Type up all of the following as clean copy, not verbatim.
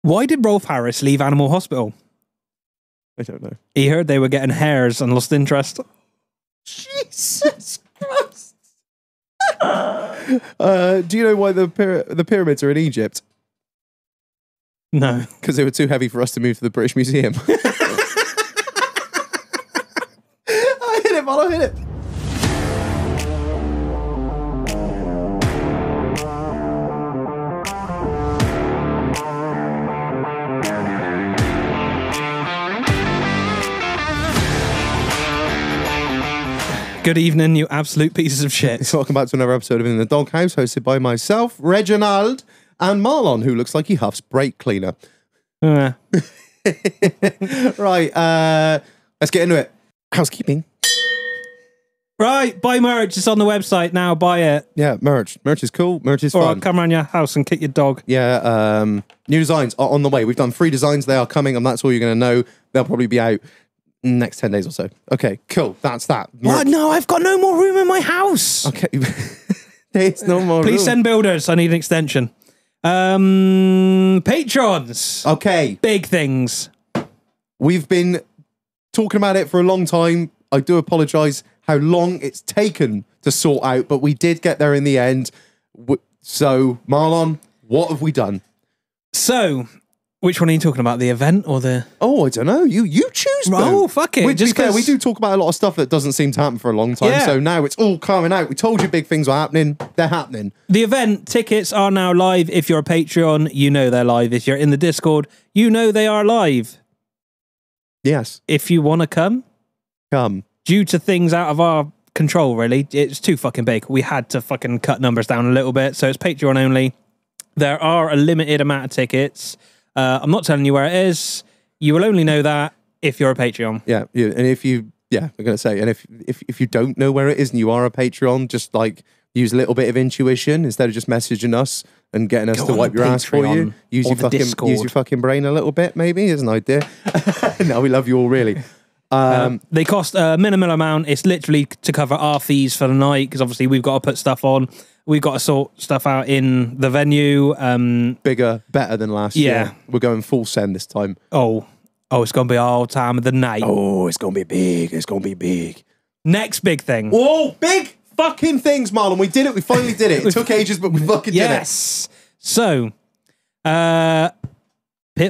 Why did Rolf Harris leave Animal Hospital? I don't know. He heard they were getting hairs and lost interest. Jesus Christ. Do you know why the pyramids are in Egypt? No. Because they were too heavy for us to move to the British Museum. I hit it, man. I hit it. Good evening, you absolute pieces of shit. Welcome back to another episode of In the Doghouse, hosted by myself, Reginald, and Marlon, who looks like he huffs brake cleaner. Right, let's get into it. Housekeeping. Right, buy merch. It's on the website now. Buy it. Yeah, merch. Merch is cool. Merch is Or fun. I'll come around your house and kick your dog. Yeah, new designs are on the way. We've done 3 designs. They are coming, and that's all you're going to know. They'll probably be out next 10 days or so. Okay, cool. That's that. Merch. What? No, I've got no more room in my house. Okay. There's no more Please room. send builders. I need an extension. Patrons. Okay. Big things. We've been talking about it for a long time. I do apologise how long it's taken to sort out, but we did get there in the end. So, Marlon, what have we done? So, which one are you talking about? The event or the... Oh, I don't know. You choose, bro. Oh, fuck it. To be fair, we do talk about a lot of stuff that doesn't seem to happen for a long time, Yeah. so now it's all coming out. We told you big things were happening. They're happening. The event tickets are now live. If you're a Patreon, you know they're live. If you're in the Discord, you know they are live. Yes. If you want to come, due to things out of our control, really, it's too fucking big. We had to fucking cut numbers down a little bit, so it's Patreon only. There are a limited amount of tickets. I'm not telling you where it is. You will only know that if you're a Patreon. Yeah, and if you, I'm gonna say, and if you don't know where it is and you are a Patreon, just like use a little bit of intuition instead of just messaging us and getting us Go to on wipe your ass for you. Use or the Discord. your fucking brain a little bit, maybe is an idea. No, we love you all, really. They cost a minimal amount. It's literally to cover our fees for the night because obviously we've got to put stuff on. We've got to sort stuff out in the venue. Bigger, better than last year. We're going full send this time. Oh, it's going to be all time of the night. Oh, it's going to be big. It's going to be big. Next big thing. Whoa, big fucking things, Marlon. We did it. We finally did it. It took ages, but we fucking did it. Yes. So, Pit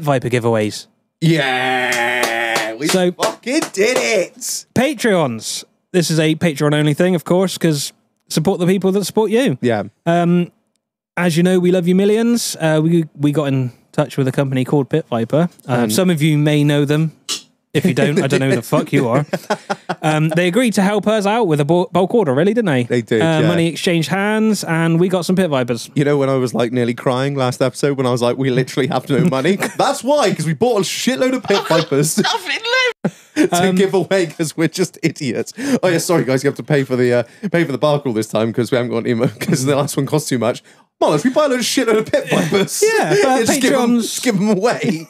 Viper giveaways. Yeah. We fucking did it. Patreons. This is a Patreon-only thing, of course, because support the people that support you. Yeah. As you know, we love you millions. We got in touch with a company called Pit Viper. Some of you may know them. If you don't, I don't know who the fuck you are. They agreed to help us out with a bulk order, really, didn't they? They did, yeah. Money exchanged hands, and we got some Pit Vipers. You know when I was like nearly crying last episode when I was like, we literally have no money? That's why, because we bought a shitload of Pit Vipers to give away because we're just idiots. Oh yeah, sorry guys, you have to pay for the barcode this time because we haven't got any because the last one cost too much. Well, if we buy a shitload of Pit Vipers, Patreons, give them away.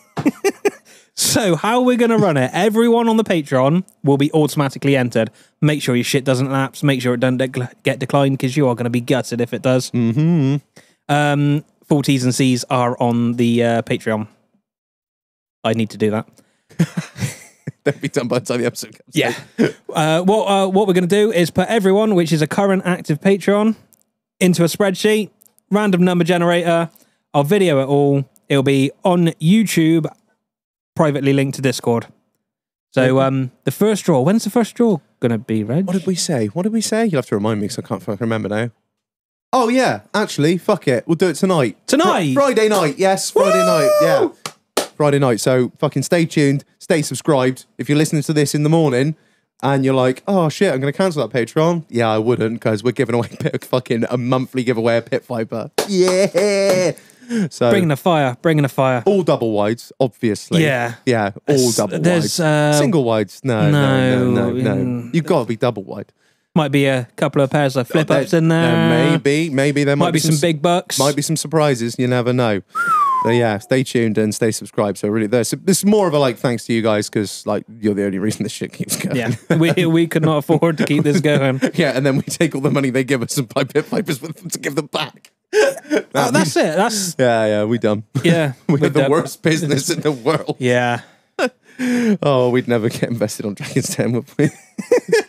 So how we're going to run it, everyone on the Patreon will be automatically entered. Make sure your shit doesn't lapse. Make sure it doesn't get declined because you are going to be gutted if it does. Mm-hmm. Full T's and C's are on the Patreon. I need to do that. They'll be done by the time the episode comes. Yeah. What we're going to do is put everyone, which is a current active Patreon, into a spreadsheet, random number generator. I'll video it all. It'll be on YouTube, privately linked to Discord. So the first draw, when's the first draw going to be, Reg? What did we say? You'll have to remind me because I can't fucking remember now. Oh yeah, actually, fuck it. We'll do it tonight. Tonight? Friday night, yes, Friday night, yeah. Friday night, so fucking stay tuned, stay subscribed. If you're listening to this in the morning and you're like, oh shit, I'm going to cancel that Patreon. Yeah, I wouldn't because we're giving away a monthly giveaway of Pit Viper. Yeah. So Bringing the fire. All double wides, obviously. Yeah. Yeah, all double wides. Single wides, no. You've got to be double wide. Might be a couple of pairs of flip-ups in there. Maybe there might be some big bucks. Might be some surprises, you never know. So yeah, stay tuned and stay subscribed. So really, this is more of a thanks to you guys because you're the only reason this shit keeps going. Yeah, we could not afford to keep this going. Yeah, and then we take all the money they give us and buy Pit Vipers with them to give them back. That's it. That's yeah, we done. yeah. We had the worst business in the world. Yeah. Oh, we'd never get invested on Dragon's Den, would we?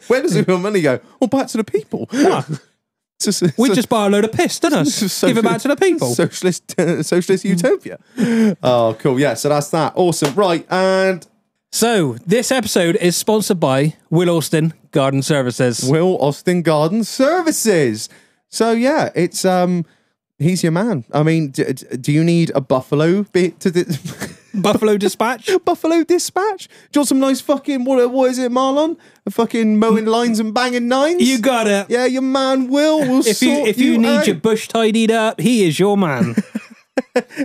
Where does all money go? Oh, back to the people. We just buy a load of piss, don't us? Give it back to the people. Socialist utopia. Oh, cool. Yeah, so that's that. Awesome. Right, and so this episode is sponsored by Will Austin Garden Services. Will Austin Garden Services. So yeah, it's he's your man. I mean, do you need a buffalo bit to Buffalo Dispatch? Buffalo Dispatch? Do you want some nice fucking, what is it, Marlon? A fucking mowing lines and banging nines? You got it. Yeah, your man Will If you need your bush tidied up, he is your man.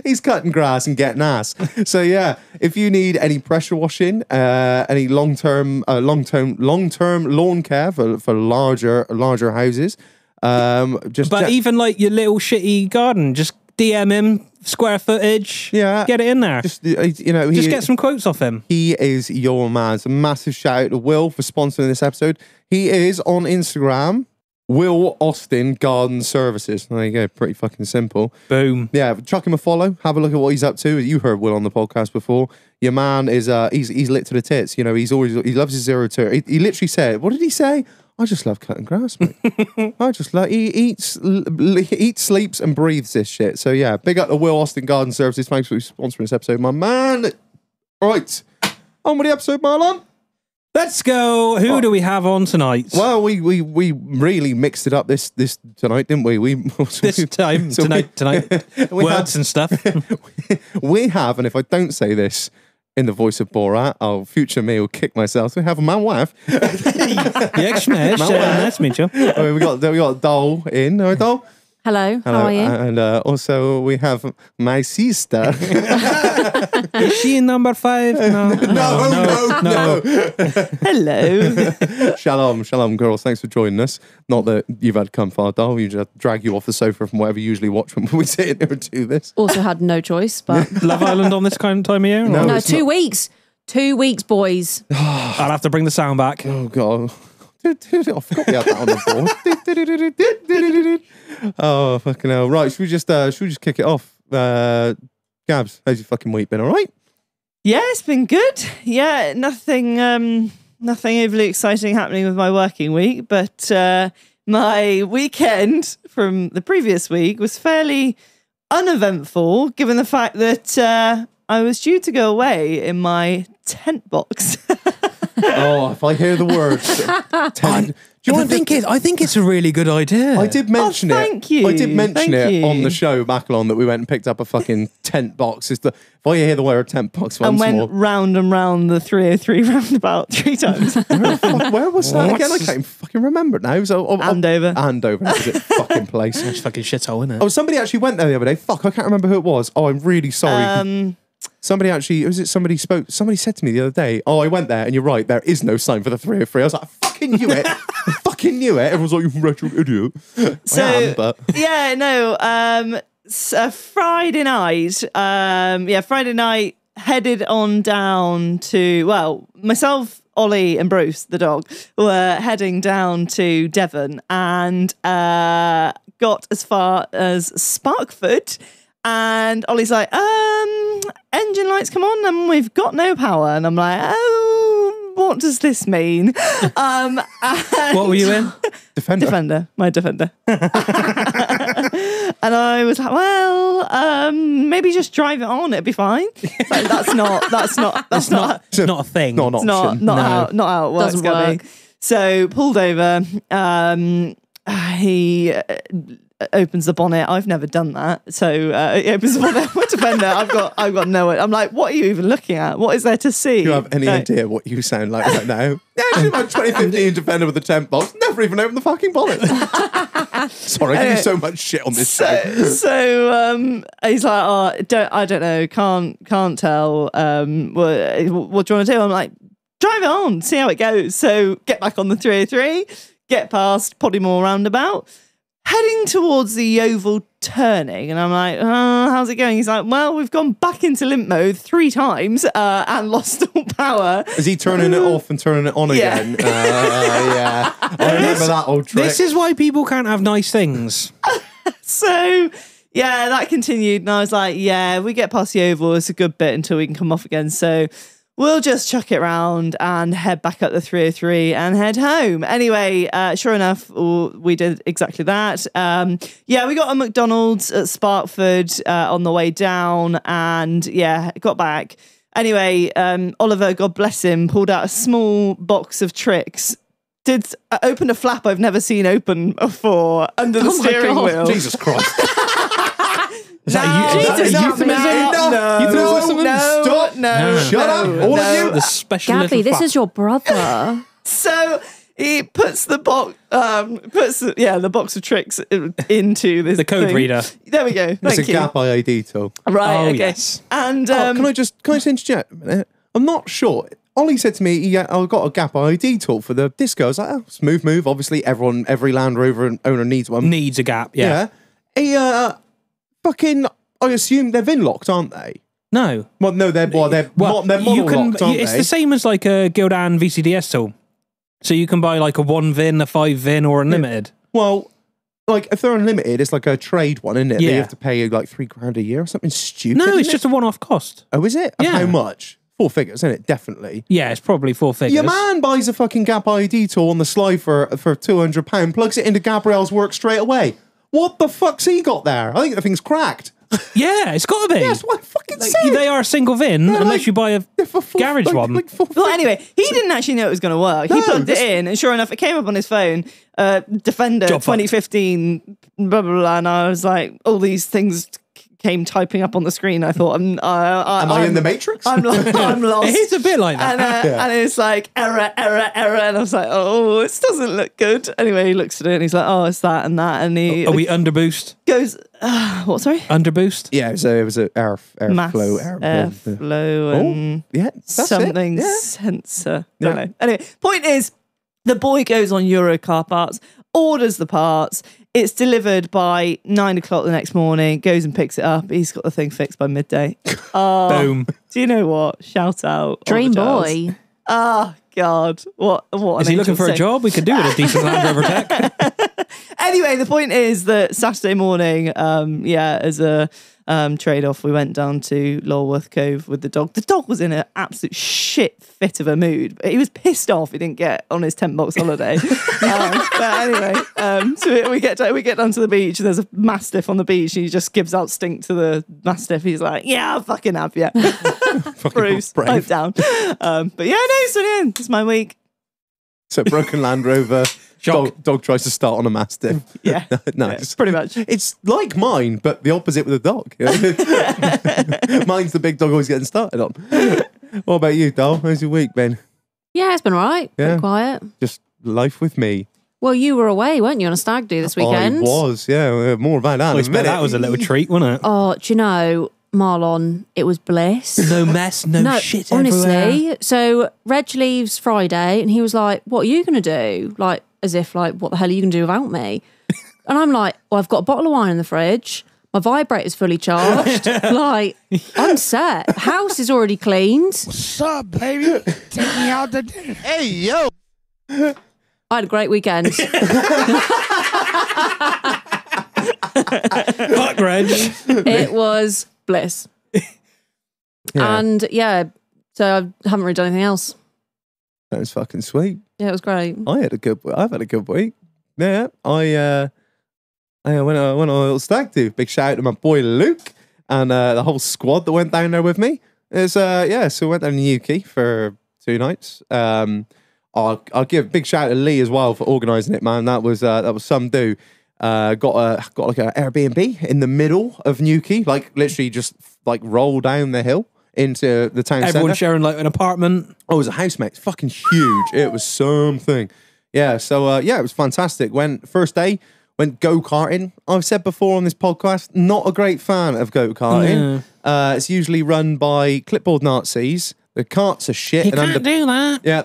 He's cutting grass and getting ass. So yeah, if you need any pressure washing, any long-term lawn care for larger houses, even like your little shitty garden, just DM him, square footage. Yeah, get it in there. Just get some quotes off him. He is your man. So massive shout out to Will for sponsoring this episode. He is on Instagram, Will Austin Garden Services. There you go, pretty fucking simple. Boom. Yeah, chuck him a follow. Have a look at what he's up to. You heard Will on the podcast before. Your man is he's lit to the tits. You know, he loves his zero turn. He literally said, what did he say? I just love cutting grass, mate. I just love. He eats, sleeps, and breathes this shit. So yeah, big up to Will Austin Garden Services. Thanks for sponsoring this episode, my man. All right, on with the episode, Marlon. Let's go. Who do we have on tonight? Well, we really mixed it up this tonight, didn't we? Tonight. Words and stuff. We have, and if I don't say this in the voice of Borat, our future me will kick myself. So we have my wife. Yes, nice to meet you. We got Dol in. All right, Dol? Hello, how are you? And also we have my sister. Is she number 5? No. Hello. Shalom, girls. Thanks for joining us. Not that you've had come far, Dol. We just drag you off the sofa from whatever you usually watch when we sit here and do this. Also had no choice, but Love Island on this kind of time of year? No, 2 weeks. 2 weeks, boys. I'll have to bring the sound back. Oh god. I forgot we had that on the board. Oh fucking hell! Right, should we just kick it off? Gabs, how's your fucking week been? All right? Yeah, it's been good. Yeah, nothing overly exciting happening with my working week, but my weekend from the previous week was fairly uneventful, given the fact that I was due to go away in my tent box. Oh, if I hear the words tent. I think it's a really good idea. I did mention it. Thank you. I did mention it on the show back on that we went and picked up a fucking tent box. If I hear the word tent box once more. And went round and round the 303 roundabout 3 times. Where was that again? I can't even fucking remember it now. So, Andover. Andover, that was it. Fucking place. It's fucking shithole, isn't it? Oh, somebody actually went there the other day. Fuck, I can't remember who it was. Oh, I'm really sorry. Somebody said to me the other day, oh, I went there and you're right, there is no sign for the 303. I was like, I fucking knew it. I fucking knew it. Everyone's like, you retro idiot. Friday night, headed on down to, well, myself, Ollie and Bruce, the dog, were heading down to Devon and got as far as Sparkford. And Ollie's like, engine lights come on and we've got no power. And I'm like, oh, what does this mean? What were you in? Defender. My Defender. And I was like, well, maybe just drive it on, it'd be fine. Like, that's not not a thing. Not an option. Not how it works. Doesn't work. So pulled over. He opens the bonnet. I've never done that. So he opens the bonnet. My Defender. I've got no. I'm like, what are you even looking at? What is there to see? Do you have any idea what you sound like right now? Yeah, actually, my 2015 Defender with the tent box. Never even opened the fucking bonnet. Sorry, I give you so much shit on this show. So he's like, oh, I don't know, can't tell. What do you want to do? I'm like, drive it on, see how it goes. So get back on the 303, get past Podymore roundabout, heading towards the Yeovil turning, and I'm like, how's it going? He's like, well, we've gone back into limp mode 3 times and lost all power. Is he turning it off and turning it on again? Yeah. I remember that old trick. This is why people can't have nice things. So yeah, that continued, and I was like, yeah, we get past the oval, it's a good bit until we can come off again. So we'll just chuck it round and head back up the 303 and head home. Anyway, sure enough, we did exactly that. Yeah, we got a McDonald's at Sparkford on the way down, and yeah, got back. Anyway, Oliver, God bless him, pulled out a small box of tricks. Opened a flap I've never seen open before under the steering wheel. Jesus Christ. Is that a euphemism? No, Shut up, all of you. The special Gabby, little this flap. is your brother. So he puts the box, the box of tricks into this. The code thing. reader. There we go. It's Thank a you. Gap IID tool. Right. Oh, okay. yes. And Can I just interject a minute? I'm not sure. Ollie said to me, I've got a Gap IID tool for the disco. I was like, oh, smooth move. Obviously, every Land Rover owner needs one. Needs a gap, yeah. Fucking, I assume they're VIN locked, aren't they? No. Well, no, they're model locked, aren't it's they? the same as like a Gildan VCDS tool. So you can buy like a 1 VIN, a 5 VIN, or unlimited. Well, like if they're unlimited, it's like a trade one, isn't it? Yeah. You have to pay like $3,000 a year or something stupid. No, it's isn't just it? a one-off cost. Oh, is it? Of Yeah. how much? 4 figures, isn't it? Definitely. Yeah, it's probably 4 figures. Your man buys a fucking Gap ID tool on the slide for £200, plugs it into Gabrielle's work straight away. What the fuck's he got there? I think the thing's cracked. Yeah, it's got to be. That's what I fucking Like, said. they are a single VIN unless like- you buy a garage one. well, anyway, he didn't actually know it was going to work. He No, plugged it in, and sure enough, it came up on his phone. Defender Job fucked. 2015, blah blah blah. And I was like, all these things came typing up on the screen. I thought, Am I in the Matrix? I'm lost. It is a bit like that. And it's like error, and I was like, oh, this doesn't look good. Anyway, he looks at it and he's like, oh, it's that and that, and he Are we underboost? goes, what? Sorry, Underboost? Yeah, it was an mass airflow. airflow and Yeah, that's something it. Yeah. sensor. Yeah. Don't know. Anyway, point is, the boy goes on Euro Car Parts, orders the parts. It's delivered by 9 o'clock the next morning. Goes and picks it up. He's got the thing fixed by midday. Oh, Boom. do you know what? Shout out, Dream Oliver Giles. boy. Oh God, what? Is he looking for a job? We could do with a decent Land Rover Tech. Anyway, the point is that Saturday morning, as a trade-off, we went down to Lulworth Cove with the dog. The dog was in an absolute shit fit of a mood. He was pissed off he didn't get on his tent box holiday. But anyway, so we get down to the beach, and there's a mastiff on the beach, and he just gives out stink to the mastiff. He's like, yeah, I'll fucking have you. Bruce, pipe down. But yeah, no, so yeah, it's my week. So broken Land Rover. Shock. Dog tries to start on a Mastiff. Yeah, Nice. yeah, pretty much. It's like mine, but the opposite with a dog. Mine's the big dog always getting started on. What about you, Dol? How's your week been? Yeah, it's been all right. Yeah. Pretty quiet. Just life with me. Well, you were away, weren't you, on a stag do this weekend? I was, yeah. More about that. I in a minute. that was a little treat, wasn't it? Oh, do you know, Marlon, it was bliss. No mess, no shit honestly. everywhere. So Reg leaves Friday, and he was like, "What are you going to do?" Like, as if, like, what the hell are you going to do without me? And I'm like, well, I've got a bottle of wine in the fridge. My vibrator's fully charged. Like, I'm set. House is already cleaned. What's up, baby? Take me out to dinner. Hey, yo. I had a great weekend. Fuck, Reg. It was bliss. Yeah. And yeah, so I haven't really done anything else. That was fucking sweet. Yeah, it was great. I've had a good week. Yeah. I went on a little stag do. Big shout out to my boy Luke and the whole squad that went down there with me. It's so we went down to UK for 2 nights. I'll give a big shout out to Lee as well for organising it, man. That was some do. Got like an Airbnb in the middle of Newquay, like literally just like roll down the hill into the town Everyone centre. sharing like an apartment. Oh, it was a house, mate. It's fucking huge. It was something. Yeah, so it was fantastic. First day, went go-karting. I've said before on this podcast, not a great fan of go-karting. It's usually run by clipboard Nazis. The carts are shit. You can't do that. Yeah,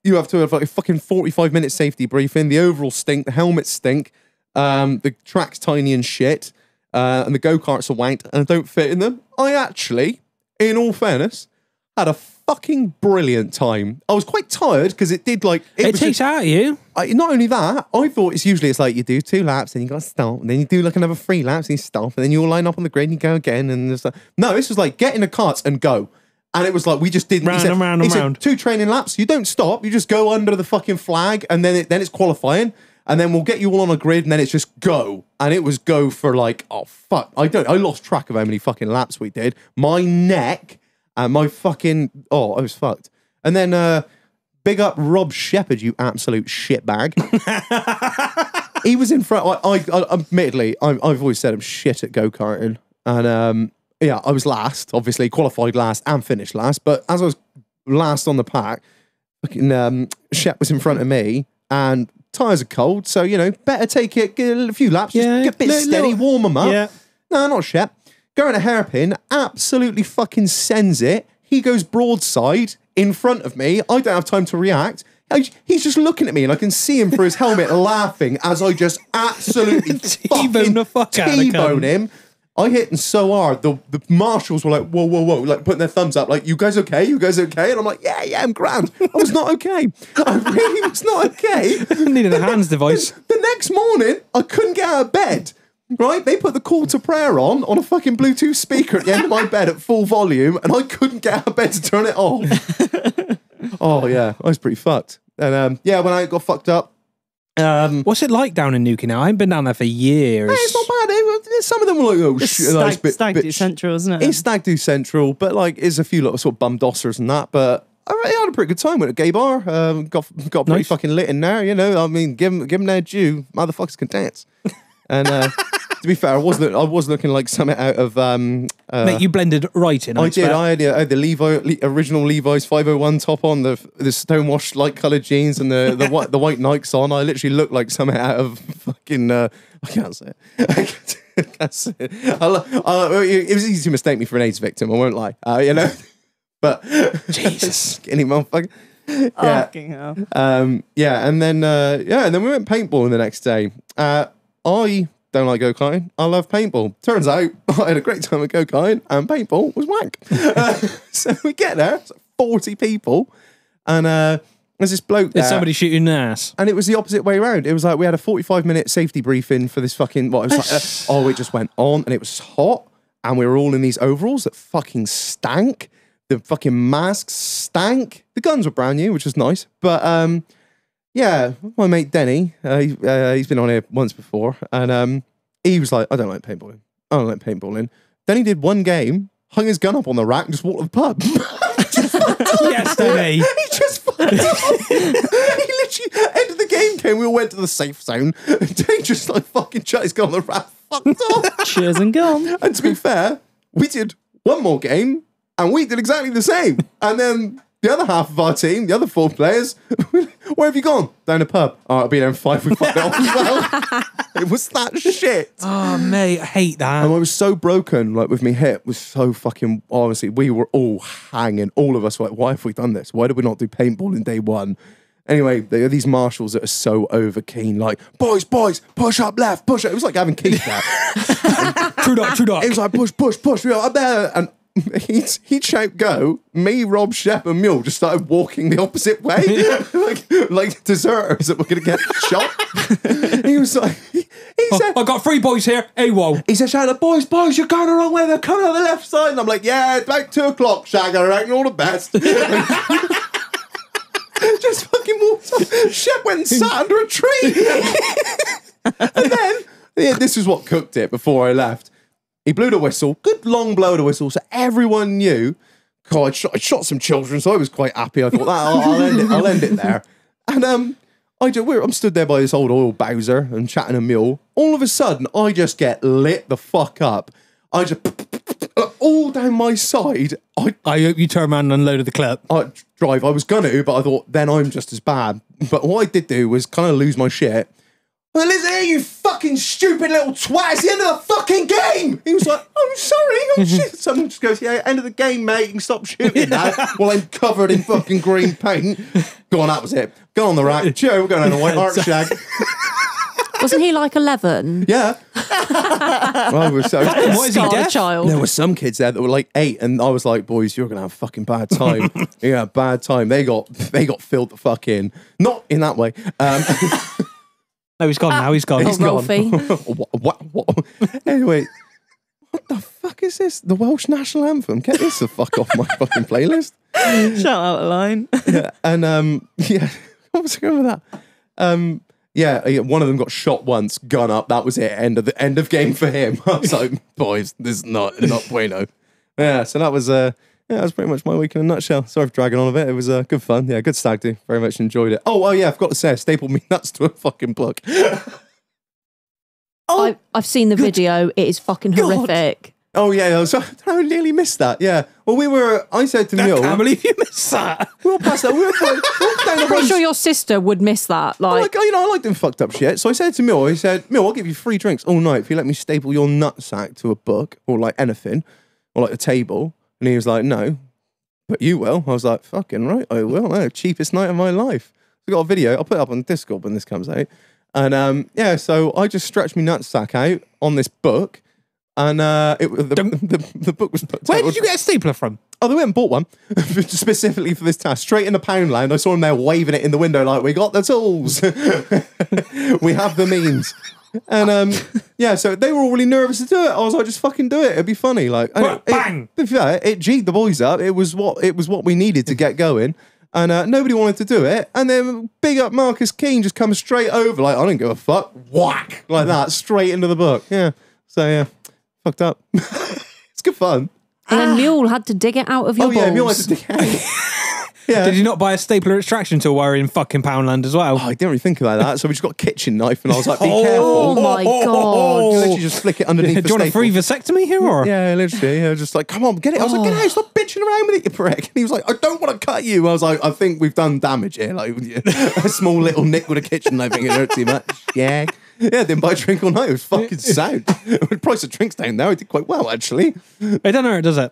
you have to have like a fucking 45-minute safety briefing. The overalls stink. The helmets stink. The track's tiny and shit. And the go-karts are wanked and I don't fit in them. I actually, in all fairness, Had a fucking brilliant time. I was quite tired because it did like... It takes out of you. Not only that, I thought it's like you do 2 laps, then you got to stop, and then you do like another 3 laps, and you stop, and then you all line up on the grid, and you go again, and there's like... No, this was like get in the carts and go. And it was like, we just didn't... Round and round and round. 2 training laps, you don't stop, you just go under the fucking flag, and then it's qualifying, and then we'll get you all on a grid, and then it's just go. And it was go for like, oh fuck, I lost track of how many fucking laps we did. My neck and my fucking, I was fucked. And then big up Rob Shepherd, you absolute shitbag. He was in front. I admittedly, I've always said I'm shit at go-karting, and yeah, I was last, obviously qualified last and finished last. But as I was last on the pack, fucking Shep was in front of me, and tyres are cold, so you know, better take it, get a few laps, just get a bit steady, warm them up. Yeah. No, not Shep. Going a hairpin, absolutely fucking sends it. He goes broadside in front of me. I don't have time to react. He's just looking at me, and I can see him through his helmet laughing as I just absolutely T-bone him. I hit him so hard, the marshals were like, whoa, whoa, whoa, like putting their thumbs up, like, you guys okay? You guys okay? And I'm like, yeah, I'm grand. I was not okay. I really was not okay. Needed a hands device. The next morning, I couldn't get out of bed. Right? They put the call to prayer on a fucking Bluetooth speaker at the end of my bed at full volume, and I couldn't get out of bed to turn it off. Oh, yeah. I was pretty fucked. And, yeah, when I got fucked up. What's it like down in Newquay now? I haven't been down there for years. Hey, it's not bad. Some of them were like, oh, shit. Stag do central, isn't it? It's stag do central, but, like, there's a few little sort of bum dossers and that, but I had a pretty good time. Went to a gay bar. Got pretty nice. Fucking lit in there, you know. I mean, give them their due. Motherfuckers can dance. And to be fair, I was looking like something out of... Mate, you blended right in. I did. I had the original Levi's 501 top on, the stonewashed light coloured jeans, and the white Nikes on. I literally looked like something out of fucking... I can't say it. I can't say it. It was easy to mistake me for an AIDS victim, I won't lie. You know? But... Jesus. Skinny motherfucker. Yeah. Fucking hell. Yeah, and then we went paintballing the next day. I don't like go-karting. I love paintball. Turns out I had a great time at go-karting, and paintball was wank. So we get there, it's like 40 people, and there's this bloke there. There's somebody shooting an ass. And it was the opposite way around. It was like we had a 45-minute safety briefing for this fucking... It was like, it just went on, and it was hot, and we were all in these overalls that fucking stank. The fucking masks stank. The guns were brand new, which was nice. But... yeah, my mate Denny, he's been on here once before, and he was like, I don't like paintballing. I don't like paintballing. Then he did one game, hung his gun up on the rack, and just walked to the pub. Yes, Denny. He just fucking... He literally, end of the game came, we all went to the safe zone, and Denny just like fucking shut his gun on the rack, fucked off. Cheers and gone. And to be fair, we did one more game, and we did exactly the same. And then... the other half of our team, the other 4 players, where have you gone? Down the pub. Oh, I'll be there in 5. We fucked it off as well. It was that shit. Oh, mate, I hate that. And I was so broken, like with me hip, was so fucking, honestly, we were all hanging. All of us were like, why have we done this? Why did we not do paintball in day 1? Anyway, there are these marshals that are so over keen, like, boys, push up left, push up. It was like having kids there. True dot. It was like, push, we are up there. And he'd shout go. Me, Rob, Shep, and Mule just started walking the opposite way, like deserters that were going to get shot. He was like, he said, I got 3 boys here. AWOL. He said, shouting, boys, you're going the wrong way. They're coming on the left side. And I'm like, yeah, it's about 2 o'clock, Shag. I reckon all the best. Just fucking walked off. Shep went and sat under a tree. And then this is what cooked it before I left. He blew the whistle, good long blow the whistle, so everyone knew. God, I shot some children, so I was quite happy. I thought, I'll end it there. And I'm stood there by this old oil Bowser and chatting a mule. All of a sudden, I just get lit the fuck up. I just all down my side. I hope you turned around and unloaded the clip. I was gonna, but I thought then I'm just as bad. But what I did do was kind of lose my shit. Well, listen here, you fucking stupid little twat. It's the end of the fucking game. He was like, I'm sorry. Oh, shit. Someone just goes, yeah, end of the game, mate. You can stop shooting now. Well, I'm covered in fucking green paint. Go on, that was it. Go on the rack. Joe, we're going on a white arc shag. Wasn't he like 11? Yeah. Well, What is he, Scarlet deaf? child. there were some kids there that were like 8, and I was like, boys, you're gonna have a fucking bad time. Yeah, bad time. They got filled the fuck in. Not in that way. No, he's gone now. He's gone. Oh, Rolfie. What? Anyway, what the fuck is this? The Welsh national anthem. Get this the fuck off my fucking playlist. Shout out a line. Yeah, and yeah, what was I going with that? Yeah, one of them got shot once, gun up. That was it. End of game for him. I was like, boys, this is not bueno. Yeah, so that was that was pretty much my week in a nutshell. Sorry for dragging on a bit. It was good fun. Yeah, good stag do. Very much enjoyed it. Oh yeah, I forgot to say, I stapled me nuts to a fucking book. I've seen the video. It is fucking horrific. Oh yeah, I nearly missed that. Yeah. Well, I said to I Mule, can't believe you missed that. we were past that. We were down the I'm pretty road. sure your sister would miss that. Like, I like doing fucked up shit. So I said to Mule, Mule, I'll give you free drinks all night if you let me staple your nutsack to a book or like anything or like a table. And he was like, no, but you will. I was like, fucking right, I will. No, cheapest night of my life. We got a video. I'll put it up on Discord when this comes out. And yeah, so I just stretched my nutsack out on this book. And the book was put. Where did you get a stapler from? Oh, they went and bought one specifically for this task. Straight in the Poundland. I saw him there waving it in the window like, we got the tools. We have the means. And yeah, so they were all really nervous to do it. I was like, just fucking do it. It'd be funny. Like, Bang! It G'd the boys up. It was what we needed to get going. And nobody wanted to do it. And then big up Marcus Keane just comes straight over like, I don't give a fuck. Whack! Like that, straight into the book. Yeah. So yeah, fucked up. It's good fun. and then Mule had to dig it out of your balls. Yeah, Mule had to dig it out. Yeah. Did you not buy a stapler extraction tool while you're in fucking Poundland as well? Oh, I didn't really think about that. So we just got a kitchen knife, and I was like, "Be Oh careful!" my god! You literally just flick it underneath. Do the you want a staple. free vasectomy here, or? Yeah, literally. Yeah, just like, come on, get it. I was like, get out, stop bitching around with it, you prick. And he was like, I don't want to cut you. I was like, I think we've done damage here. Like a small little nick with a kitchen knife, it hurt too much. Yeah. Yeah, didn't buy a drink all night. It was fucking sound. The price of drinks down there, I did quite well, actually. It doesn't hurt, does it?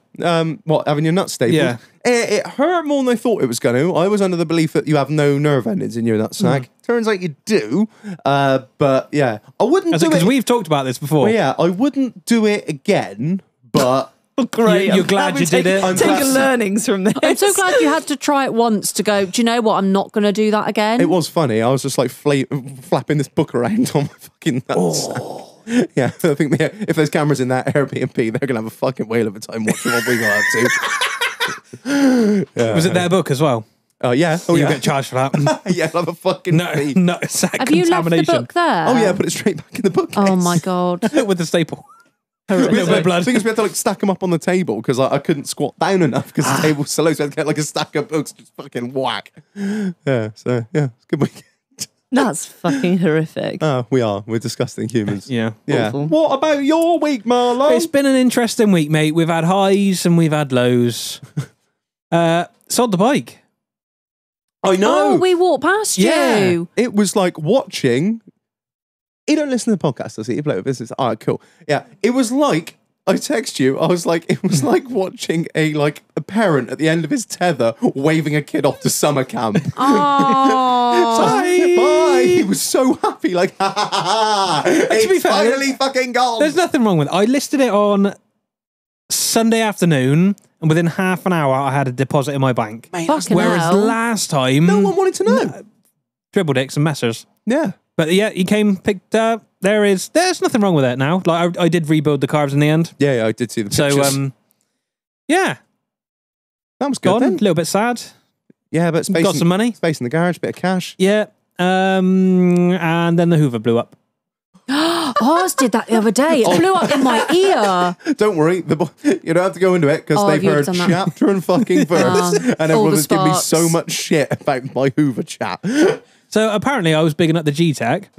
What, having your nuts stapled? Yeah. It hurt more than I thought it was going to. I was under the belief that you have no nerve endings in your nutsack. Turns out you do. But yeah, I wouldn't do it. Because we've talked about this before. Well, yeah, I wouldn't do it again, but... Great. You're glad you did it. I'm Taking glad- learnings from this. I'm so glad you had to try it once to go, do you know what? I'm not going to do that again. It was funny. I was just like flapping this book around on my fucking nuts. Yeah, I think if there's cameras in that Airbnb, they're going to have a fucking whale of a time watching what we got up to. Yeah. Was it their book as well? Yeah. Oh, You yeah. get charged for that. Yeah, I'll have a fucking fee. no, sack Have you left the contamination. book there? Oh, yeah, put it straight back in the bookcase. Oh my god. With the staple. A little bit of blood. The thing is, we had to like stack them up on the table because I couldn't squat down enough because the table was so low. So I had to get like a stack of books, just fucking whack. Yeah, so yeah, it's a good week. That's fucking horrific. We're disgusting humans. Yeah. Yeah. Awful. What about your week, Marlon? It's been an interesting week, mate. We've had highs and we've had lows. Sod the bike. I know. Oh, we walked past Yeah. you. It was like watching. You don't listen to the podcast, does he? You play with business. All right, cool. Yeah, it was like I text you. I was like, it was like watching a parent at the end of his tether waving a kid off to summer camp. Oh. Bye. He was so happy, like, ha ha ha ha. It's be fair, finally fucking gone. There's nothing wrong with it. I listed it on Sunday afternoon, and within half an hour, I had a deposit in my bank. Fucking Whereas hell. last time, No one wanted to know. dribble dicks and messers. Yeah. But yeah, he came, picked up. There's nothing wrong with it now. Like I did rebuild the carbs in the end. Yeah, I did see the pictures. So yeah, that was good gone. A then. little bit sad. Yeah, but space Got some money. space in the garage, bit of cash. Yeah. And then the Hoover blew up. Ours did that the other day. It blew up in my ear. Don't worry, you don't have to go into it because Oh, they've you heard have done that. chapter and fucking verse, and all the everyone's giving me sparks. so much shit about my Hoover chat. So apparently I was bigging up the G-Tech.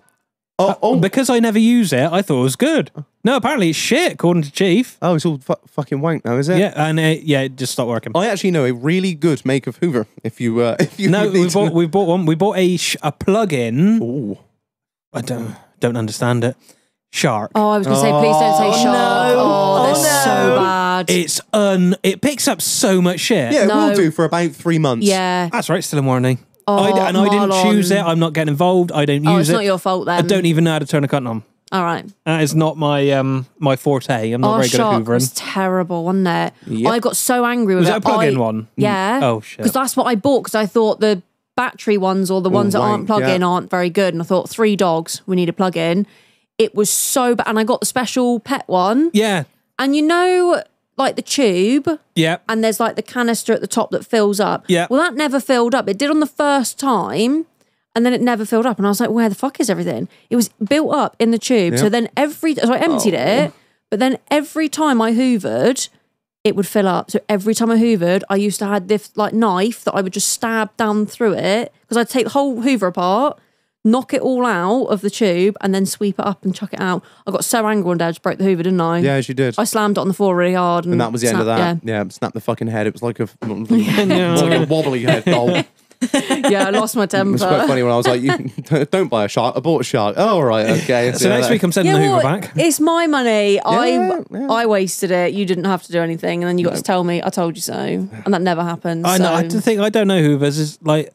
Oh, Because I never use it, I thought it was good. No, apparently it's shit, according to Chief. oh, it's all fucking wank now, is it? Yeah, and it just stopped working. I actually know a really good make of Hoover. If you No, would need we bought one. We bought a plug-in. Ooh. I don't understand it. Shark. Oh, I was going to say, please don't say shark. no. Oh, they're Oh, so no. bad. It picks up so much shit. Yeah, it No. will do for about 3 months. Yeah. That's right, still in warranty. I didn't Marlon. choose it. I'm not getting involved. I don't use it's it. not your fault then. I don't even know how to turn a cunt on. All right. That is not my my forte. I'm not very good at Shark hoovering. was terrible, wasn't it? Yep. I got so angry with Was it. it a plug-in one? Yeah. Oh, shit. Because that's what I bought because I thought the battery ones or the ones that aren't wank, plug-in yeah. aren't very good. And I thought 3 dogs, we need a plug-in. It was so bad. And I got the special pet one. Yeah. And you know, like the tube, Yeah. and there's like the canister at the top that fills up. Yeah. Well, that never filled up. It did on the first time, and then it never filled up. And I was like, where the fuck is everything? It was built up in the tube. So then so I emptied it, but then every time I hoovered, it would fill up. So every time I hoovered, I used to have this like knife that I would just stab down through it because I'd take the whole hoover apart, knock it all out of the tube, and then sweep it up and chuck it out. I got so angry one day, I just broke the hoover, didn't I? Yeah, she did. I slammed it on the floor really hard. And that was the end of that. Yeah. Yeah, snap the fucking head. It was like a, like a wobbly head doll. Yeah, I lost my temper. It was quite funny when I was like, don't buy a shark. I bought a shark. Oh, all right, okay. So next week I'm sending the hoover back. It's my money. Yeah. I wasted it. You didn't have to do anything, and then you got to tell me I told you so, and that never happened. I so. know. I think I don't know hoovers. Is like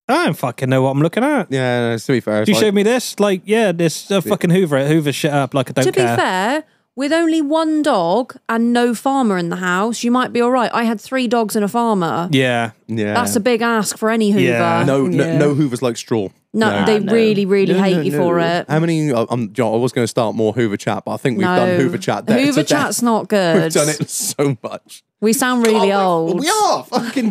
I don't fucking know what I'm looking at. Yeah, no, to be fair. You showed me this, like, yeah, this fucking hoover. It hoovers shit up like I don't To care. be fair, with only 1 dog and no farmer in the house, you might be all right. I had 3 dogs and a farmer. Yeah. Yeah. That's a big ask for any hoover. Yeah. No hoovers like straw. No, they really, really hate you for it. How many? I was going to start more Hoover chat, but I think we've done Hoover chat. There Hoover to death. chat's not good. We've done it so much. We sound really old. We are fucking.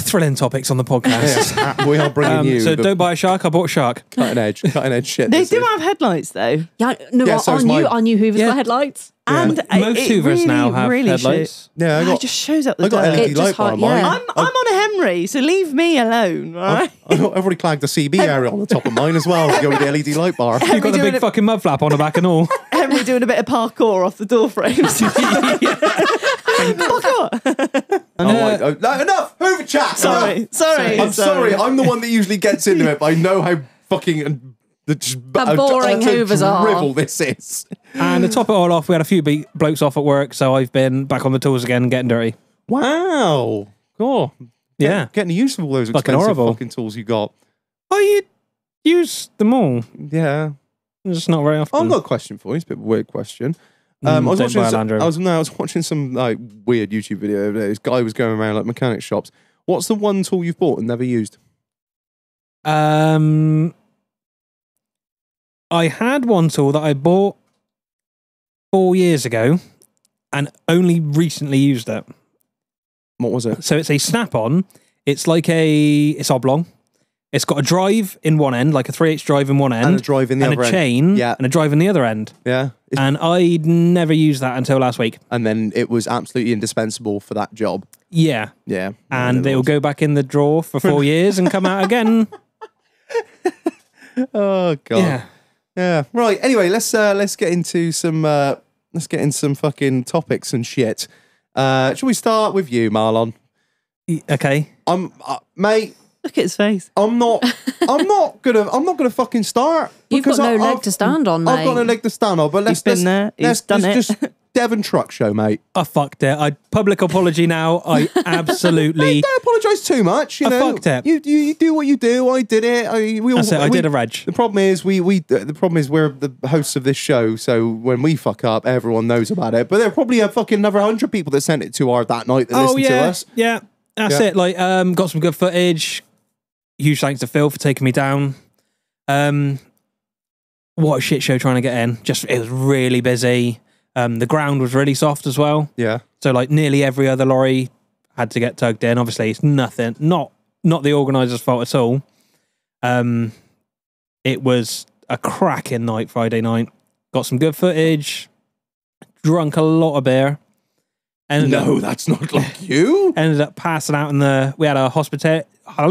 Thrilling topics on the podcast. Yeah, we are bringing you. So the don't buy a shark. I bought a shark. cutting edge shit. They this do is. have headlights though. Yeah, no, Yeah, so I is knew mine. Hoover's Yeah. got headlights. And Most it hoovers really, now have really headlights. Yeah, It just shows up the I got dirt. LED It light just bar on yeah. mine. I'm on a Henry, so leave me alone, right? I've already clagged the CB area on the top of mine as well to go with the LED light bar. You've got the doing big it- fucking mud flap on the back and all. Henry doing a bit of parkour off the door frames. Fuck off. No, enough Hoover chat. Sorry. I'm sorry. I'm the one that usually gets into it, but I know how fucking How boring Hoovers are. drivel this is. And to top it all off, we had a few blokes off at work, so I've been back on the tools again and getting dirty. Wow. Cool. Yeah. Getting the use of all those Fucking expensive horrible. fucking tools you got. Oh, you use them all. Yeah. Just not very often. I've got a question for you. It's a bit of a weird question. I was don't watching buy a some, Land Rover. I was watching some like weird YouTube video the other day. This guy was going around like mechanic shops. What's the one tool you've bought and never used? I had one tool that I bought 4 years ago and only recently used it. What was it? So it's a snap-on. It's like it's oblong. It's got a drive in one end, like a 3/8 drive in one end. And a drive in the and other a end. chain. Yeah. And a drive in the other end. Yeah. And I'd never used that until last week. And then it was absolutely indispensable for that job. Yeah. Yeah. And it it'll was. go back in the drawer for 4 years and come out again. Oh god. Yeah. Yeah. Right. Anyway, let's get into some fucking topics and shit. Shall we start with you, Marlon? Okay. Mate, Look at his face. I'm not gonna fucking start. You've got because no leg I've- to stand on, I've got no mate. leg to stand on, but let's been there, he's done it. just Devon Truck Show, mate. I fucked it. Public apology now. I absolutely... Don't apologise too much. You I know, fucked it. You do what you do. I did it. That's it. I did a reg. The problem is we're the hosts of this show, so when we fuck up, everyone knows about it. But there are probably fucking another 100 people that sent it to our that night that listened to us. Yeah. That's Yeah. it. Like, got some good footage. Huge thanks to Phil for taking me down. What a shit show trying to get in. It was really busy. The ground was really soft as well. Yeah. So like nearly every other lorry had to get tugged in. Obviously it's nothing, not the organiser's fault at all. It was a cracking night Friday night. Got some good footage. Drunk a lot of beer. No, that's not like you. Ended up passing out we had a hospitality I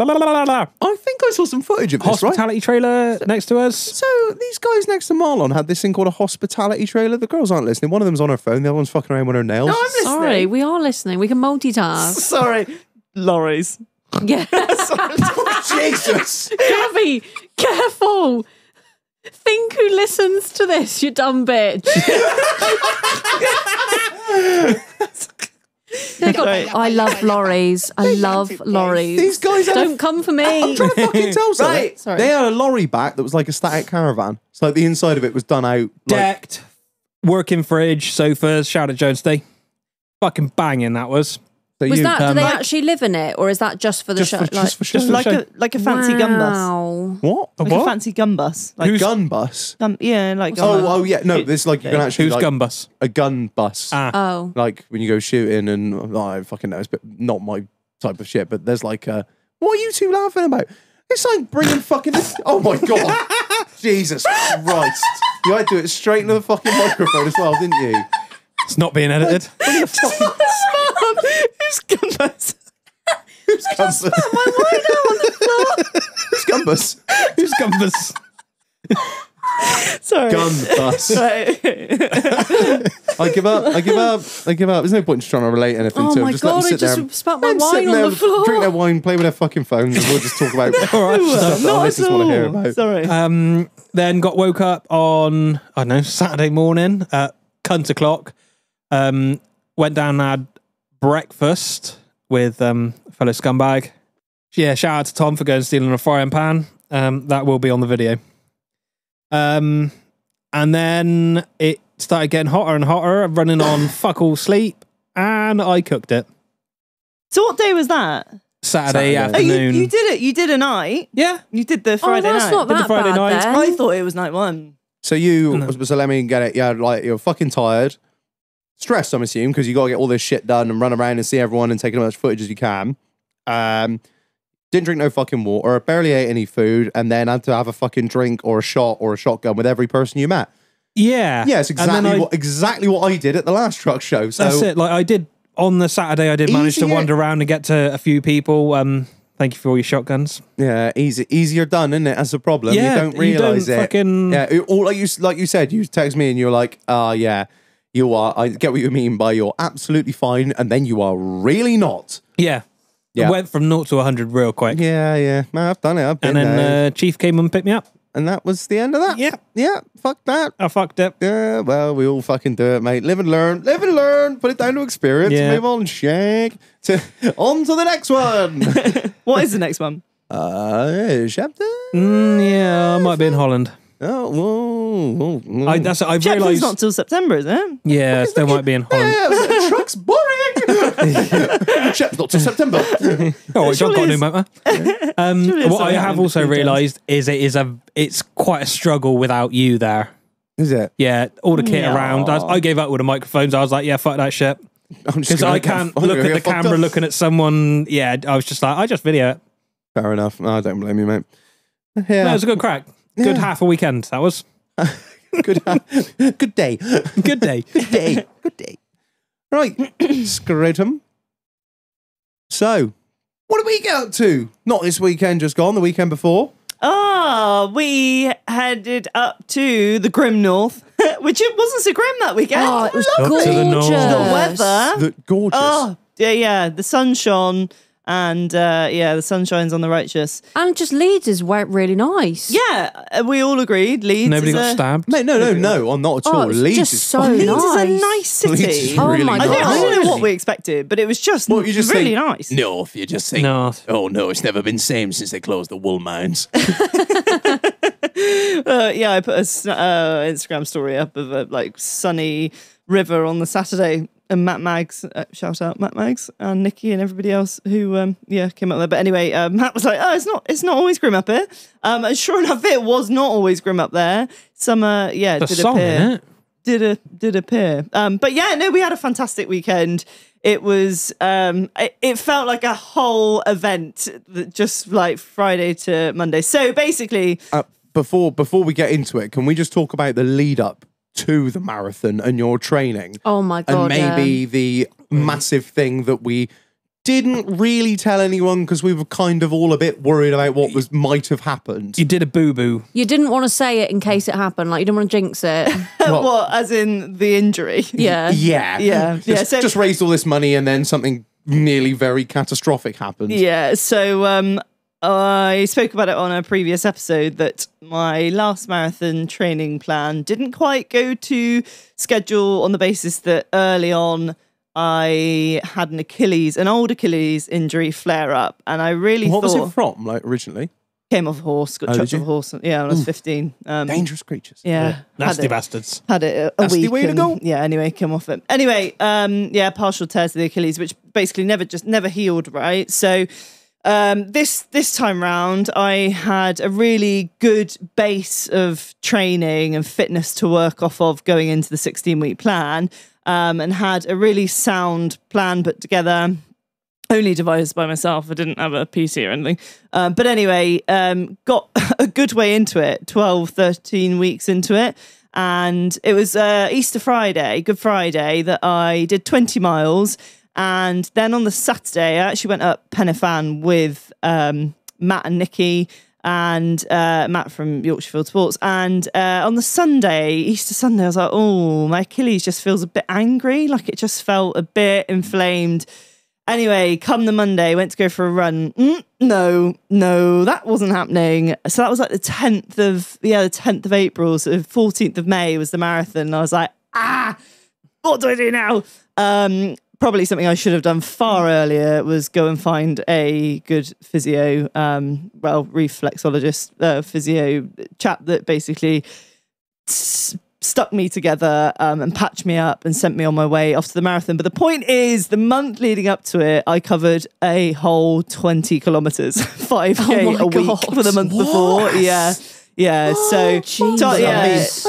think I saw some footage of this, right? hospitality trailer next to us. So these guys next to Marlon had this thing called a hospitality trailer. The girls aren't listening. One of them's on her phone. The other one's fucking around with her nails. No, I'm listening. Sorry, we are listening. We can multitask. Sorry. Lorries. Yeah. Jesus. Gabby, careful. Think who listens to this, you dumb bitch. There you go. Sorry. I love lorries. I love lorries. These guys had Don't come for me. I'm trying to fucking tell something. Right. Sorry. They had a lorry back that was like a static caravan. So like the inside of it was done out. Like, Decked, working fridge, sofas. Shout out Jones Day. Fucking banging that was. so Was you- that? Do they actually live in it, or is that just for the just show? for, just for show. just for Like a fancy gun bus. Wow. What? A Like what? a fancy gun bus. Like A gun bus? yeah, like gun bus. Oh yeah, no. This like you can actually Who's like, gun bus? a gun bus. Oh. Like when you go shooting and I fucking know it's not my type of shit. But there's like what are you two laughing about? It's like bringing fucking this. Oh my god, Jesus Christ! You had to do it straight into the fucking microphone as well, didn't you? It's not being edited. Who's gun bus? Who's gun bus? Who's gun bus? Who's gun bus? Sorry. Gun bus. Right. I give up. I give up. I give up. There's no point in trying to relate anything Oh to them. my Just let god! them I sit there. just spat my Let them sit wine there, on the floor. drink their wine, play with their fucking phones, and we'll just talk about All right. stuff that our Not listeners at want to hear all. about. Sorry. Then got woke up on, I don't know, Saturday morning at cunt o'clock. Went down and had breakfast with fellow scumbag. Yeah, shout out to Tom for going and stealing a frying pan. That will be on the video. And then it started getting hotter and hotter, running on fuck all sleep, and I cooked it. So what day was that? Saturday Saturday. Oh, afternoon. you did it. You did a night. Yeah. You did the Oh, Friday that's night. not Did the that Friday bad night. then. I thought it was night one. So so let me get it. Yeah, like you're fucking tired, stressed. I'm assuming because you got to get all this shit done and run around and see everyone and take as much footage as you can. Didn't drink no fucking water, barely ate any food, and then had to have a fucking drink or a shot or a shotgun with every person you met. Yeah. Yeah, it's And then exactly what I did at the last truck show. So That's it. Like I did on the Saturday, I did manage to Easier. wander around and get to a few people. Thank you for all your shotguns. yeah, easier done, isn't it? That's the problem. Yeah, you don't realize it. fucking- Yeah, all like you said. You text me and you're like, yeah, you are. I get what you mean by you're absolutely fine, and then you are really not. Yeah. Yeah. It went from 0 to 100 real quick. Yeah. No, I've done it. I've been And then there. Chief came and picked me up. And that was the end of that. Yeah. Yeah. Fuck that. I fucked it. Yeah. Well, we all fucking do it, mate. Live and learn. Live and learn. Put it down to experience. Yeah. Move on, shank. On to the next one. What is the next one? Chapter. Yeah, I might be in Holland. Oh, whoa. I Chapman's realised. not till September, is it? Yeah, still might be in Holland. Yeah, the truck's boring. Chap's not till September. Oh, John surely got a new it's- motor. Surely there's What I something have happening also between realised is it's quite a struggle without you there. Is it? Yeah, all the kit No. around. I gave up with the microphones. I was like, yeah, fuck that shit. Because I can't look at the camera looking at someone. Yeah, I was just like, I just video it. Fair enough. I don't blame you, mate. No, Yeah. it was a good crack. Good Yeah. half a weekend. That was Good day. good day. Good day. Good day. Right. Scrotum. So, what did we get up to? Not this weekend just gone, the weekend before. We headed up to the grim north, which it wasn't so grim that weekend. Oh, it was Up to gorgeous. the north. The weather. The gorgeous. Oh, yeah, the sun shone, and the sun shines on the righteous. And just Leeds is really nice. Yeah, we all agreed. Leeds. Nobody is got a, stabbed. Mate, no, I'm not at all. it's Leeds just is so fucking- Leeds is a nice. nice city. Leeds is Oh really my nice. God. I don't know Really? what we expected, but it was just Well, you just really think, nice. North, you just think, No. oh no, it's never been same since they closed the wool mines. I put a Instagram story up of a sunny river on the Saturday, and Matt Maggs, shout out Matt Maggs and Nikki and everybody else who came up there. But anyway, Matt was like, "Oh, it's not always grim up here," and sure enough, it was not always grim up there. Summer, The did song, appear. innit? Did appear. But yeah, no, we had a fantastic weekend. It was it felt like a whole event, just like Friday to Monday. So basically, Before we get into it, can we just talk about the lead up to the marathon and your training? Oh my And god. maybe the massive thing that we didn't really tell anyone because we were kind of all a bit worried about what might have happened. You did a boo boo. You didn't want to say it in case it happened. Like you didn't want to jinx it. what as in the injury? Yeah. Yeah. Yeah. Just, So just raised all this money and then something nearly very catastrophic happened. yeah. So I spoke about it on a previous episode that my last marathon training plan didn't quite go to schedule on the basis that early on I had an old Achilles injury flare up, and I really What was thought it from, like, originally? came off a horse, got chucked did off you? a horse. Yeah, when I was 15. Dangerous creatures. Yeah, Nasty bastards. had it a Nasty week. way to and- go. Yeah, anyway, came off it. Anyway, yeah, partial tears to the Achilles, which basically never healed, right? So this time round, I had a really good base of training and fitness to work off of going into the 16-week plan, and had a really sound plan put together. Only devised by myself. I didn't have a PC or anything. But anyway, got a good way into it, 12, 13 weeks into it. And it was Easter Friday, Good Friday, that I did 20 miles. And then on the Saturday, I actually went up Penifan with Matt and Nikki and Matt from Yorkshire Field Sports. And on the Sunday, Easter Sunday, I was like, oh, my Achilles just feels a bit angry. Like it just felt a bit inflamed. Anyway, come the Monday, went to go for a run. No, that wasn't happening. So that was like the 10th of April. So 14th of May was the marathon. And I was like, what do I do now? Probably something I should have done far earlier was go and find a good physio, reflexologist, physio chap that basically stuck me together and patched me up and sent me on my way off to the marathon. But the point is, the month leading up to it, I covered a whole 20 kilometres, 5K a week for the month before. Yeah. So I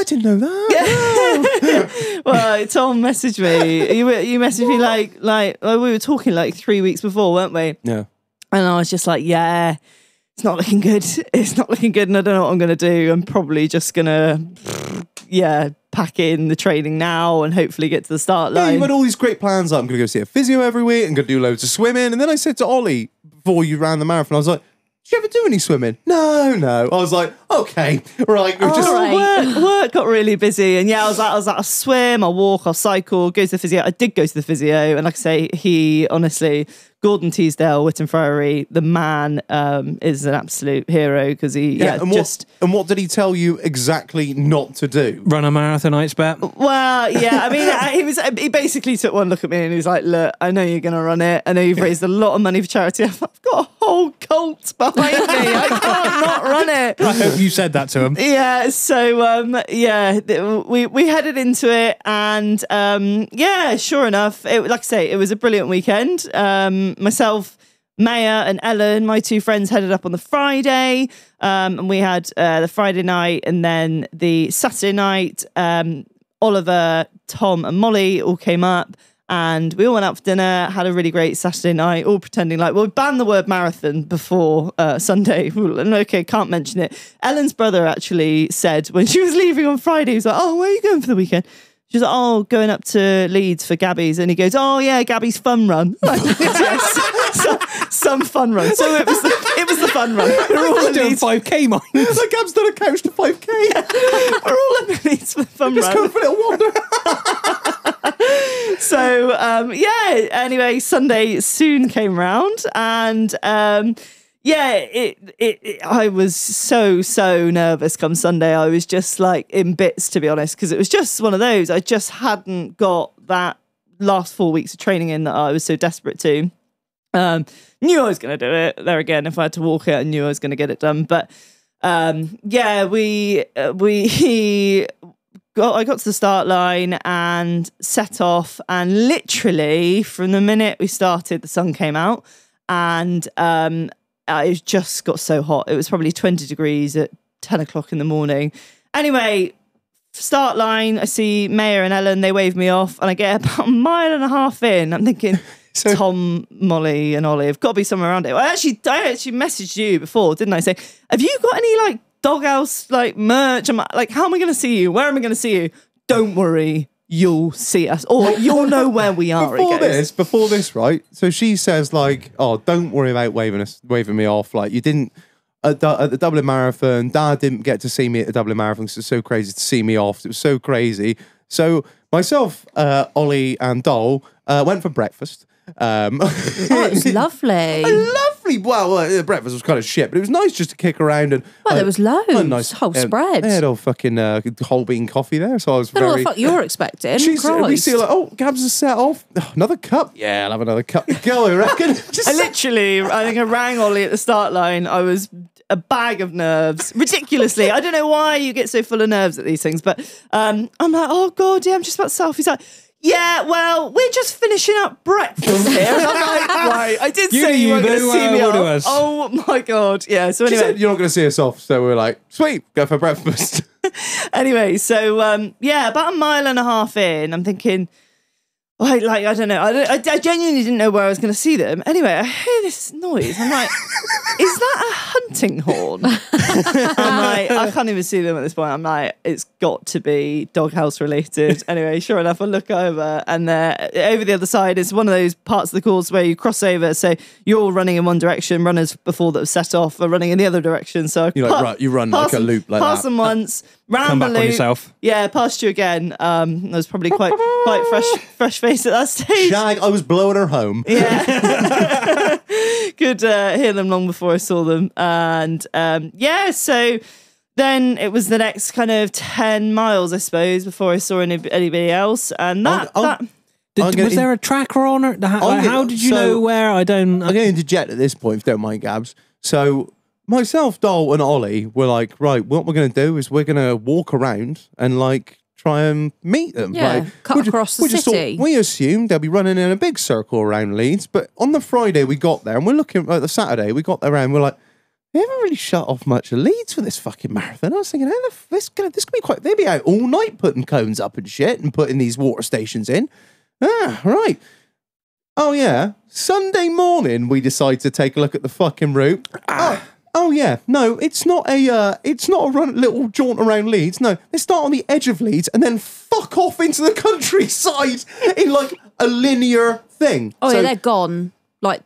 didn't know that. well, Tom messaged me. You messaged me like we were talking like 3 weeks before, weren't we? Yeah. And I was just like, yeah, it's not looking good. It's not looking good, and I don't know what I'm going to do. I'm probably just going to, pack in the training now and hopefully get to the start line. Yeah, you've had all these great plans. I'm going to go see a physio every week. I'm going to do loads of swimming. And then I said to Ollie, before you ran the marathon, I was like, did you ever do any swimming? No. I was like, okay, right. Work got really busy, and I was like, I'll swim, I'll walk, I'll cycle, go to the physio. I did go to the physio, and like I say, he honestly, Gordon Teasdale, Witten Friary, the man is an absolute hero because he and what did he tell you exactly not to do? Run a marathon, I expect. Well, yeah, I mean, he basically took one look at me and he was like, look, I know you're going to run it. I know you've raised a lot of money for charity. I've got a whole cult behind me. I can't not run it. I hope you said that to him. Yeah, so we headed into it, and sure enough, like I say, it was a brilliant weekend. Myself, Maya and Ellen, my two friends, headed up on the Friday, and we had the Friday night, and then the Saturday night, Oliver, Tom and Molly all came up, and we all went out for dinner, had a really great Saturday night, all pretending like, we banned the word marathon before Sunday. Okay, can't mention it. Ellen's brother actually said when she was leaving on Friday, he was like, oh, where are you going for the weekend? She was like, oh, going up to Leeds for Gabby's. And he goes, oh, yeah, Gabby's fun run. Like, yes, some fun run. So it was the fun run. We're all doing 5K, mine. Like Gab's done a couch to 5K. We're all at Leeds for the fun Just run. going for a little wander. So, anyway, Sunday soon came round, and I was so nervous come Sunday. I was just like in bits, to be honest, because it was just one of those. I just hadn't got that last 4 weeks of training in that I was so desperate to. Knew I was going to do it. There again, if I had to walk it, I knew I was going to get it done. But I got to the start line and set off, and literally from the minute we started, the sun came out, and it just got so hot. It was probably 20 degrees at 10 o'clock in the morning. Anyway, start line, I see Maya and Ellen, they wave me off, and I get about a mile and a half in. I'm thinking, Tom, Molly and Ollie have got to be somewhere around it. I actually messaged you before, didn't I? Say, have you got any like doghouse like merch? I'm like, how am I going to see you? Where am I going to see you? Don't worry, you'll see us, or you'll know where we are. Before this, right? So she says like, oh, don't worry about waving me off. Like you didn't at the Dublin Marathon. Dad didn't get to see me at the Dublin Marathon because it's so crazy to see me off. It was so crazy. So myself, Ollie and Dol went for breakfast. Oh, it was lovely. Lovely. Well, the breakfast was kind of shit, but it was nice just to kick around and. Well, there was loads. A nice whole spread. They had all fucking whole bean coffee there, so I was I don't know what very. the fuck you're expecting. We Christ. see like, oh, Gabs is set off. Oh, another cup. Yeah, I'll have another cup. Go, I reckon. Just I think I rang Ollie at the start line. I was a bag of nerves, ridiculously. I don't know why you get so full of nerves at these things, but I'm like, oh god, yeah, I'm just about to set off. He's like, yeah, well, we're just finishing up breakfast here. And I'm like, right, I did say you weren't going to see me off. Oh my god, yeah. So She anyway, said, you're not going to see us off, so we're like, sweet, go for breakfast. anyway, so yeah, about a mile and a half in, I'm thinking, I don't know. I genuinely didn't know where I was going to see them. Anyway, I hear this noise. I'm like, is that a hunting horn? I'm like, I can't even see them at this point. I'm like, it's got to be doghouse related. Anyway, sure enough, I look over and over the other side is one of those parts of the course where you cross over. So you're all running in one direction. Runners before that have set off are running in the other direction. So You're like, right, you run like a loop like pass that. them once. Round Come the back on loop. yourself. Yeah, past you again. I was probably quite fresh face at that stage. Shag, I was blowing her home. Yeah. Could hear them long before I saw them. And yeah, so then it was the next kind of 10 miles, I suppose, before I saw anybody else. And Was there a tracker on it? How did you know where? I'm going to interject at this point, if you don't mind, Gabs. So myself, Dol, and Ollie were like, right, what we're going to do is we're going to walk around and like try and meet them. Yeah, like, cut across the city. We assumed they'll be running in a big circle around Leeds, but on the Friday we got there and we're looking at the Saturday, we got there and we're like, they haven't really shut off much of Leeds for this fucking marathon. I was thinking, this could be quite, they'd be out all night putting cones up and shit and putting these water stations in. Ah, right. Oh yeah, Sunday morning we decide to take a look at the fucking route. Oh yeah, no, it's not a little jaunt around Leeds. No, they start on the edge of Leeds and then fuck off into the countryside in like a linear thing. Oh yeah, they're gone. Like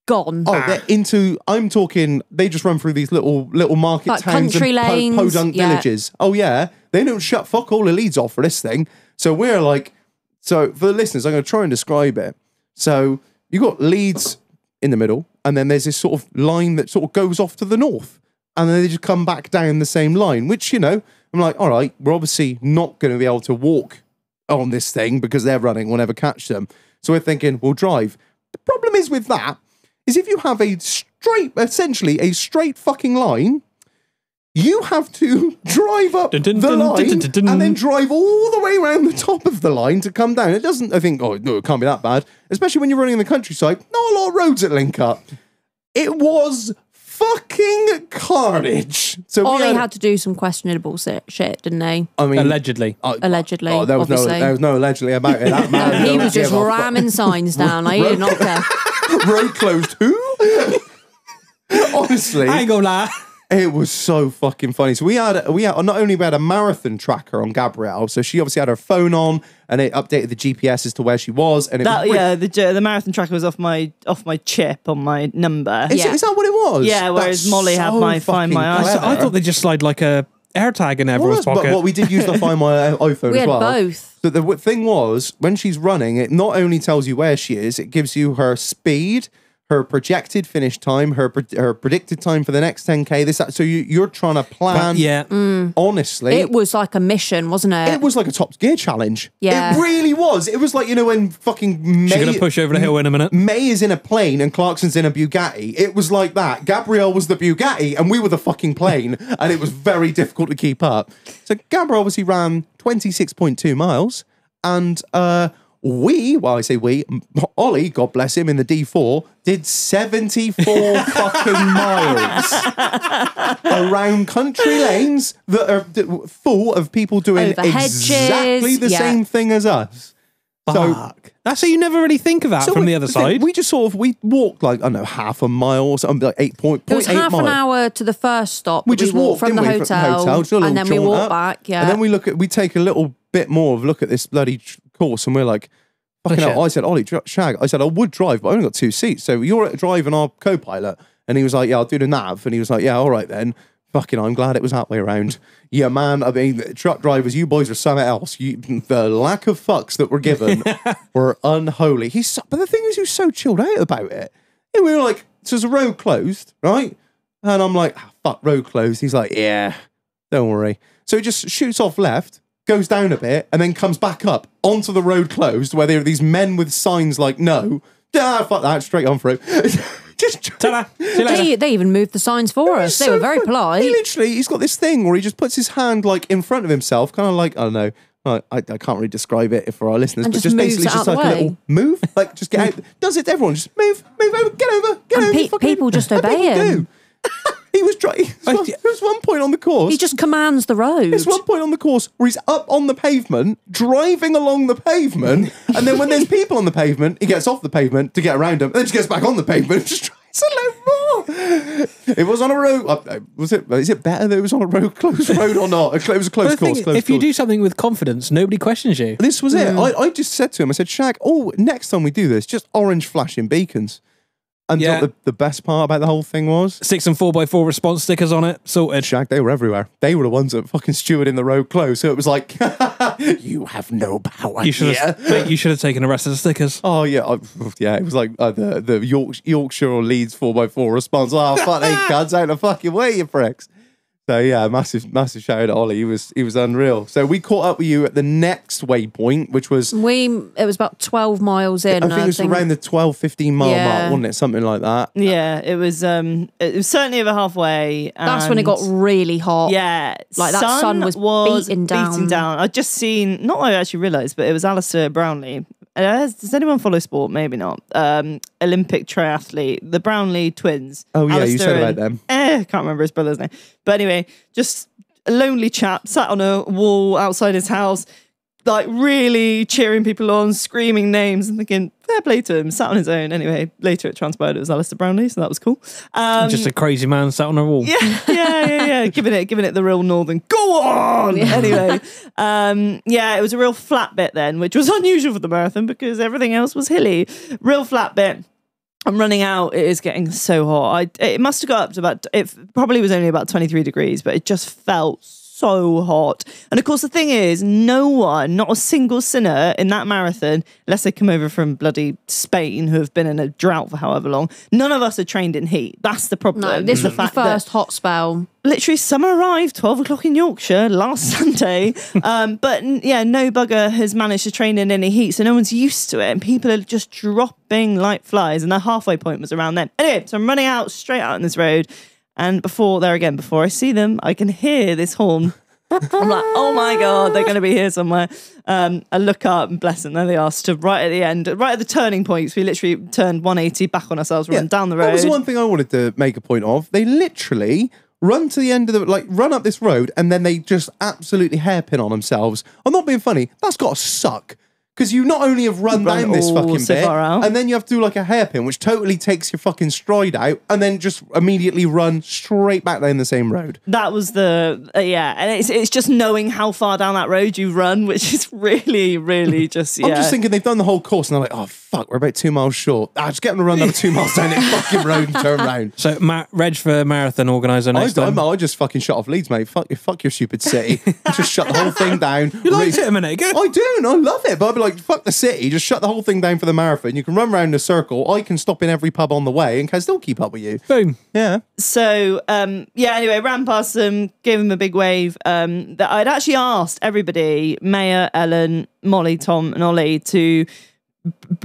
gone. Oh, they're into. I'm talking. They just run through these little market like towns country and lanes, podunk villages. Oh yeah, they don't shut fuck all the Leeds off for this thing. So we're like, so for the listeners, I'm going to try and describe it. So you got Leeds in the middle, and then there's this sort of line that sort of goes off to the north, and then they just come back down the same line, which, you know, I'm like, all right, we're obviously not going to be able to walk on this thing because they're running, we'll never catch them. So we're thinking, we'll drive. The problem is with that, is if you have essentially a straight fucking line, you have to drive up the line and then drive all the way around the top of the line to come down. It doesn't, I think, oh, no, it can't be that bad. Especially when you're running in the countryside. Not a lot of roads that link up. It was fucking carnage. So Ollie had to do some questionable shit, didn't he? I mean, allegedly. Allegedly. Oh, there was no allegedly about it. That man, He was just ramming signs down. He did not care. Road closed. Who? Honestly. I ain't gonna lie. It was so fucking funny. So we had not only we had a marathon tracker on Gabrielle, so she obviously had her phone on and it updated the GPS as to where she was. And the marathon tracker was off my chip on my number. Is that what it was? Yeah, whereas Molly had my Find My iPhone. I thought they just slide like a AirTag in everyone's pocket. But we did use the Find My iPhone We as had well. both. So the thing was, when she's running, it not only tells you where she is, it gives you her speed, her projected finish time, her predicted time for the next 10K. So you're trying to plan. Honestly, It was like a mission, wasn't it? it was like a Top Gear challenge. Yeah. It really was. It was like, you know, when fucking May... She's gonna push over the hill in a minute. May is in a plane and Clarkson's in a Bugatti. It was like that. Gabrielle was the Bugatti and we were the fucking plane, and it was very difficult to keep up. So Gabrielle obviously ran 26.2 miles, and I say we, Ollie, God bless him, in the D4, did 74 fucking miles around country lanes that are full of people doing Over hedges, exactly the same thing as us. Fuck. That's how you never really think of that from the other side. We just we walked like, I don't know, half a mile or something, like 8.8 It was half an hour to the first stop. We just walked from the hotel, and then we walked back. Yeah, and then we take a little bit more of a look at this bloody course, and we're like, fucking hell. I said, Ollie, Shag, I said, I would drive, but I only got 2 seats. So you're driving our co-pilot. And he was like, yeah, I'll do the nav. And he was like, yeah, all right then. fucking, I'm glad it was that way around. Yeah, man. I mean, truck drivers, you boys are something else. The lack of fucks that were given were unholy. But the thing is, he was so chilled out about it. And we were like, so there's a road closed, right? And I'm like, fuck, road closed. He's like, yeah, don't worry. So he just shoots off left, goes down a bit, and then comes back up onto the road closed where there are these men with signs like, no. Fuck that, straight on through. Ta-da. See you later. They even moved the signs for us. They were very polite. He's got this thing where he just puts his hand like in front of himself, kind of like, I don't know. I can't really describe it for our listeners, And but just just basically moves just out like the a way. little move, like just get out. Does it to everyone? Just move over, get over. And people just And obey people him. do. He was trying. There's one point on the course. He just commands the road. There's one point on the course where he's up on the pavement, driving along the pavement, and then when there's people on the pavement, he gets off the pavement to get around them, and then just gets back on the pavement and just tries a little more. It was on a road. Is it better that it was on a road, closed road or not? It was a closed course. If you do something with confidence, nobody questions you. This was it. I just said to him, I said, Shag, next time we do this, just orange flashing beacons. And Yeah. the best part about the whole thing was, 6 and 4x4 response stickers on it, sorted. Shag, they were everywhere. They were the ones that fucking stewarded the road closed. So it was like, you have no power. You should have taken the rest of the stickers. Oh yeah, yeah. It was like the Yorkshire or Leeds 4x4 response. Oh fuck, they cuts out the fucking way, you pricks. So yeah, massive shout out to Ollie. He was unreal. So we caught up with you at the next waypoint, which was It was about 12 miles in. I think it was around the 12-15 mile mark, wasn't it? Something like that. Yeah, it was certainly over halfway. That's when it got really hot. Yeah, Like that sun was beating down. I'd just seen, not I actually realised, but it was Alistair Brownlee. Does anyone follow sport? Maybe not. Olympic triathlete, the Brownlee twins. Oh yeah, you Alistair said about them. Can't remember his brother's name. But anyway, just a lonely chap sat on a wall outside his house, like really cheering people on, screaming names and thinking, fair play to him, sat on his own. Anyway, later it transpired it was Alistair Brownlee, so that was cool. Just a crazy man sat on a wall. Yeah. Giving it the real northern, go on! Anyway, it was a real flat bit then, which was unusual for the marathon because everything else was hilly. Real flat bit. I'm running out. It is getting so hot. It must have got up to it probably was only about 23 degrees, but it just felt so hot. And of course, the thing is, no one, not a single sinner in that marathon, unless they come over from bloody Spain, who have been in a drought for however long, none of us are trained in heat. That's the problem. No, this was the first hot spell. Literally, summer arrived 12 o'clock in Yorkshire last Sunday. But yeah, no bugger has managed to train in any heat, so no one's used to it. And people are just dropping like flies. And the halfway point was around then. Anyway, so I'm running out straight out on this road. And before I see them, I can hear this horn. I'm like, oh my God, they're going to be here somewhere. I look up and bless them, there they are, stood right at the end, right at the turning points. We literally turned 180 back on ourselves, run down the road. That was the one thing I wanted to make a point of. They literally run to the end of run up this road and then they just absolutely hairpin on themselves. I'm not being funny. That's got to suck. Because you not only have run down this fucking so bit, far out. and then you have to do like a hairpin, which totally takes your fucking stride out, and then just immediately run straight back down the same road. That was and it's just knowing how far down that road you run, which is really, really just, I'm just thinking they've done the whole course, and they're like, oh fuck, we're about 2 miles short. Just get them to run another 2 miles down this fucking road and turn around. So, Reg for marathon organizer next time. I just fucking shut off Leeds, mate. Fuck your stupid city. Just shut the whole thing down. You liked it a minute ago. I do, and I love it. But I'd be like, fuck the city. Just shut the whole thing down for the marathon. You can run around in a circle. I can stop in every pub on the way and can still keep up with you. Boom. Yeah. So, anyway, ran past them, gave them a big wave. That I'd actually asked everybody, Maya, Ellen, Molly, Tom, and Ollie, to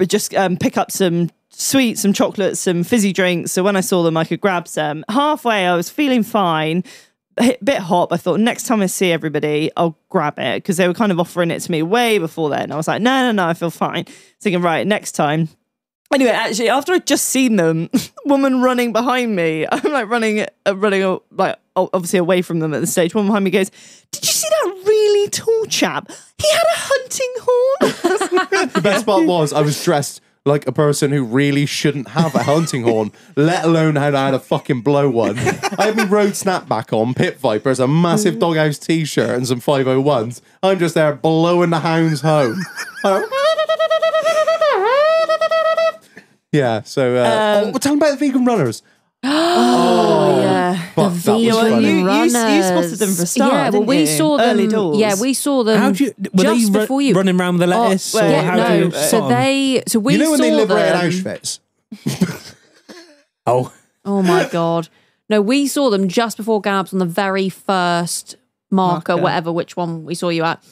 just pick up some sweets, some chocolates, some fizzy drinks. So when I saw them, I could grab some. Halfway, I was feeling fine. A bit hot, but I thought next time I see everybody, I'll grab it because they were kind of offering it to me way before then. I was like, no, I feel fine. Thinking, right, next time. Anyway, actually, after I'd just seen them, woman running behind me, I'm like running like obviously away from them at the stage. One behind me goes, "Did you see that really tall chap? He had a hunting horn." The best part was I was dressed like a person who really shouldn't have a hunting horn, let alone how I had a fucking blow one. I had my road snapback on, Pit Vipers, a massive Doghouse t-shirt and some 501s. I'm just there blowing the hounds home. Yeah, so tell them about the vegan runners. Oh, yeah. Fuck, The that was vegan funny. You runners. spotted them for a start, Yeah, well, didn't we you? saw them. Early doors. Yeah, we saw them. How do you? Were just they before you running around with the lettuce, or well, how no, do you so spot 'em? so we You know when saw they liberated them. Auschwitz? Oh, Oh my god! No, we saw them just before Gabs on the very first marker, whatever which one we saw you at,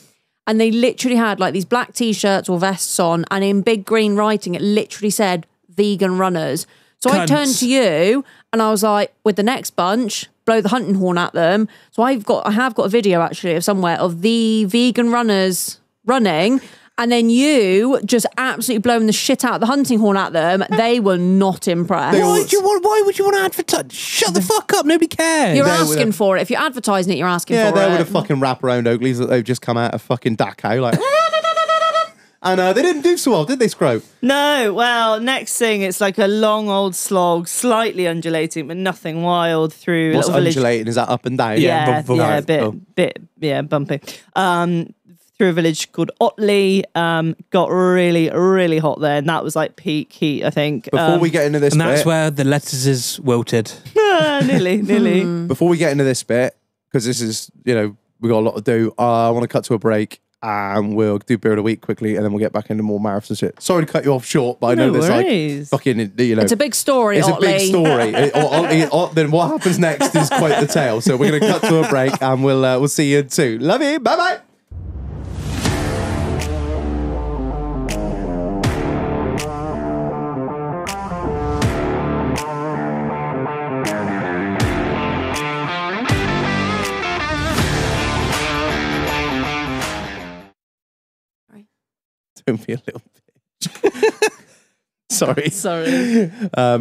and they literally had like these black t-shirts or vests on, and in big green writing, it literally said "vegan runners." So I Cunts. turned to you and I was like, with the next bunch, blow the hunting horn at them. So I have got a video actually of somewhere of the vegan runners running. And then you just absolutely blowing the shit out of the hunting horn at them. They were not impressed. why would you want to advertise? Shut the fuck up! Nobody cares. You're There with asking them. for it. If you're advertising it, you're asking Yeah, for they're it. with a fucking wraparound Oakleys that they've just come out of fucking Dachau, like. And they didn't do so well, did they, Scrope? No, well, next thing, it's like a long old slog, slightly undulating, but nothing wild through What's a little village. undulating? Is that up and down? Yeah, Right. bit bumpy. Through a village called Otley, got really, really hot there, and that was like peak heat, I think. Before we get into this and bit, that's where the lettuces wilted. nearly. before we get into this bit, because this is, we got a lot to do. I want to cut to a break. And we'll do beer of the week quickly, and then we'll get back into more marathon shit. Sorry to cut you off short, but I know No there's worries. like fucking, It's a big story, It's Otley. a big story. Then what happens next is quite the tale. So we're going to cut to a break, and we'll see you soon. Love you. Bye bye. Don't be a little bitch. Sorry.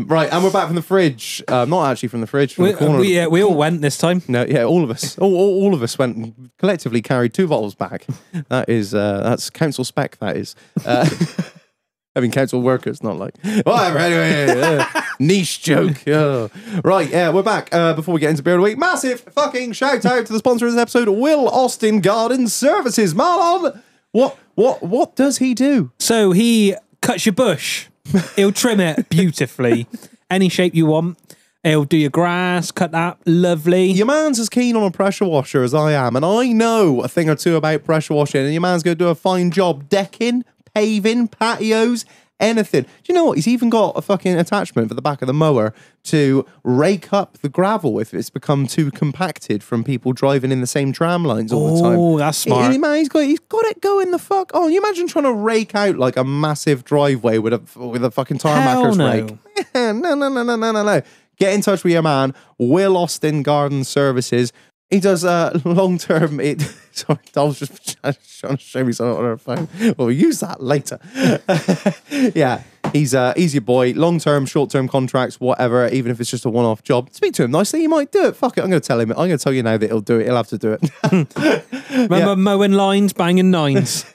Right, and we're back from the fridge. Not actually from the fridge, from the corner. We all went this time. No, yeah, all of us. All of us went and collectively carried 2 bottles back. That's council spec, that is. I mean, council workers, not like... Whatever, anyway. Niche joke. Oh. Right, yeah, we're back. Before we get into Beer of the Week, massive fucking shout out to the sponsor of this episode, Will Austin Garden Services. Marlon, what does he do? So he cuts your bush. He'll trim it beautifully, any shape you want. He'll do your grass, cut that, lovely. Your man's as keen on a pressure washer as I am, and I know a thing or two about pressure washing, and your man's going to do a fine job decking, paving, patios, anything. Do you know what? He's even got a fucking attachment for the back of the mower to rake up the gravel if it's become too compacted from people driving in the same tram lines all the time. Oh, that's smart. He's got it going the fuck on. You imagine trying to rake out like a massive driveway with a fucking tarmacker's no. rake. No. Get in touch with your man, Will Austin Garden Services. He does long-term... Sorry, I was just trying to show me something on her phone. We'll use that later. Yeah, he's your boy. Long-term, short-term contracts, whatever, even if it's just a one-off job. Speak to him nicely, he might do it. Fuck it, I'm going to tell him. I'm going to tell you now that he'll do it. He'll have to do it. Remember mowing lines, banging nines.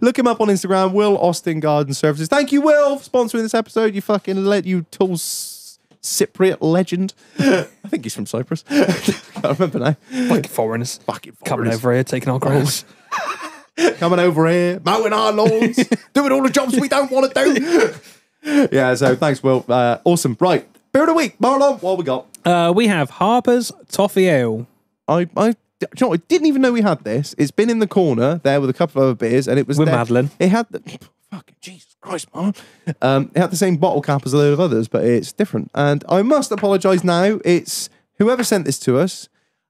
Look him up on Instagram, Will Austin Garden Services. Thank you, Will, for sponsoring this episode. You fucking you tools... Cypriot legend. I think he's from Cyprus. I can't remember now. Fucking foreigners. Coming over here, taking our grass. Coming over here, mowing our lawns, doing all the jobs we don't want to do. Yeah, so thanks, Will. Awesome. Right, beer of the week. Marlon, what we got? We have Harper's Toffee Ale. Do you know what? I didn't even know we had this. It's been in the corner there with a couple of other beers, and it was With there. Madeline. It had the... Fucking Jesus Christ, man. It had the same bottle cap as a load of others, but it's different. And I must apologise now. It's whoever sent this to us.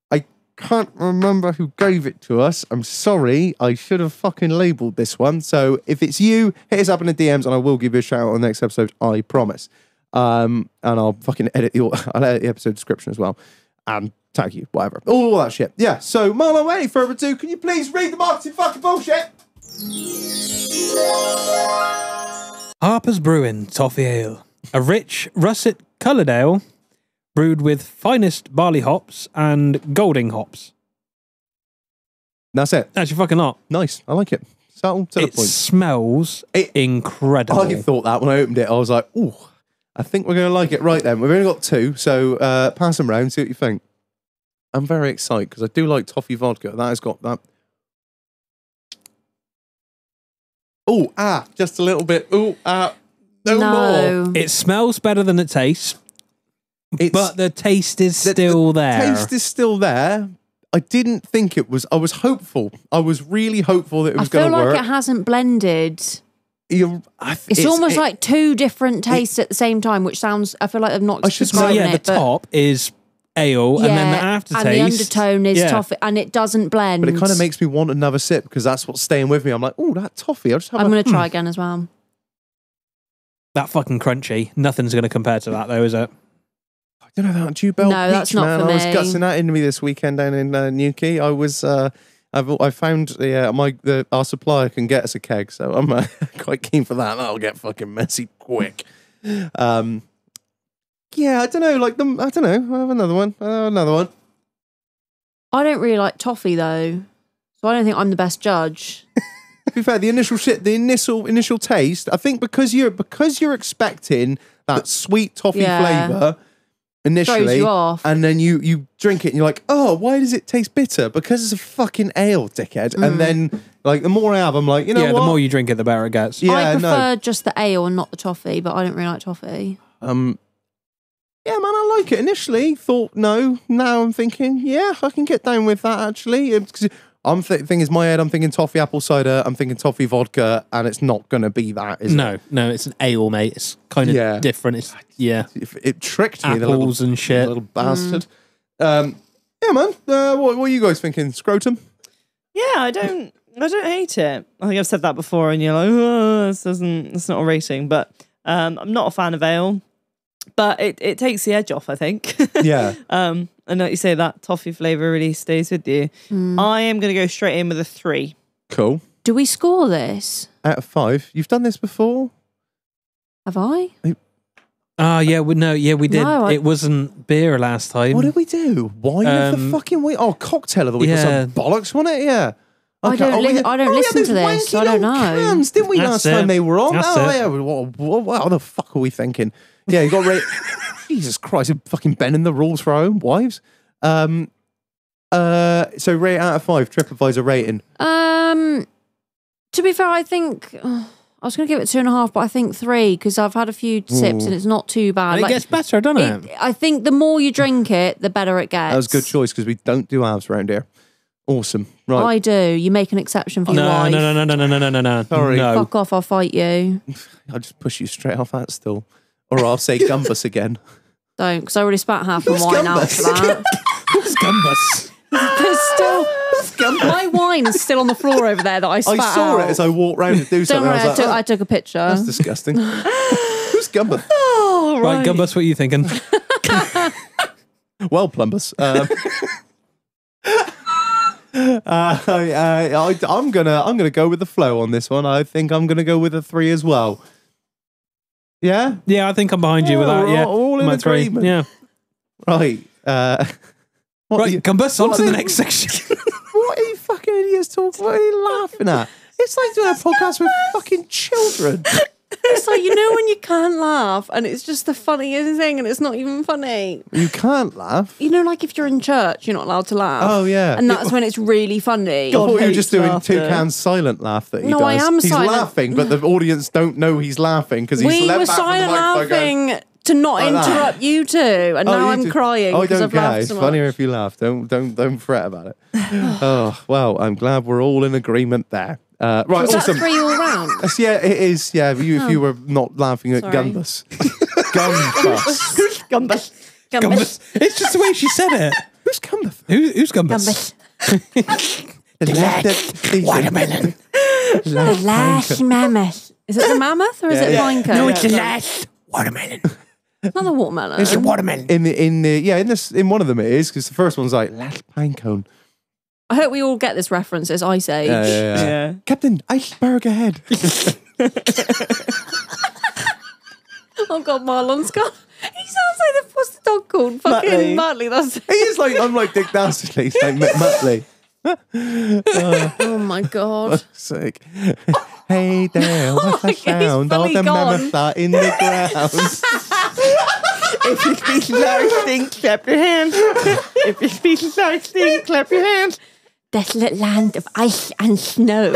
I can't remember who gave it to us. I'm sorry. I should have fucking labelled this one. So if it's you, hit us up in the DMs and I will give you a shout out on the next episode. I promise. And I'll fucking edit the episode description as well. And tag you, whatever. All that shit. Yeah. So Marlon, without any further ado, can you please read the marketing fucking bullshit? Harper's Brewing Toffee Ale. A rich, russet coloured ale brewed with finest barley hops and golding hops. That's it. That's your fucking lot. Nice. I like it. Subtle to the It point. smells incredible. I thought that when I opened it. I was like, ooh, I think we're going to like it. Right then, we've only got 2, so pass them round, see what you think. I'm very excited because I do like toffee vodka. That has got that. Oh, just a little bit. Oh, no more. It smells better than it tastes. but the taste is still there. Taste is still there. I didn't think it was. I was hopeful. I was really hopeful that it was going to work. I feel like it hasn't blended. It's almost like two different tastes at the same time, which sounds. I feel like I'm not describing the top is ale, and then the aftertaste, and the undertone is toffee, and it doesn't blend. But it kind of makes me want another sip because that's what's staying with me. I'm like, oh, that toffee. I'm going to try again as well. That fucking crunchy. Nothing's going to compare to that, though, is it? I don't know that Dew Bell No, peach, that's not man. for I was me. gutsing that into me this weekend down in Newquay. I was. I found our supplier can get us a keg, so I'm quite keen for that. That'll get fucking messy quick. Yeah, I don't know. I don't know. I have another one. I don't really like toffee though, so I don't think I'm the best judge. To be fair, the initial taste, I think because you're expecting that sweet toffee flavour initially, throws you off. And then you drink it and you're like, oh, why does it taste bitter? Because it's a fucking ale, dickhead. And then the more I have, I'm like, you know what? The more you drink it, the better it gets. Yeah, I prefer just the ale and not the toffee, but I don't really like toffee. Yeah, man, I like it. Initially, thought no. Now I'm thinking, yeah, I can get down with that. Actually, thing is, my head, I'm thinking toffee apple cider. I'm thinking toffee vodka, and it's not going to be that. Is it? No, it's an ale, mate. It's kind of different. It's It tricked me. Apples the and shit. Little bastard. Yeah, man. What are you guys thinking? Scrotum? Yeah, I don't hate it. I think I've said that before, and you're like, oh, it's not a rating, but I'm not a fan of ale. But it takes the edge off, I think. Yeah. And like you say, that toffee flavour really stays with you. I am going to go straight in with a 3. Cool. Do we score this? Out of 5. You've done this before? Have I? We did. No, it wasn't beer last time. What did we do? Wine of the fucking week? Oh, cocktail of the week or some bollocks, wasn't it? Yeah. Okay. I don't listen to this. So I don't know. Cans, didn't we, last time they were on? That's Yeah. What the fuck are we thinking? Yeah, you got Jesus Christ, fucking bending the rules for our own wives. So rate out of 5, TripAdvisor rating. To be fair, I think I was going to give it 2.5, but I think 3 because I've had a few sips and it's not too bad. And it gets better, doesn't it? I think the more you drink it, the better it gets. That was a good choice because we don't do halves around here. Awesome. Right. I do. You make an exception for your wife. No. Sorry. No. Fuck off, I'll fight you. I'll just push you straight off that still. Or I'll say Gumbus again. Don't, because I already spat half my wine out for that. Who's Gumbus? There's still... My wine is still on the floor over there that I spat out. I saw it as I walked round to do something. Don't worry, I took a picture. That's disgusting. Who's Gumbus? Oh, Right, Gumbus, what are you thinking? Well, Plumbus. I'm gonna go with the flow on this one. I think I'm gonna go with a 3 as well. Yeah? Yeah, I think I'm behind you with that. Yeah. All in My 3. agreement. Yeah. Right. Right, Gumbus, on to the next section. What are you fucking idiots talking? What are you laughing at? It's like doing a podcast with fucking children. It's like, you know when you can't laugh and it's just the funniest thing and it's not even funny. You can't laugh. You know, like if you're in church, you're not allowed to laugh. Oh, yeah. And that's when it's really funny. I thought you were hates just doing laughter. Toucan's silent laugh that he No, does. I am he's silent. laughing, but the audience don't know he's laughing because he's We left were back from the silent microphone going, laughing to not like that. interrupt you two, and "Oh, now you I'm do- crying I because don't I've care. laughed It's so much. funnier if you laugh. Don't fret about it. Oh well, I'm glad we're all in agreement there. Right, Was awesome. that 3 all round? Yeah, it is. Yeah, if you were not laughing at Sorry. Gumbus. Gumbus. Gumbus. Gumbus. It's just the way she said it. Who's Gumbus? Who's Gumbus? Watermelon. The last mammoth. Is it the mammoth or is it pine cone? No, it's the last watermelon. Not the watermelon. It's a watermelon. In one of them it is because the first one's like last pine cone. I hope we all get this reference. It's Ice Age. Yeah. Captain Iceberg ahead. Oh God, Marlon's gone. He sounds like what's the dog called? Fucking Muttley. That's He is like I'm like Dick Dastardly. He's like Muttley. oh my God. Sick. Hey there, what's the He's sound of fully the gone. mammoth are in the ground? If you speak thirsty, clap your hands. If you speak thirsty, clap your hands. Desolate land of ice and snow.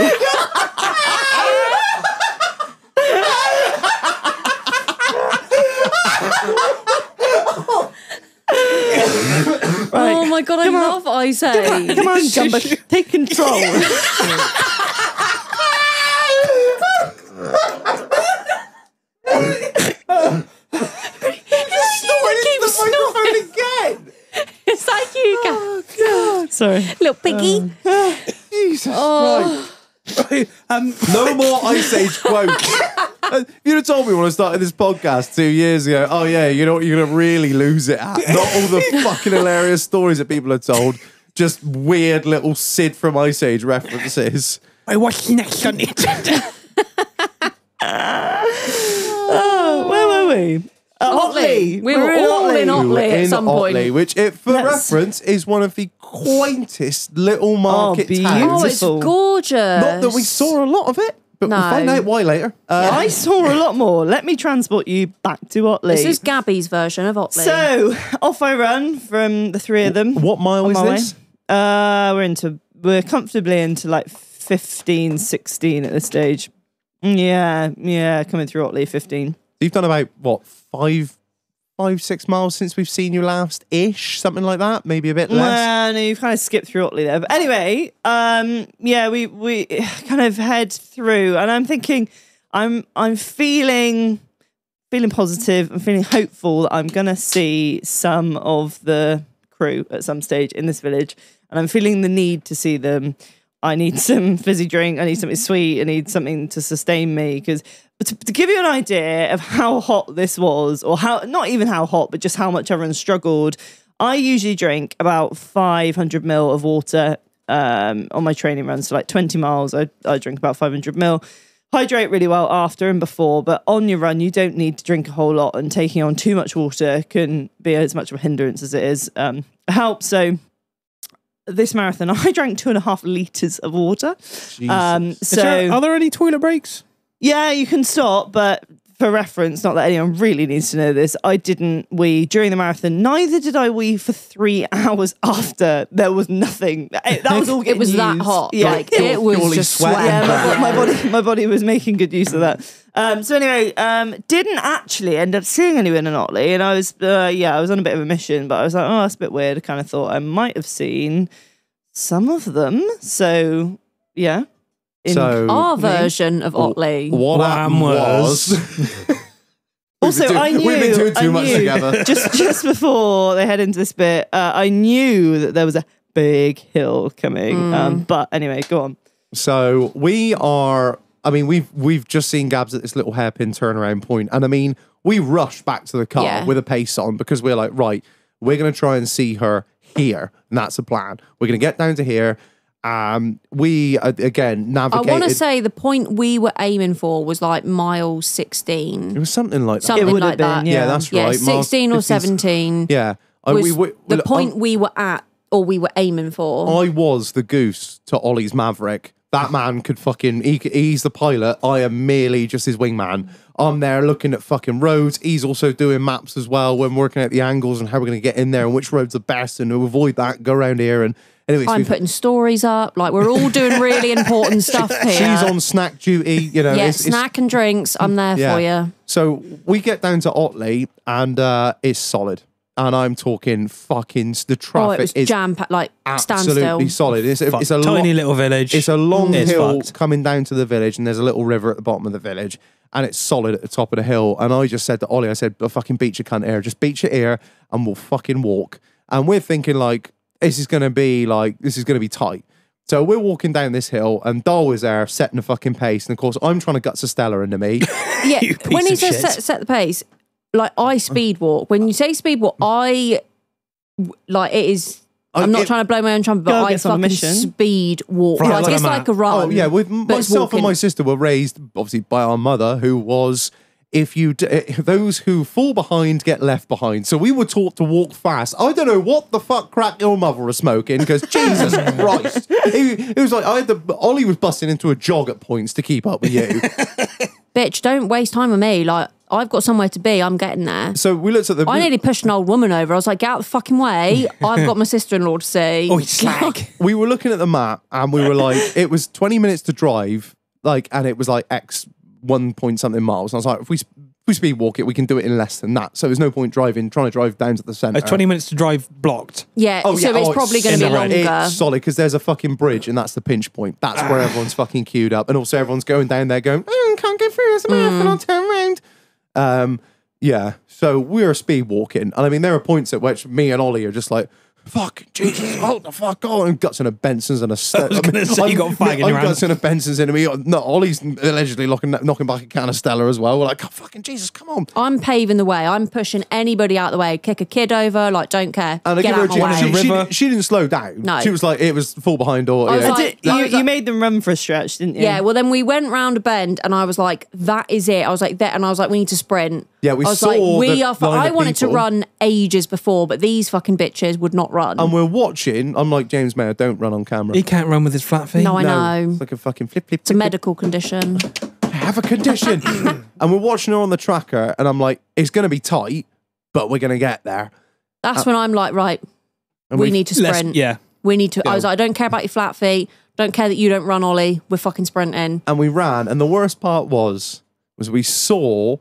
Oh my God, I love Ice Age. Come on, Jumbo, take control. It's like you, God. Sorry. little piggy. Jesus Oh. Christ. No more Ice Age quotes. You'd have told me when I started this podcast 2 years ago, oh yeah, you know what you're going to really lose it at? Not all the fucking hilarious stories that people are told, just weird little Sid from Ice Age references. Wait, what's next on the agenda? Oh, where were we? Otley. We were in all in Otley at some point. Otley, which, for reference, is one of the quaintest little market beautiful. towns. Oh, it's gorgeous. Not that we saw a lot of it, but we'll No. find out why later. I saw a lot more. Let me transport you back to Otley. This is Gabby's version of Otley. So off I run from the three of them. What mile is On my way. this? We're comfortably into like 15, 16 at this stage. Yeah, coming through Otley, 15. You've done about, what, 5-6 miles since we've seen you last-ish? Something like that? Maybe a bit less? Well, no, you've kind of skipped through Otley there. But anyway, we kind of head through, and I'm thinking, I'm feeling positive. I'm feeling hopeful that I'm gonna see some of the crew at some stage in this village, and I'm feeling the need to see them. I need some fizzy drink. I need something sweet. I need something to sustain me. Because to give you an idea of how hot this was, or how, not even how hot, but just how much everyone struggled, I usually drink about 500 ml of water on my training runs. So like 20 miles, I drink about 500 ml. Hydrate really well after and before, but on your run, you don't need to drink a whole lot, and taking on too much water can be as much of a hindrance as it is a help. So this marathon, I drank 2.5 litres of water. Are there any toilet breaks? Yeah, you can stop, but for reference, not that anyone really needs to know this, I didn't wee during the marathon. Neither did I wee for 3 hours after. There was nothing. That was all it was used. that hot. Yeah, Like, it was purely just sweating. sweat. Yeah, my body was making good use of that. So anyway, didn't actually end up seeing anyone in Otley, and I was on a bit of a mission, but I was like, oh, that's a bit weird. I kind of thought I might have seen some of them. So yeah. So Our version of Otley. what happened was... Also, I knew we've been doing too much together. just before they head into this bit, I knew that there was a big hill coming. But anyway, go on. So we've just seen Gabs at this little hairpin turnaround point, and I mean, we rushed back to the car with a pace on because we're like, right, we're going to try and see her here, and that's the plan. We're going to get down to here. We again navigated. I want to say the point we were aiming for was like mile 16. It was something like that. Something It would like have been, that. Yeah, that's Yeah, right. 16 or 17. Yeah. Was the point we were at, or we were aiming for. I was the goose to Ollie's Maverick. That man could fucking, he's the pilot. I am merely just his wingman. I'm there looking at fucking roads. He's also doing maps as well when working out the angles and how we're going to get in there and which roads are best and to avoid that, go around here. And anyways, I'm putting stories up. Like, we're all doing really important stuff here. she's on snack duty, you know. Yeah, snack and drinks. I'm there for you. So we get down to Otley and it's solid. And I'm talking fucking, the traffic it was is jam-packed, like absolutely standstill. solid. It's a Tiny little village. It's a long It's hill fucked. coming down to the village, and there's a little river at the bottom of the village, and it's solid at the top of the hill. And I just said to Ollie, I said, fucking beat your cunt here. Just beat your ear, and we'll fucking walk. And we're thinking, like, this is going to be tight. So we're walking down this hill, and Dol is there setting the fucking pace. And of course, I'm trying to gut Stella into me. Yeah, You piece when he of says shit. set the pace, like, I speed walk. When you say speed walk, it is. I'm not trying to blow my own trumpet, but Girl I gets on a fucking mission. speed walk. Right, Like, like it's a like a run. Oh yeah, with but it's myself and my walking. sister were raised obviously by our mother, who was, those who fall behind get left behind. So we were taught to walk fast. I don't know what the fuck crack your mother was smoking, because Jesus Christ, it was like Ollie was busting into a jog at points to keep up with you. Bitch, don't waste time with me. Like, I've got somewhere to be. I'm getting there. So we looked at the. I nearly pushed an old woman over. I was like, get out the fucking way. I've got my sister-in-law to see. Oh, you slag. We were looking at the map, and we were like, it was 20 minutes to drive, like, and it was like X 1 point something miles. And I was like, if we we speed walk it, we can do it in less than that. So there's no point trying to drive down to the centre. It's 20 minutes to drive blocked. Yeah, so it's probably going to be longer. It's solid because there's a fucking bridge and that's the pinch point. That's where everyone's fucking queued up. And also everyone's going down there going, can't get through this marathon, I'll turn around. Yeah, so we're speed walking. And I mean, there are points at which me and Ollie are just like, fuck, Jesus, hold the fuck on. And guts in a Benson's and a... I was going to say, you got a fag in your hand. Guts in a Benson's in me. No, Ollie's allegedly knocking back a can of Stella as well. We're like, oh, fucking Jesus, come on. I'm paving the way. I'm pushing anybody out the way. Kick a kid over, like, don't care. And Get out of my way. She didn't slow down. No. She was like, it was fall behind or... I was Yeah. like, You made them run for a stretch, didn't you? Yeah, well, then we went round a bend and I was like, that is it. I was like, that, and I was like, we need to sprint. Yeah, we I was saw like, the line I of wanted to people. run ages before, but these fucking bitches would not run. And we're watching. I'm like, James Mayer, don't run on camera. He can't run with his flat feet. No, I know. It's like a fucking flip. It's a medical condition. I have a condition. And we're watching her on the tracker, and I'm like, it's going to be tight, but we're going to get there. That's when I'm like, right, And we need to sprint. Yeah. We need to. I was like, I don't care about your flat feet. Don't care that you don't run, Ollie. We're fucking sprinting. And we ran, and the worst part was we saw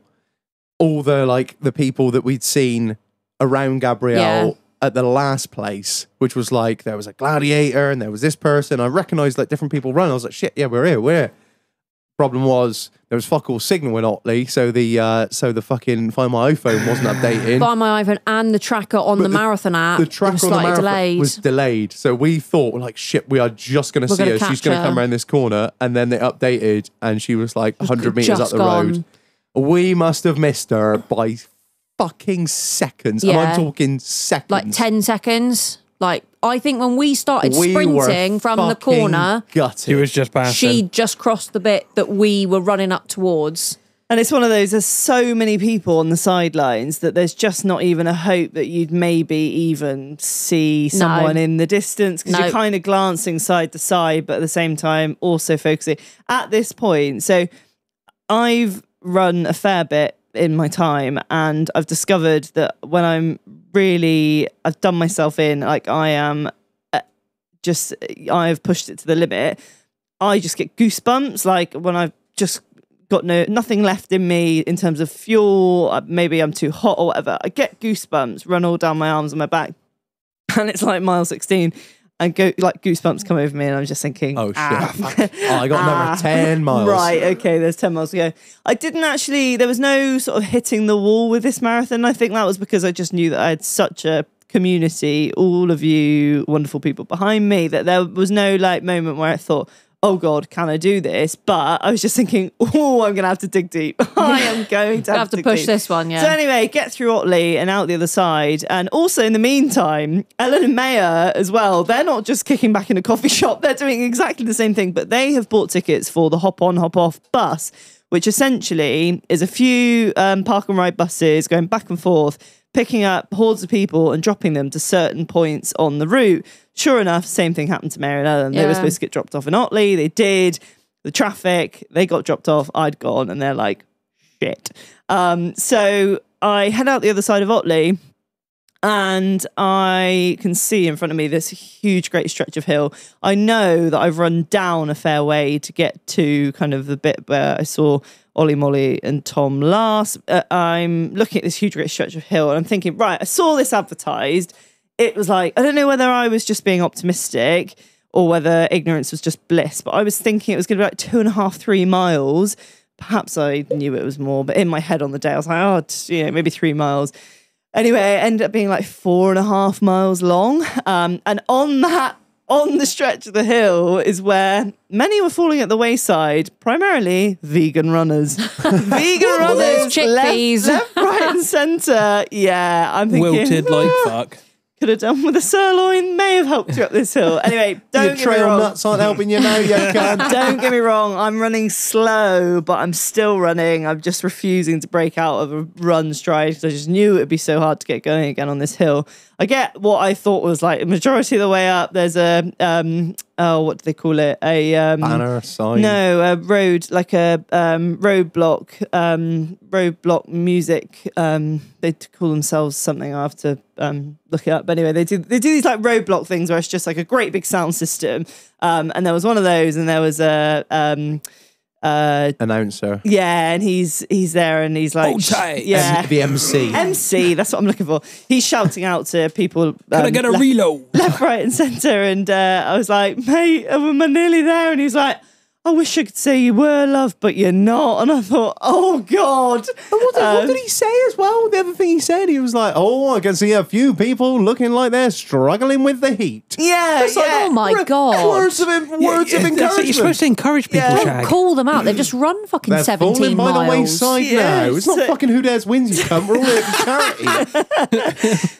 all the people that we'd seen around Gabrielle at the last place, which was like, there was a gladiator and there was this person. I recognised like different people run. I was like, shit, yeah, we're here. Problem was there was fuck all signal in Otley, so the fucking Find My iPhone wasn't updating. Find My iPhone and the tracker on the marathon app. The tracker on the marathon was delayed. So we thought, like, shit, we are just going to see her. She's going to come around this corner. And then they updated and she was like 100 metres up the road. We must have missed her by fucking seconds. Yeah. And I'm talking seconds. Like 10 seconds. Like, I think when we started sprinting from the corner, gutted. She was just passing. she just crossed the bit that we were running up towards. And it's one of those, there's so many people on the sidelines that there's just not even a hope that you'd maybe even see someone in the distance because you're kind of glancing side to side, but at the same time also focusing at this point. So I've run a fair bit in my time and I've discovered that when I've done myself in, like I've pushed it to the limit, I just get goosebumps. Like when I've just got nothing left in me in terms of fuel, maybe I'm too hot or whatever, I get goosebumps, run all down my arms and my back. And it's like mile 16. And goosebumps come over me, and I'm just thinking, oh shit! I got another 10 miles. Right, okay, there's 10 miles to go. I didn't actually. There was no sort of hitting the wall with this marathon. I think that was because I just knew that I had such a community, all of you wonderful people behind me, that there was no like moment where I thought, oh God, can I do this? But I was just thinking, oh, I'm going to have to dig deep. I am going to have to push deep. this one, yeah. So anyway, get through Otley and out the other side. And also in the meantime, Ellen and Maya as well, they're not just kicking back in a coffee shop. They're doing exactly the same thing, but they have bought tickets for the hop on, hop off bus, which essentially is a few park and ride buses going back and forth, picking up hordes of people and dropping them to certain points on the route. Sure enough, same thing happened to Mary and Ellen. They were supposed to get dropped off in Otley. They did. The traffic, they got dropped off. I'd gone and they're like, shit. So I head out the other side of Otley and I can see in front of me this huge, great stretch of hill. I know that I've run down a fair way to get to kind of the bit where I saw Ollie, Molly and Tom last. I'm looking at this huge, great stretch of hill and I'm thinking, right, I saw this advertised. It was like, I don't know whether I was just being optimistic or whether ignorance was just bliss, but I was thinking it was going to be like 2.5, 3 miles. Perhaps I knew it was more, but in my head on the day, I was like, maybe 3 miles. Anyway, it ended up being like 4.5 miles long. And on the stretch of the hill is where many were falling at the wayside, primarily vegan runners. Vegan runners, chickpeas. left, right and centre. Yeah, I'm thinking... Wilted like fuck. Could have done with a sirloin, may have helped you up this hill. Anyway, don't Your get me trail wrong. nuts aren't helping you now, you can. Don't get me wrong, I'm running slow, but I'm still running. I'm just refusing to break out of a run stride because I just knew it would be so hard to get going again on this hill. I get what I thought was like a majority of the way up. There's a, what do they call it? A banner, sign. No, a road, like a roadblock music. They call themselves something. I have to look it up. But anyway, they do these like roadblock things where it's just like a great big sound system. And there was one of those, and there was Announcer. Yeah, and he's there and he's like, The MC. MC, that's what I'm looking for. He's shouting out to people. Can I get a reload? Left, right, and centre. And I was like, mate, am I nearly there? And he's like, I wish I could say you were, love, but you're not. And I thought, oh, God. What did he say as well? The other thing he said, he was like, oh, I can see a few people looking like they're struggling with the heat. Yeah, Oh, my God. Words of encouragement. You're supposed to encourage people, Yeah. Shag. Call them out. They've just run fucking They're 17 falling by miles. the wayside Yeah, now. It's not so- fucking Who Dares Wins, you cunt. We're all here for charity.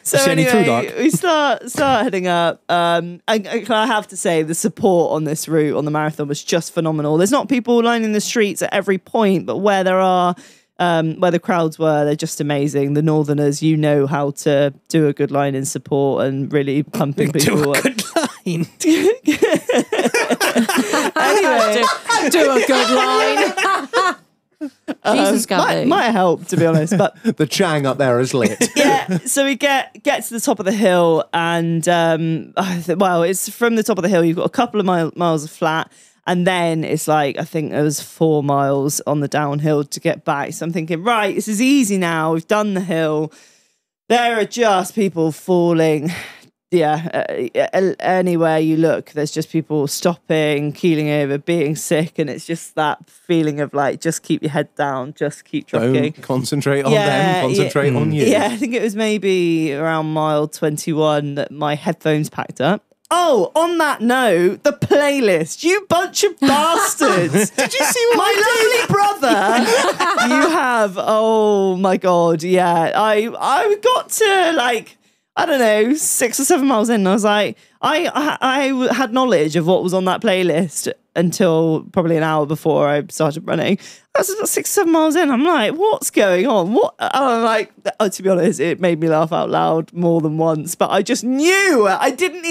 So See any true anyway, dark? we start heading up. I have to say the support on this route on the marathon was just phenomenal. There's not people lining the streets at every point, but where there are, where the crowds were, they're just amazing. The Northerners, you know how to do a good line in support and really pumping people Do a up. good line. Anyway, Do a good line. Jesus, Gabby. might help, to be honest, but The Chang up there is lit. yeah, so we get to the top of the hill, and it's from the top of the hill. You've got a couple of miles of flat, and then it's like I think there was 4 miles on the downhill to get back. So I'm thinking, right, this is easy now. We've done the hill. There are just people falling. Anywhere you look, there's just people stopping, keeling over, being sick, and it's just that feeling of like, just keep your head down, just keep trucking. Don't concentrate on them, concentrate on you. Yeah, I think it was maybe around mile 21 that my headphones packed up. Oh, on that note, the playlist. You bunch of bastards. Did you see what my lovely brother? You have, oh my God, yeah. I got to like, I don't know, 6 or 7 miles in, and I was like, I had knowledge of what was on that playlist until probably an hour before I started running. I was about 6 or 7 miles in. I'm like, what's going on? What? And I'm like, to be honest, it made me laugh out loud more than once. But I just knew. I didn't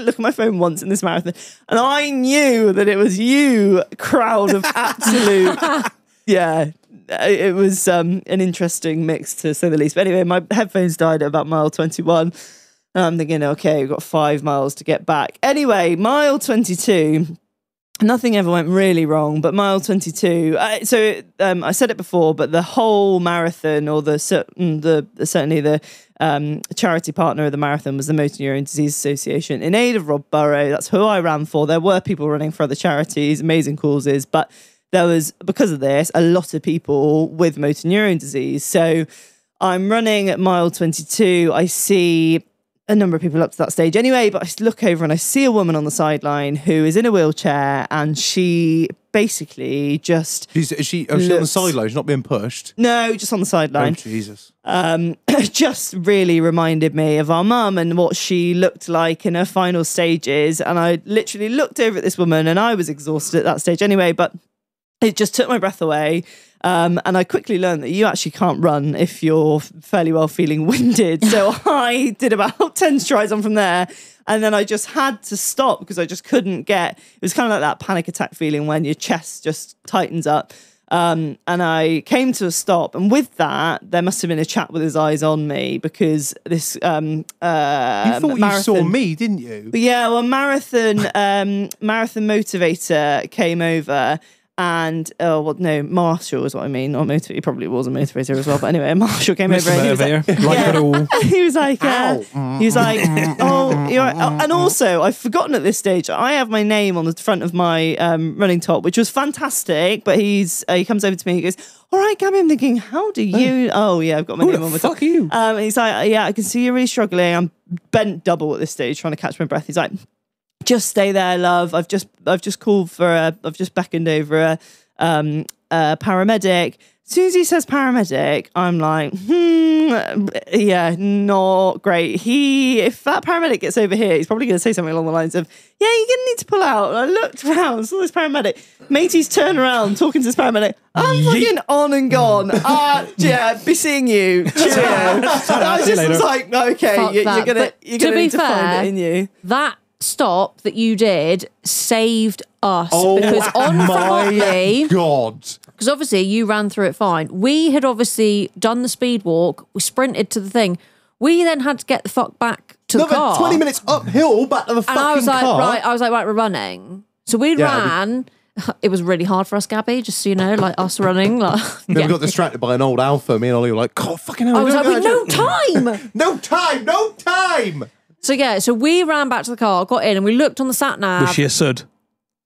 look at my phone once in this marathon, and I knew that it was you, crowd of absolute, yeah. It was an interesting mix, to say the least. But anyway, my headphones died at about mile 21. And I'm thinking, okay, we've got 5 miles to get back. Anyway, mile 22, nothing ever went really wrong. But mile 22, I said it before, but the whole marathon, or certainly the charity partner of the marathon was the Motor Neurone Disease Association in aid of Rob Burrow. That's who I ran for. There were people running for other charities, amazing causes, but there was, because of this, a lot of people with motor neurone disease. So I'm running at mile 22. I see a number of people up to that stage anyway, but I look over and I see a woman on the sideline who is in a wheelchair, and she basically just... Is she on the sideline? She's not being pushed? No, just on the sideline. Oh, Jesus. Just really reminded me of our mum and what she looked like in her final stages. And I literally looked over at this woman, and I was exhausted at that stage anyway, but it just took my breath away. And I quickly learned that you actually can't run if you're fairly well feeling winded. So I did about 10 strides on from there. And then I just had to stop because I just couldn't get... It was kind of like that panic attack feeling when your chest just tightens up. And I came to a stop. And with that, there must have been a chap with his eyes on me, because this You thought you saw me, didn't you? But yeah, well, marathon motivator came over. And Marshall is what I mean. Or motivator, he probably was a motivator as well. But anyway, Marshall came over and he was like, oh, you're right. Oh, and also, I've forgotten at this stage, I have my name on the front of my running top, which was fantastic. But he comes over to me, he goes, all right, Gabby, I'm thinking, how do you... Oh, yeah, I've got my name on my top. Fuck you. And he's like, yeah, I can see you're really struggling. I'm bent double at this stage, trying to catch my breath. He's like, just stay there, love. I've just beckoned over a paramedic. As soon as he says paramedic, I'm like, yeah, not great. If that paramedic gets over here, he's probably going to say something along the lines of, yeah, you're going to need to pull out. And I looked around, saw this paramedic. Matey's turned around, talking to this paramedic. I'm fucking on and gone. Yeah, be seeing you. Cheerio. I just was like, okay, you're going to need to find it in you. That stop that you did saved us, Oh because on my Motley, God. because obviously you ran through it fine. We had obviously done the speed walk. We sprinted to the thing. We then had to get the fuck back to the car. 20 minutes uphill back to the fucking and I was like, car. right, we're running. So we ran it was really hard for us, Gabby, just so you know, like us running. Like, Then we got distracted by an old alpha. Me and Ollie were like, God, fucking hell. I was like, no time. No time. So yeah, so we ran back to the car, got in, and we looked on the sat nav. Was she a sud?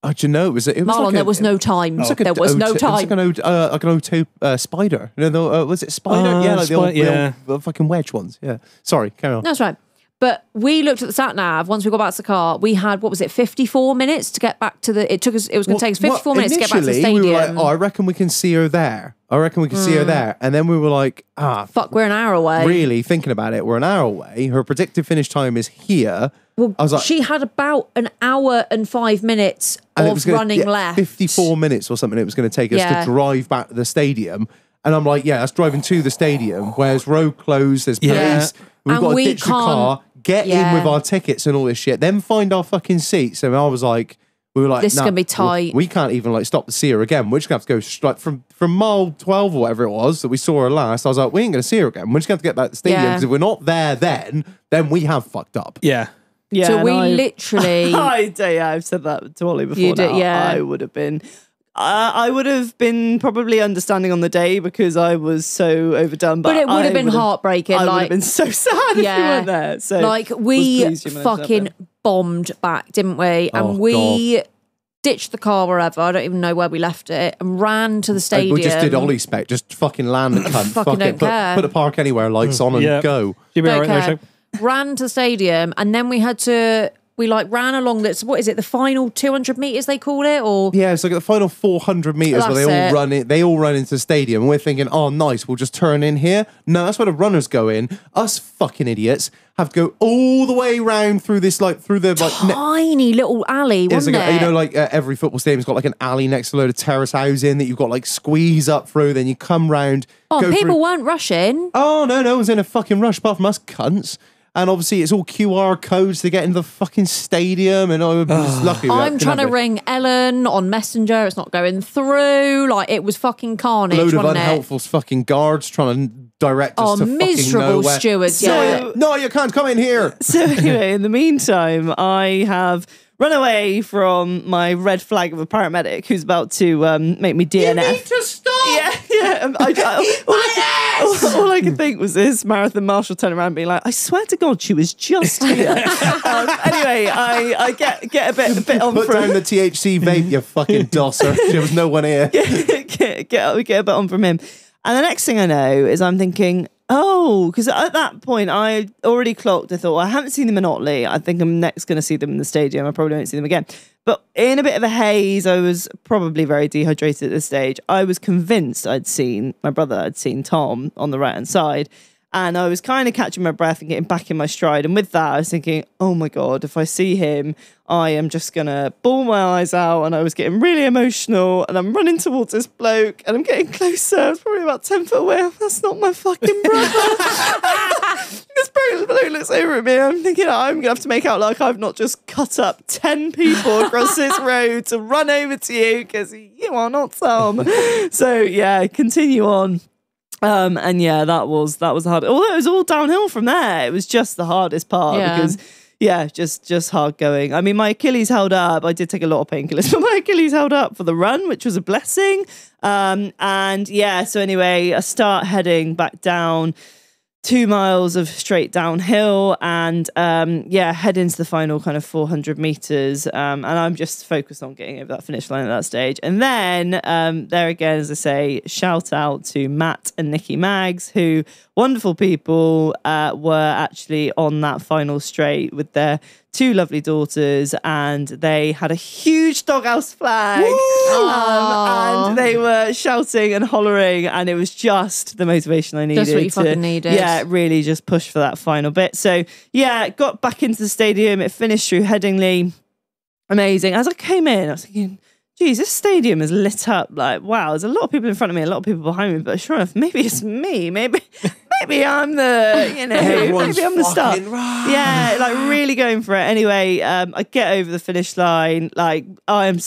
Oh, do you know, it was Marlon, like there was no time. There was no time. It was like an O2 spider. You know, was it spider? Yeah, like the old fucking wedge ones. Yeah. Sorry, carry on. That's right. But we looked at the sat nav. Once we got back to the car, we had, what was it, 54 minutes to get back to the. It was going to take us 54 minutes to get back to the stadium. We were like, oh, I reckon we can see her there. And then we were like, fuck, we're an hour away. Really, thinking about it, we're an hour away. Her predicted finish time is here. Well, I was like, she had about an hour and 5 minutes of running left. 54 minutes or something it was going to take us to drive back to the stadium. And I'm like, yeah, that's driving to the stadium. Whereas road closed, there's police. We've got to ditch the car, get in with our tickets and all this shit, then find our fucking seats. And I was like, this is going to be tight. We can't even like stop to see her again. We're just going to have to go from mile 12 or whatever it was that we saw her last. I was like, we ain't going to see her again. We're just going to have to get back to the stadium because if we're not there then we have fucked up. Yeah. Yeah, so we literally... I've said that to Ollie before. You did, yeah. I would have been probably understanding on the day because I was so overdone. But it would have been heartbreaking. I would have been so sad if you weren't there. So like we fucking bombed back, didn't we? And we ditched the car wherever. I don't even know where we left it, and ran to the stadium. We just did Ollie spec. Just fucking land and cunt. Fucking don't care. Put a park anywhere, lights on, and go. You'll be all right there, ran to the stadium, and then we ran along this, what is it, the final 200 meters they call it, or it's like the final 400 meters where they all run into the stadium, and we're thinking, oh nice, we'll just turn in here. No, that's where the runners go in. Us fucking idiots have to go all the way round through this tiny little alley, wasn't it? You know, every football stadium's got like an alley next to a load of terrace housing that you've got like squeeze up through, then you come round. People weren't rushing. Oh no one's in a fucking rush apart from us cunts. And obviously, it's all QR codes to get into the fucking stadium. And I was lucky. I'm trying to ring Ellen on Messenger. It's not going through. Like, it was fucking carnage. Load of unhelpful fucking guards trying to direct us to miserable fucking nowhere. stewards. No, you can't come in here. So anyway, in the meantime, I have run away from my red flag of a paramedic who's about to make me DNF. You need to stop. Yeah. All I could think was this marathon marshal turning around being like, I swear to God, she was just here. Anyway, I get a bit on Put down the THC vape, you fucking dosser. There was no one here. Get a bit on from him. And the next thing I know is I'm thinking, because at that point I already clocked. I thought, well, I haven't seen them in Otley. I think I'm next going to see them in the stadium. I probably won't see them again. But in a bit of a haze, I was probably very dehydrated at this stage. I was convinced I'd seen Tom on the right-hand side. And I was kind of catching my breath and getting back in my stride. And with that, I was thinking, oh my God, if I see him, I am just going to bawl my eyes out. And I was getting really emotional. And I'm running towards this bloke. And I'm getting closer. I was probably about 10 foot away. That's not my fucking brother. This bloke looks over at me. I'm thinking, I'm going to have to make out like I've not just cut up 10 people across this road to run over to you because you are not Tom. So, yeah, continue on. And yeah, that was hard. Although it was all downhill from there. It was just the hardest part because just hard going. I mean, my Achilles held up. I did take a lot of painkillers, but my Achilles held up for the run, which was a blessing. And yeah, so anyway, I start heading back down 2 miles of straight downhill and head into the final kind of 400 meters. And I'm just focused on getting over that finish line at that stage. And then there again, as I say, shout out to Matt and Nikki Maggs, who wonderful people were actually on that final straight with their 2 lovely daughters, and they had a huge doghouse flag, and they were shouting and hollering, and it was just the motivation I needed. Just what you fucking needed. Yeah, really just push for that final bit. So yeah, got back into the stadium. It finished through Headingley. Amazing. As I came in, I was thinking, geez, this stadium is lit up. Like, wow, there's a lot of people in front of me, a lot of people behind me, but sure enough, maybe it's me. Maybe I'm the, maybe I'm the star. Right. Yeah, like really going for it. Anyway, I get over the finish line. Like all I can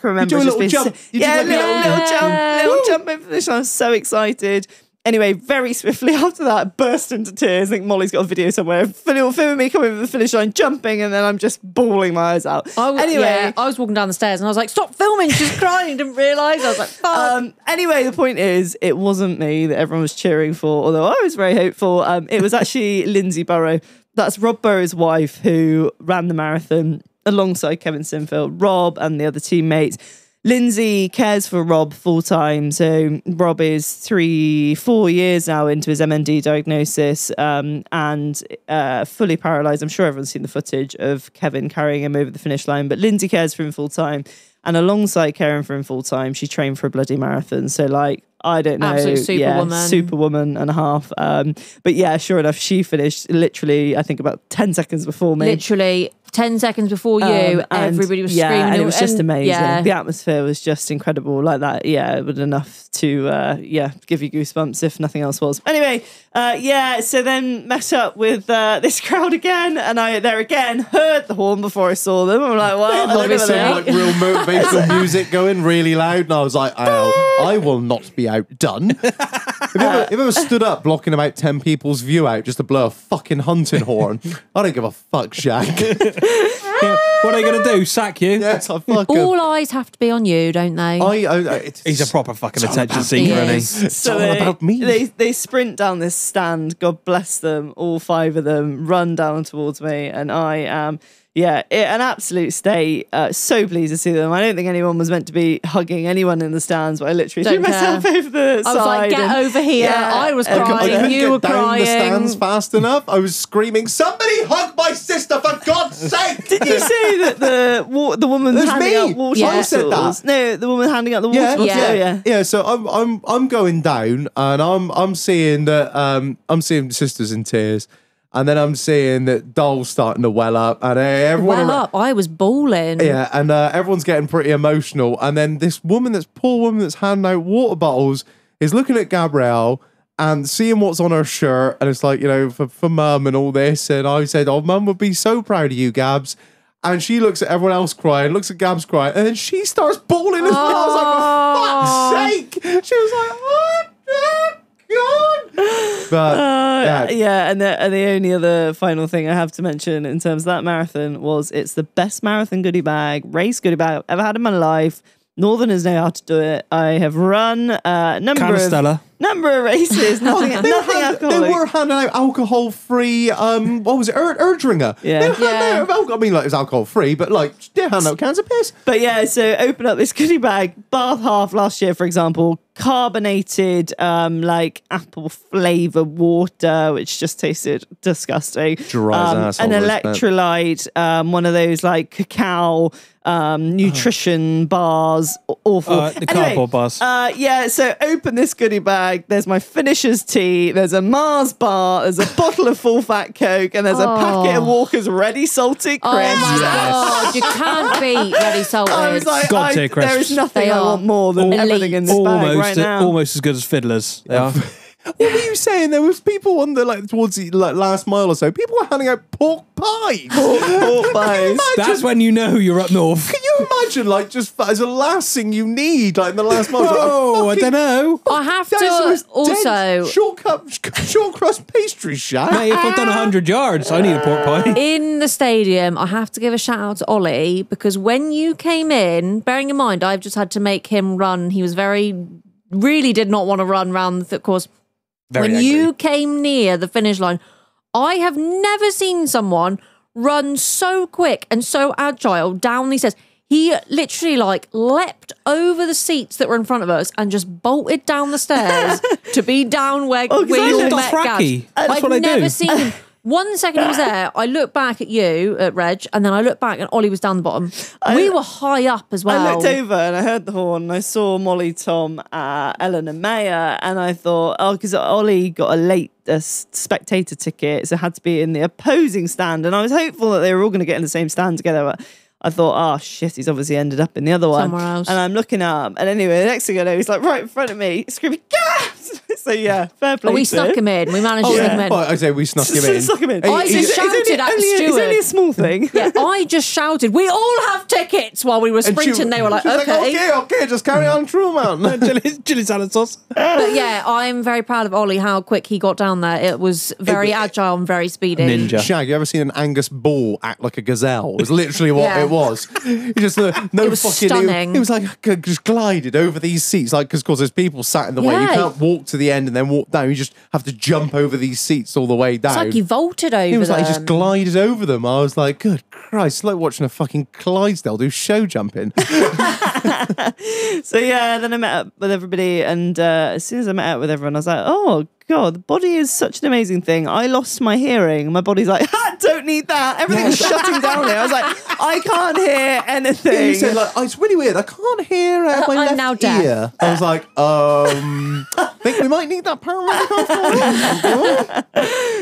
remember is just being jump. little jump over the finish line. I'm so excited. Anyway, very swiftly after that, burst into tears. I think Molly's got a video somewhere. Filming me coming over the finish line, jumping, and then I'm just bawling my eyes out. I was walking down the stairs and I was like, stop filming, she's crying, didn't realise. I was like, fuck. Anyway, the point is, it wasn't me that everyone was cheering for, although I was very hopeful. It was actually Lindsay Burrow. That's Rob Burrow's wife, who ran the marathon alongside Kevin Sinfield, Rob and the other teammates. Lindsay cares for Rob full time. So Rob is 4 years now into his MND diagnosis and fully paralysed. I'm sure everyone's seen the footage of Kevin carrying him over the finish line, but Lindsay cares for him full time. And alongside caring for him full time, she trained for a bloody marathon. So like, I don't know. Absolute superwoman. Superwoman and a half. But yeah, sure enough, she finished literally, I think about 10 seconds before me. Literally 10 seconds before you, everybody was screaming. And it was just amazing. Yeah. The atmosphere was just incredible like that. Yeah, it was enough to, give you goosebumps if nothing else was. Anyway, so then met up with this crowd again, and I there again heard the horn before I saw them. I'm like, well, like real motivational music going really loud, and I was like, I will not be outdone. Have you ever stood up blocking about 10 people's view out just to blow a fucking hunting horn? I don't give a fuck, Jack. Yeah. What are they going to do? Sack you? Yes, I fucking... All eyes have to be on you, don't they? He's a proper fucking attention seeker, isn't he? It's all about me. They sprint down this stand, God bless them, all 5 of them, run down towards me, and I am... an absolute state. So pleased to see them. I don't think anyone was meant to be hugging anyone in the stands, but I literally threw myself over the side. I was like, get over here. Yeah. I was I crying. couldn't You were get down crying. the stands fast enough. I was screaming, somebody hug my sister, for God's sake! Did you say that the woman That's handing me. out water I said that. bottles? No, the woman handing out the water bottles. Yeah. So I'm going down, and I'm seeing that I'm seeing sisters in tears. And then I'm seeing that Doll's starting to well up, and everyone I was bawling. Yeah, and everyone's getting pretty emotional. And then this poor woman that's handing out water bottles is looking at Gabrielle and seeing what's on her shirt, and it's like, for Mum and all this. And I said, "Oh, Mum would be so proud of you, Gabs." And she looks at everyone else crying, looks at Gabs crying, and then she starts bawling as well. I was like, for fuck's sake! She was like, "What? God." But and the only other final thing I have to mention in terms of that marathon was it's the best marathon goodie bag, race goodie bag I've ever had in my life. Northerners know how to do it. I have run a number of races, nothing alcoholic. They were handing out alcohol-free, what was it, Erdringer. Yeah. They were handing out alcohol, I mean, like, it was alcohol-free, but, like, they're handing out cans of piss. But yeah, so open up this goodie bag. Bath Half last year, for example, carbonated, like, apple flavour water, which just tasted disgusting. Dry as an electrolyte, one of those, like, cacao... nutrition bars, awful. The cardboard bars. So open this goodie bag. There's my finisher's tea. There's a Mars bar. There's a bottle of full fat Coke, and there's a packet of Walker's Ready Salted Crisps. Oh my God, you can't beat Ready Salted. I was like, God-tier crisps. there is nothing They I are want more than everything in this bag right now. Almost as good as Fiddlers. They are. What were you saying? There was people on the towards the last mile or so. People were handing out pork pies. Pork pies. That's when you know you're up north. Can you imagine, just as a last thing you need, in the last mile? Oh, I don't know. I have to also... short crust pastry shack. Mate, if I've done 100 yards, I need a pork pie. In the stadium, I have to give a shout out to Ollie, because when you came in, bearing in mind, I've just had to make him run. He was really did not want to run round the course. Very when angry. you came near the finish line, I have never seen someone run so quick and so agile down these stairs. He literally leapt over the seats that were in front of us and just bolted down the stairs to be down where we all met Gabs. That's what I do. I've never seen him. 1 second he was there, I looked back at you, at Reg, and then I looked back and Ollie was down the bottom. We were high up as well. I looked over and I heard the horn and I saw Molly, Tom, Ellen and Maya, and I thought, because Ollie got a late spectator ticket, so it had to be in the opposing stand, and I was hopeful that they were all going to get in the same stand together, but I thought, oh shit, he's obviously ended up in the other one. Somewhere else. And I'm looking up, and anyway, the next thing I know, he's right in front of me, screaming, "Gabs! So yeah, fair play. But we to snuck him in. We managed to sneak him in. Well, I say we snuck him in. Snuck him in. I just shouted at the It's steward. only a small thing. Yeah, I just shouted, "We all have tickets!" while we were And sprinting. They were like, she was "Okay." okay, just carry on through, man. Chili salad sauce. But yeah, I'm very proud of Ollie, how quick he got down there. It was very agile and very speedy. Ninja. Shag, you ever seen an Angus bull act like a gazelle? It was literally what Yeah. it was. He just no It was fucking. stunning. It was like just glided over these seats, like because there's people sat in the way. You Yeah. can't walk to the end and then walk down. You just have to jump over these seats all the way down. It's like he vaulted over He was like, he them. just glided over them. I was like, good Christ, it's like watching a fucking Clydesdale do show jumping. So yeah, then I met up with everybody, and as soon as I met up with everyone, I was like, oh God, the body is such an amazing thing. I lost my hearing. My body's like, don't need that. Everything's shutting down here. I was like, I can't hear anything. He said, like, oh, it's really weird. I can't hear my I'm left now deaf. ear. I was like, think we might need that paramedic.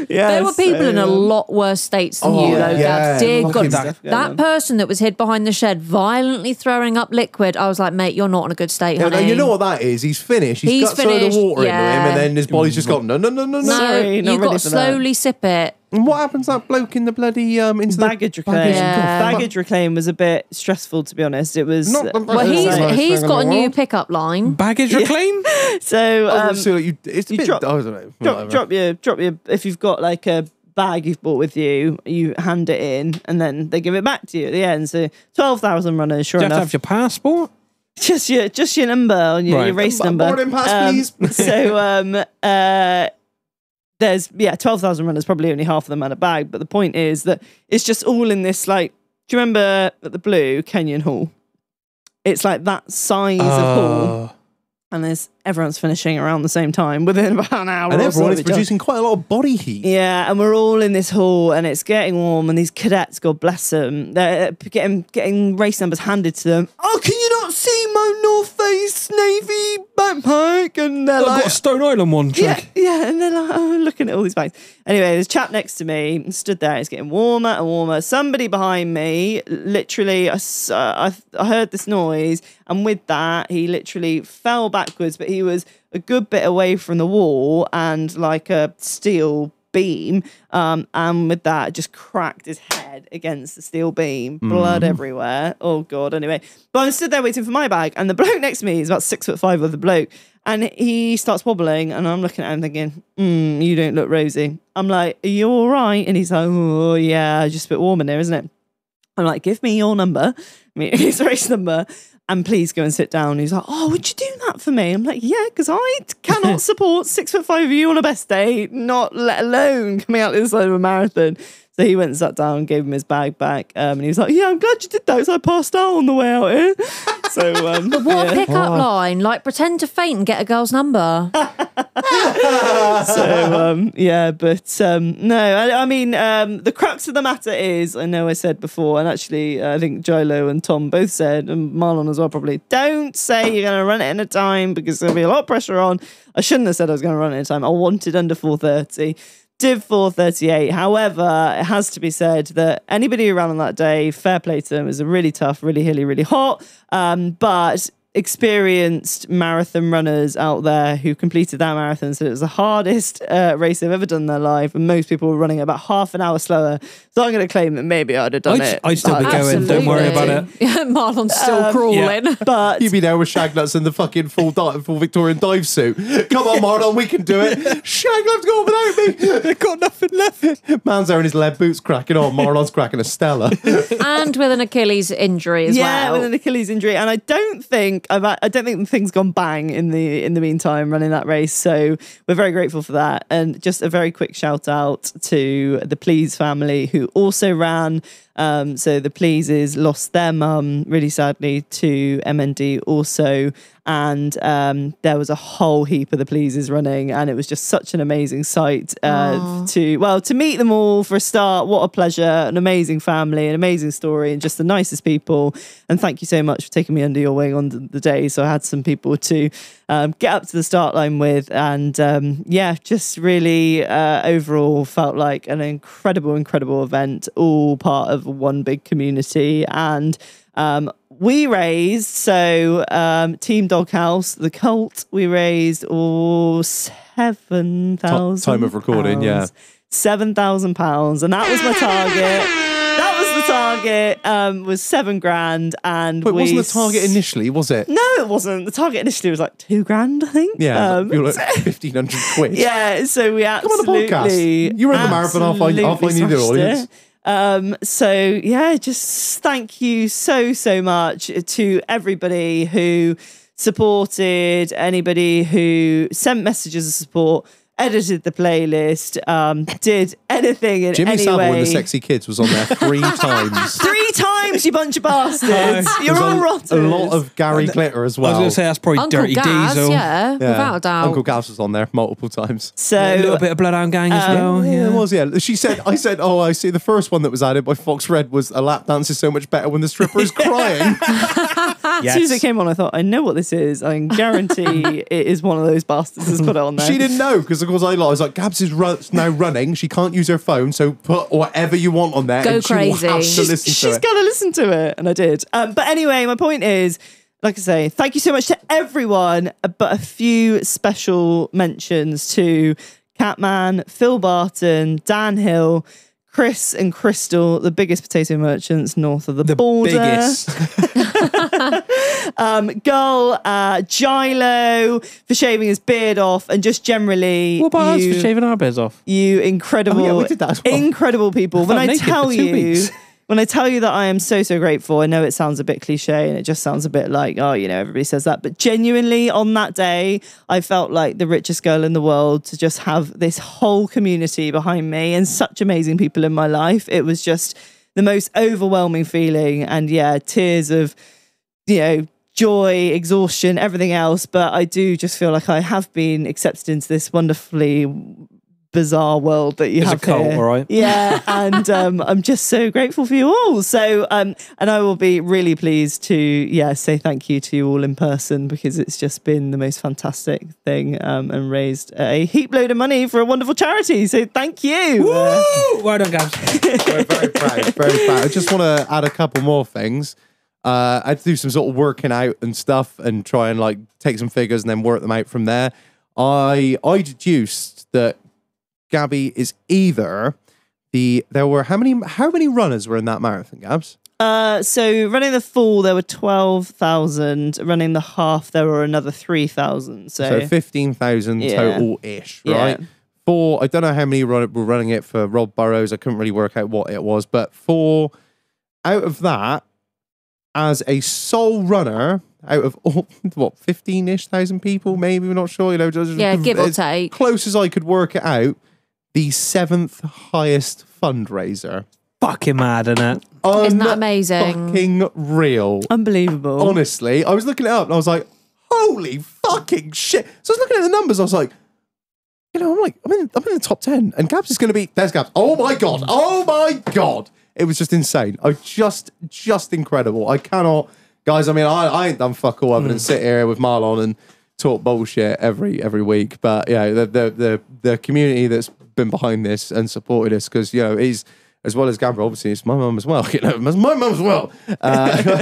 Yeah, There were people in a lot worse states than you, though, yeah. Gabs. Dear Fucking God. stuff going That on. person that was hid behind the shed violently throwing up liquid, I was like, mate, you're not in a good state, No, honey. you know what that is? He's finished. He's He's got some of the finished, water into him, yeah. and then his body's just gone, no. No, Sorry, not you've ready got for to that. slowly sip it. And what happens to that bloke in the bloody into Baggage the reclaim. Yeah. Baggage reclaim was a bit stressful, to be honest. It was Not the Well, That's he's the nice he's thing got a in the new world. pickup line. Baggage reclaim? so. So it's a you bit. drop- I don't know. Drop your. If you've got like a bag you've bought with you, you hand it in, and then they give it back to you at the end. So 12,000 runners, sure Do you have to enough. have your passport? Just your number on your Right. race number. Boarding pass, please. So there's 12,000 runners, probably only half of them had a bag. But the point is that it's just all in this, like, do you remember at the Blue Kenyon Hall? It's like that size of hall, and everyone's finishing around the same time within about an hour. And or so everyone of is each other. producing quite a lot of body heat. Yeah, and we're all in this hall, and it's getting warm, and these cadets, God bless them, they're getting race numbers handed to them. Oh, can you not see my North Face Navy backpack? And they're I've like, got a Stone Island one, check. yeah, and they're like, oh, looking at all these bags. Anyway, there's a chap next to me, stood there, it's getting warmer and warmer. Somebody behind me, literally, I heard this noise, and with that, he literally fell backwards, but he was a good bit away from the wall and like a steel beam, and with that, just cracked his head against the steel beam, blood everywhere. Oh God! Anyway, but I'm stood there waiting for my bag, and the bloke next to me is about 6'5" of the bloke, and he starts wobbling, and I'm looking at him thinking, "You don't look rosy." I'm like, "Are you all right?" And he's like, "Oh yeah, just a bit warm in there, isn't it?" I'm like, "Give me your number, his race number, and please go and sit down." He's like, "Oh, would you do that for me?" I'm like, "Yeah, because I cannot support 6'5" of you on a best day, not let alone coming out this side of a marathon." So he went and sat down and gave him his bag back, and he was like, "Yeah, I'm glad you did that because I passed out on the way out here." So What pickup line? Like, pretend to faint and get a girl's number. No, I mean, the crux of the matter is, I know I said before, and actually I think Gilo and Tom both said, and Marlon as well probably, don't say you're going to run it in a time because there'll be a lot of pressure on. I shouldn't have said I was going to run it in a time. I wanted under 4:30. Did 4:38. However, it has to be said that anybody who ran on that day, fair play to them, it was a really tough, really hilly, really hot, but experienced marathon runners out there who completed that marathon said it was the hardest race they've ever done in their life, and most people were running about half an hour slower. So I'm going to claim that maybe I'd have done it. I'd still be but- going, don't worry about it. Yeah, Marlon's still crawling. But You'd be there with Shagnuts in the fucking full Victorian dive suit. Come on, Marlon, we can do it. Shagnut's going without me. They've got nothing left. Man's there in his lead boots cracking on. Marlon's cracking a Stella. And with an Achilles injury as yeah, well. with an Achilles injury, and I don't think things gone bang in the meantime running that race. So we're very grateful for that. And just a very quick shout out to the Please family who also ran. So the Pleases lost their mum really sadly to MND also, and there was a whole heap of the Pleases running, and it was just such an amazing sight to meet them all for a start. What a pleasure, an amazing family, an amazing story, and just the nicest people. And thank you so much for taking me under your wing on the day. So I had some people to get up to the start line with, and just really overall felt like an incredible event, all part of one big community. And we raised, Team Doghouse, the cult, we raised £7,000. Time of recording, yeah. £7,000. And that was my target. That was the target, was $7,000. And But wasn't the target initially, was it? No, it wasn't. The target initially was like $2,000, I think. Yeah, you were like 1,500 quid. Yeah, so we absolutely... Come on the podcast. You run the marathon, I'll find you the audience. So yeah, just thank you so much to everybody who supported, anybody who sent messages of support, edited the playlist, did anything in Jimmy any Savile way. and the Sexy Kids was on there 3 times. 3 times, you bunch of bastards. You're There's all rotten. A lot of Gary Glitter as well. I was going to say that's probably Uncle Dirty Gaz, Diesel. yeah, without a doubt. Uncle Gaz was on there multiple times. So A little bit of Bloodhound Gang as well. Yeah, it was, yeah. I said, oh, I see the first one that was added by Fox Red was a lap dance is so much better when the stripper is crying. as soon as it came on, I thought, I know what this is. I can guarantee it is one of those bastards that's put it on there. She didn't know because, of course, I was like, Gabs is now running. She can't use her phone, so put whatever you want on there. Go and crazy. She will have to listen to She's it. got to listen to it. And I did. But anyway, my point is, like I say, thank you so much to everyone, but a few special mentions to Catman, Phil Barton, Dan Hill, Chris and Crystal, the biggest potato merchants north of the border. Biggest. Gull, Gilo for shaving his beard off, and just generally What about us for shaving our beards off? you incredible, Oh, yeah, we did that as well. incredible people. When I naked tell for 2 you, weeks. when I tell you that I am so grateful, I know it sounds a bit cliche and it just sounds a bit like, oh, you know, everybody says that, but genuinely on that day, I felt like the richest girl in the world to just have this whole community behind me and such amazing people in my life. It was just the most overwhelming feeling, and yeah, tears of, you know, joy, exhaustion, everything else. But I do just feel like I have been accepted into this wonderfully bizarre world that you It's have a cult, here. all right. Yeah, and I'm just so grateful for you all. So, and I will be really pleased to, say thank you to you all in person, because it's just been the most fantastic thing, and raised a heap load of money for a wonderful charity. So thank you. Woo! Well done, guys. We're very proud, very proud. I just want to add a couple more things. I had to do some sort of working out and stuff and try and like take some figures and then work them out from there. I deduced that Gabby is either there were how many runners were in that marathon, Gabs? So running the full there were 12,000, running the half there were another 3,000. So 15,000 Yeah. total-ish, right? Yeah. I don't know how many were running it for Rob Burrows. I couldn't really work out what it was, but out of that, as a sole runner, out of 15-ish thousand people, maybe, we're not sure, you know, just give or as take. close as I could work it out, the 7th highest fundraiser. Fucking mad, isn't it? Isn't that amazing? Fucking real. unbelievable. Honestly, I was looking it up and I was like, holy fucking shit. So I was looking at the numbers, I was like, you know, I'm in the top 10 and Gabs is going to be, there's Gabs. Oh my God. It was just insane. Just incredible. I cannot, guys, I mean, I ain't done fuck all other than sit here with Marlon and talk bullshit every week. But yeah, the community that's been behind this and supported us, because, you know, he's, as well as Gabriel, obviously, it's my mum as well. You know, it's my mum as well.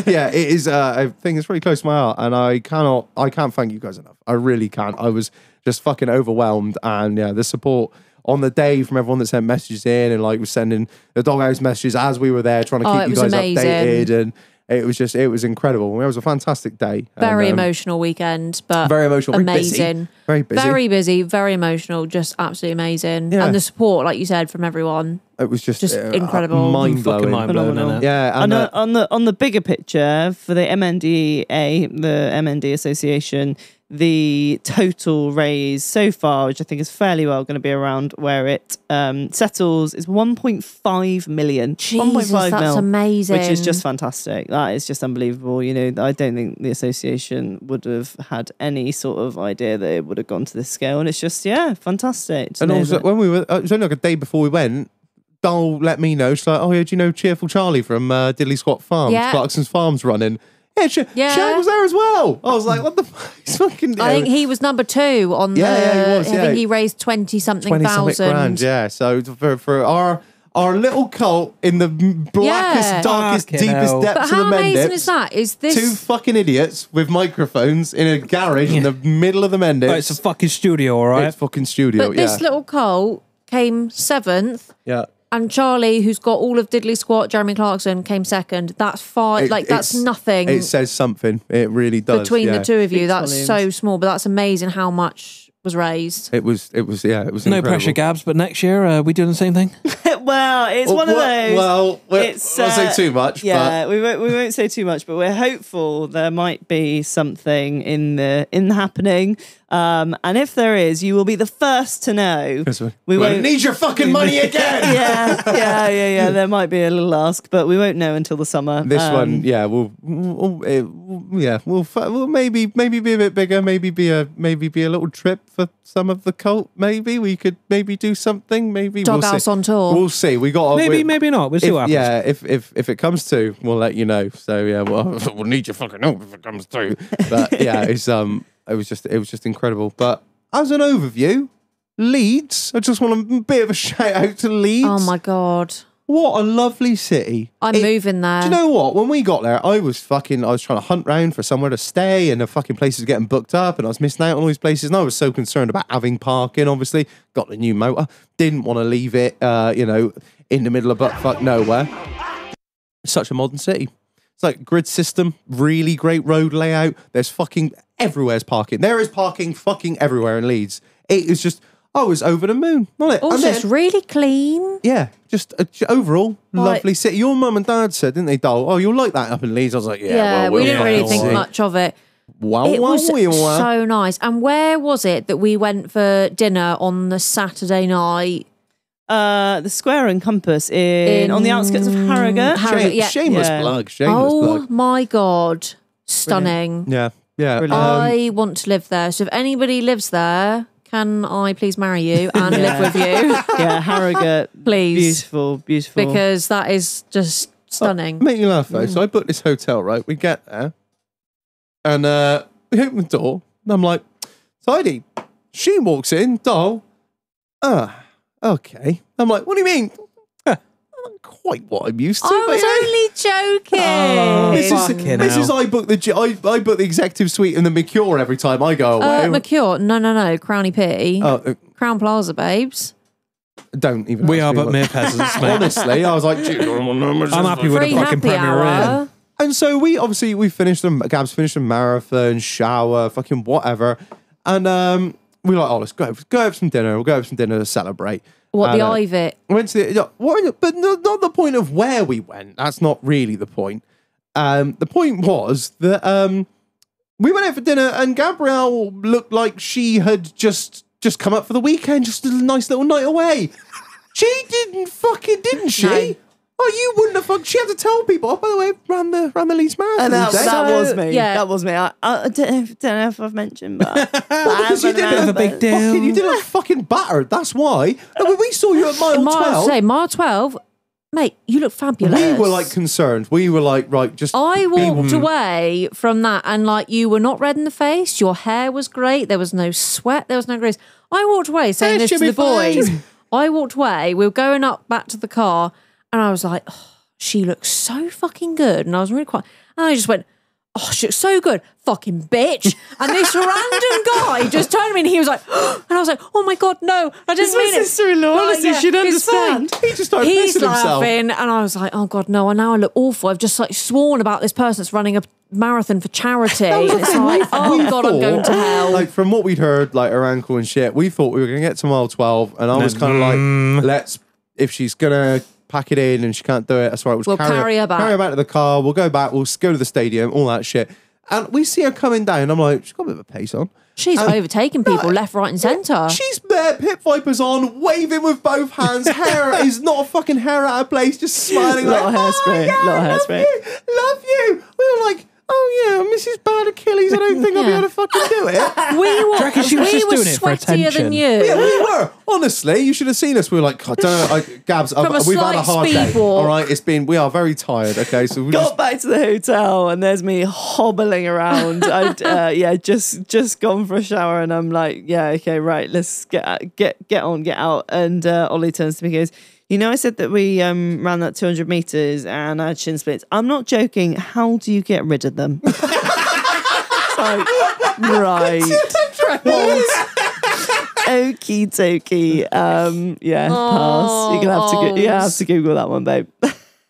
Yeah, it is a thing that's really close to my heart, and I can't thank you guys enough. I really can't. I was just fucking overwhelmed, and yeah, the support on the day from everyone that sent messages in, and like was sending the doghouse messages as we were there, trying to keep you guys updated, and it was incredible. It was a fantastic day. Very and, emotional weekend, but very emotional, amazing. Very busy. Very busy, very emotional, just absolutely amazing. Yeah. And the support, like you said, from everyone. It was just incredible. mind blowing. Fucking mind-blowing, Phenomenal. isn't it? Yeah, And and on the bigger picture for the MNDA, the MND Association, the total raise so far, which I think is fairly well going to be around where it settles, is 1.5 million. Jesus, 1.5 that's mil, amazing. which is just fantastic. That is just unbelievable. You know, I don't think the association would have had any sort of idea that it would have gone to this scale, and it's just fantastic. to And know also, that- when we were, it was only like a day before we went, Dol let me know. She's like, oh, yeah, do you know Cheerful Charlie from Diddley Squat Farms? Yeah. Clarkson's Farms running. Yeah, Yeah. Charlie was there as well. I was like, what the fuck? He's fucking... I think he was number 2 on Yeah, he was, I think he raised 20-something 20-something thousand. grand, yeah. So for our little cult in the blackest, Yeah. darkest, Fucking deepest hell. depths But of how the amazing Mendips. is that? Is this Two fucking idiots with microphones in a garage in the middle of the Mendips. Oh, it's a fucking studio, all right? It's fucking studio, But this little cult came 7th, yeah. and Charlie, who's got all of Diddley Squat, Jeremy Clarkson, came 2nd. That's fine. That's It's- nothing It says something. It really does. between yeah. the two of you. Speaks That's volumes. so small, but that's amazing how much was raised. It was No incredible. pressure, Gabs, but next year, we doing the same thing? Well, it's one of those. Well, It's, I won't say too much. Yeah, we won't say too much, but we're hopeful there might be something in the happening. And if there is, you will be the first to know. But We won't need your fucking money again. yeah. There might be a little ask, but we won't know until the summer. This one, yeah, we'll maybe be a bit bigger. Maybe be a little trip for some of the cult. Maybe we could do something. Maybe Doghouse we'll see. on tour. We'll see. We got Maybe not. We'll see what happens. Yeah, if it comes to, we'll let you know. So yeah, we'll need your fucking help if it comes to. But yeah, it was just incredible. But as an overview, Leeds. I just want a bit of a shout out to Leeds. Oh my God. What a lovely city. I'm moving there. Do you know what? When we got there, I was trying to hunt round for somewhere to stay, and the fucking places were getting booked up, and I was missing out on all these places, and I was so concerned about having parking, obviously. Got the new motor. Didn't want to leave it, in the middle of buttfuck nowhere. It's such a modern city. It's like grid system, really great road layout. There's fucking everywhere's parking. There is parking fucking everywhere in Leeds. It is just, I was over the moon, wasn't it? Also, And then- it's really clean. yeah, just overall Like- lovely city. Your mum and dad said, didn't they, Dol? Oh, you'll like that up in Leeds. I was like, yeah, well, we we'll didn't really fucking think see. much of it. Wow, It wow, was wow. so nice. And where was it that we went for dinner on the Saturday night? The Square and Compass on the outskirts of Harrogate. Harrogate, yeah. Shameless Yeah. plug. Shameless Oh plug. my God. Stunning. Yeah, yeah. Brilliant. I want to live there. So if anybody lives there, can I please marry you and live with you? Yeah, Harrogate. Please. Beautiful. Because that is just stunning. Make you laugh though. So I booked this hotel, right? We get there, and we open the door, and I'm like, tidy. She walks in, Dol. Okay. I'm like, what do you mean? Not quite what I'm used to. I but yeah. was only joking. Fucking This is hell. I book the executive suite and the Mercure every time I go away. Mercure. No. Crowny P. Crown Plaza, babes. Don't even. We ask are me but what- mere peasants, mate. Honestly, I was like, I'm happy with Free the fucking happy Premier Inn. hour. And so we finished them. Gabs finished a marathon, shower, fucking whatever, and we were like, oh, let's go have some dinner. We'll go have some dinner to celebrate. What, And, the Ivit? Went to but not the point of where we went. That's not really the point. The point was that we went out for dinner, and Gabrielle looked like she had just come up for the weekend, just a nice little night away. She didn't she? No. Oh, you wouldn't have fucked. She had to tell people. Oh, by the way, ran the Leeds Marathon. And that today. was me. yeah. That was me. I don't know if I've mentioned, but Because you did Bit of a big deal. You did look fucking battered. That's why. And when we saw you at mile 12, Mile 12, mate, you look fabulous. we were like concerned. We were like, right, just. I be- walked away from that and like you were not red in the face. Your hair was great. There was no sweat. There was no grease. I walked away saying Yeah, this to she'll the be fine. boys. I walked away. We were going up back to the car and I was like, oh, she looks so fucking good. And I was really quiet. And I just went, oh, she looks so good. Fucking bitch. And this random guy just turned to me and he was like, and I was like, oh my God, no, I didn't It's my mean it. sister-in-law. Honestly, she'd it's fine. understand. He just started He's pissing himself. laughing, and I was like, "Oh God, no!" And now I look awful. I've just like sworn about this person that's running a marathon for charity. And it's like, oh We God, I'm going to thought, hell. Like from what we'd heard, like her ankle and shit, we thought we were gonna get to mile 12, and I was kind of like, if she's gonna pack it in and she can't do it, that's right. We'll carry her back. Carry her back to the car. We'll go back. We'll go to the stadium. All that shit. And we see her coming down. I'm like, she's got a bit of a pace on. She's overtaking people left, right, and centre. She's there, pit vipers on, waving with both hands. Hair is not a fucking hair out of place, just smiling like, Lot of hairspray, oh, lot of yeah, hairspray. love you. We were like, oh yeah, Mrs. Bad Achilles, I don't think I'll be Yeah. able to fucking do it. We were, reckon she was just doing it for sweatier attention? than you. Yeah, we were. Honestly, you should have seen us. We were like, I don't know, Gabs, From a we've had a slight hard speed day. walk. All right, we are very tired. Okay, so we Got back to the hotel and there's me hobbling around. I'd just gone for a shower and I'm like, yeah, okay, right, let's get out. And Ollie turns to me and goes, You know, I said that we ran that 200 meters and I had shin splints. I'm not joking. How do you get rid of them? It's like, right. Okie dokie. Yeah, pass. You're gonna have to Google that one, babe.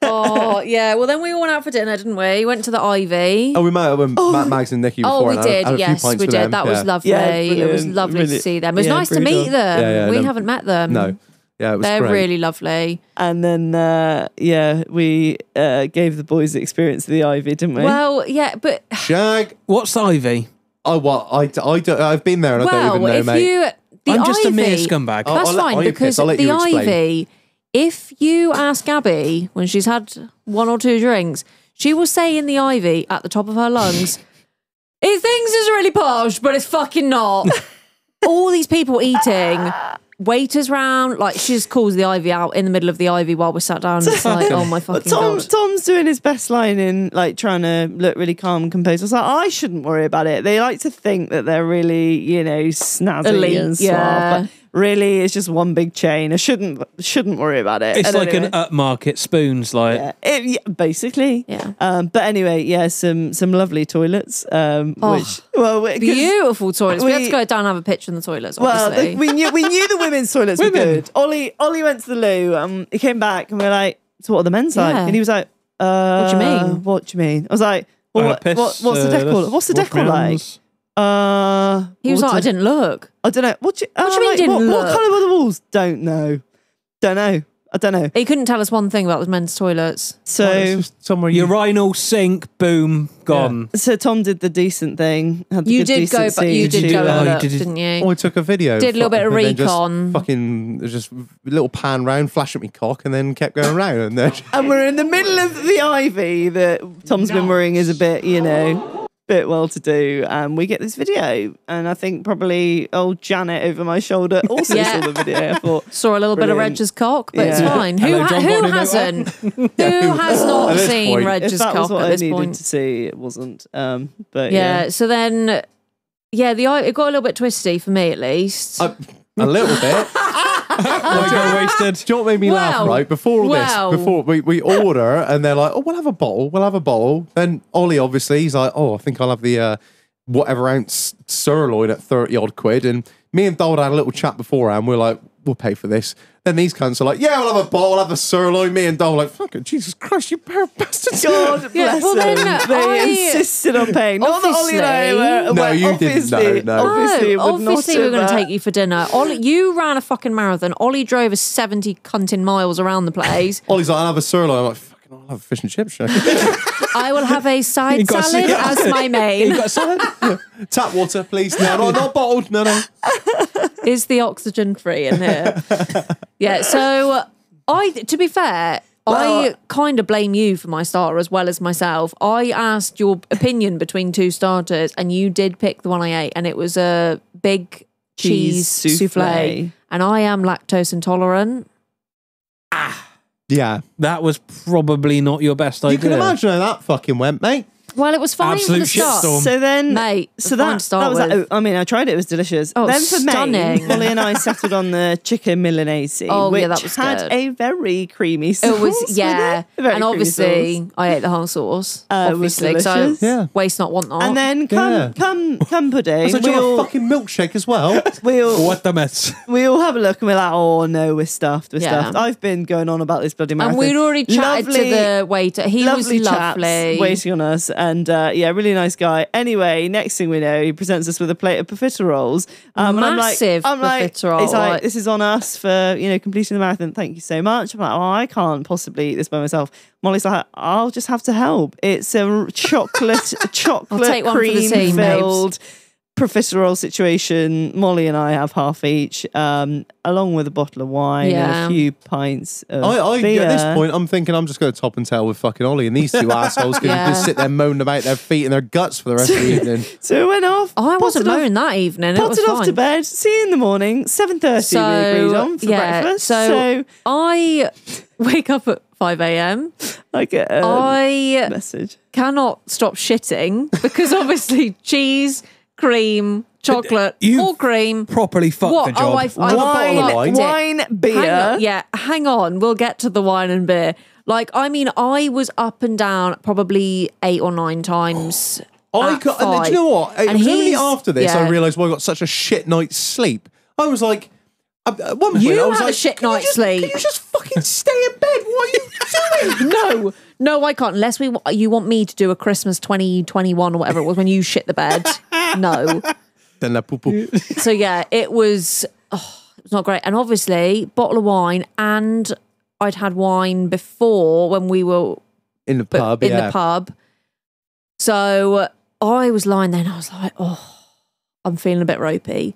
Oh, yeah. Well, then we all went out for dinner, didn't we? We went to the Ivy. Oh, we met up with Mags and Nikki before. Oh, we and did. had a few Yes, pints we with did. them. That was lovely. Yeah, it was brilliant. lovely Really- to see them. It was yeah, nice to brutal. meet them. Yeah, We no. haven't met them. No. Yeah, it was They're great. really lovely. And then, we gave the boys the experience of the Ivy, didn't we? Well, yeah, but Shag. What's Ivy? Oh, what? I've been there and I don't even know, if mate. the I'm just a mere Ivy- scumbag. Oh, That's I'll let- fine I'll because let the you explain. Ivy, if you ask Abby when she's had 1 or 2 drinks, she will say in the Ivy at the top of her lungs, "It thinks it's really posh, but it's fucking not." All these people eating, waiters round, like she just calls the Ivy out in the middle of the Ivy while we're sat down. It's like, oh my fucking god. Tom's doing his best line in like trying to look really calm and composed. I was like, I shouldn't worry about it. They like to think that they're really, snazzy Elite, and suave. yeah. But really, it's just one big chain. I shouldn't worry about it. It's And like anyway, an upmarket spoons, like. yeah, basically. Yeah. But anyway, yeah, some lovely toilets. Which Beautiful toilets. We had we- to go down and have a picture in the toilets, Well, obviously. we knew the women's toilets were good. Ollie went to the loo. He came back and we were like, "So what are the men's like?" Yeah. And he was like, What do you mean? What do you mean?" I was like, "Well, what's the decor? What's the decor like?" He was like, I didn't look. I don't know. What do you mean like, didn't what look? colour were the walls? Don't know. I don't know. He couldn't tell us one thing about the men's toilets. So It's just somewhere you... Urinal sink, boom, gone. so Tom did the decent thing. Had the You good did go, but decency you did to, go Oh, and you look, did it. didn't you? Oh, I took a video. Did a little bit of and then recon. Just a little pan round, flash at me cock, and then kept going round. And then And we're in the middle of the Ivy that Tom's been worrying is a bit, bit well to do. And we get this video. And I think probably old Janet over my shoulder also Yeah. saw the video. I thought, Saw a little bit of Brilliant. Reg's cock, but it's Yeah. fine. Hello, Who John Bonnie, hasn't? Who has At not this seen point. Reg's if that was cock what at I this needed point? to see, it wasn't. But Yeah. So then, it got a little bit twisty for me at least. a little bit. Like I wasted. Do you know what made me laugh, Well, right? Before all well. this, before we order, and they're like, "Oh, we'll have a bottle." Then Ollie, obviously, he's like, "Oh, I think I'll have the whatever ounce sirloin at 30 odd quid." And me and Dole had a little chat beforehand. We're like, "We'll pay for this." Then these cunts are like, "Yeah, we'll have a bottle, we'll have a sirloin." Me and Dole like, "Fucking Jesus Christ, you pair of bastards!" God bless well, then, them. They I- insisted on paying. Not that Ollie and I were. No, well, you didn't. obviously- No. Obviously, No, would not obviously we were going have, to take you for dinner. Ollie, you ran a fucking marathon. Ollie drove us 70 cunting miles around the place. Ollie's like, "I'll have a sirloin." I'm like, "Fucking, I'll have a fish and chips." I will have a side got salad a- as my main. You got a salad? Tap water, please. No, not bottled. No. Is the oxygen free in here? Yeah, so to be fair, I kind of blame you for my starter as well as myself. I asked your opinion between 2 starters and you did pick the one I ate and it was a big cheese souffle. And I am lactose intolerant. Yeah. That was probably not your best idea. You can imagine how that fucking went, mate. Well, it was fine Absolute for the start. shitstorm. So then, Mate, so fine that, to start that was with. I mean, I tried it; it was delicious. Oh, then for stunning. me, Molly and I settled on the chicken milanese, Oh, which yeah, that was had good. a very creamy sauce. It was, with yeah. it. A very And creamy obviously, sauce. I ate the whole sauce. It was obviously, so delicious. Yeah. waste not, want not. And then come pudding. So do you want a fucking milkshake as well? What the mess? We all have a look and we're like, oh no, we're stuffed. Yeah. I've been going on about this bloody marathon. And we'd already chatted Lovely- to the waiter. He was lovely chaps lovely. waiting on us, and really nice guy. Anyway, next thing we know, he presents us with a plate of profiteroles. Massive I'm like, profiterole, it's like, like- this is on us for completing the marathon. Thank you so much. I'm like, oh, I can't possibly eat this by myself. Molly's like, I'll just have to help. It's a chocolate take one for the cream team, filled profiterole situation. Molly and I have half each, along with a bottle of wine and Yeah. a few pints of I beer. at this point, I'm thinking I'm just going to top and tail with fucking Ollie, and these 2 assholes can Yeah. just sit there moaning about their feet and their guts for the rest of the evening. So we went off. I wasn't potted off- moaning that evening. It was Potted off fine. to bed. See you in the morning. 7:30 we agreed on for breakfast. So I wake up at 5 a.m. I get a I message. cannot stop shitting because obviously cheese, cream, chocolate, You all cream. properly fucked the job. Oh, I bottle of fucked wine? it. Wine, beer. Hang on. We'll get to the wine and beer. Like, I mean, I was up and down probably 8 or 9 times. And do you know what? It was only after this I realised why I got such a shit night's sleep. I was like, at one point, You I was had a like, shit night's sleep. Can you just fucking stay in bed? What are you doing? No, I can't. Unless you want me to do a Christmas 2021 or whatever it was when you shit the bed. No. Then la poo-poo. So yeah, it was not great. And obviously, bottle of wine, and I'd had wine before when we were In the pub, in the pub. So I was lying there and I was like, I'm feeling a bit ropey.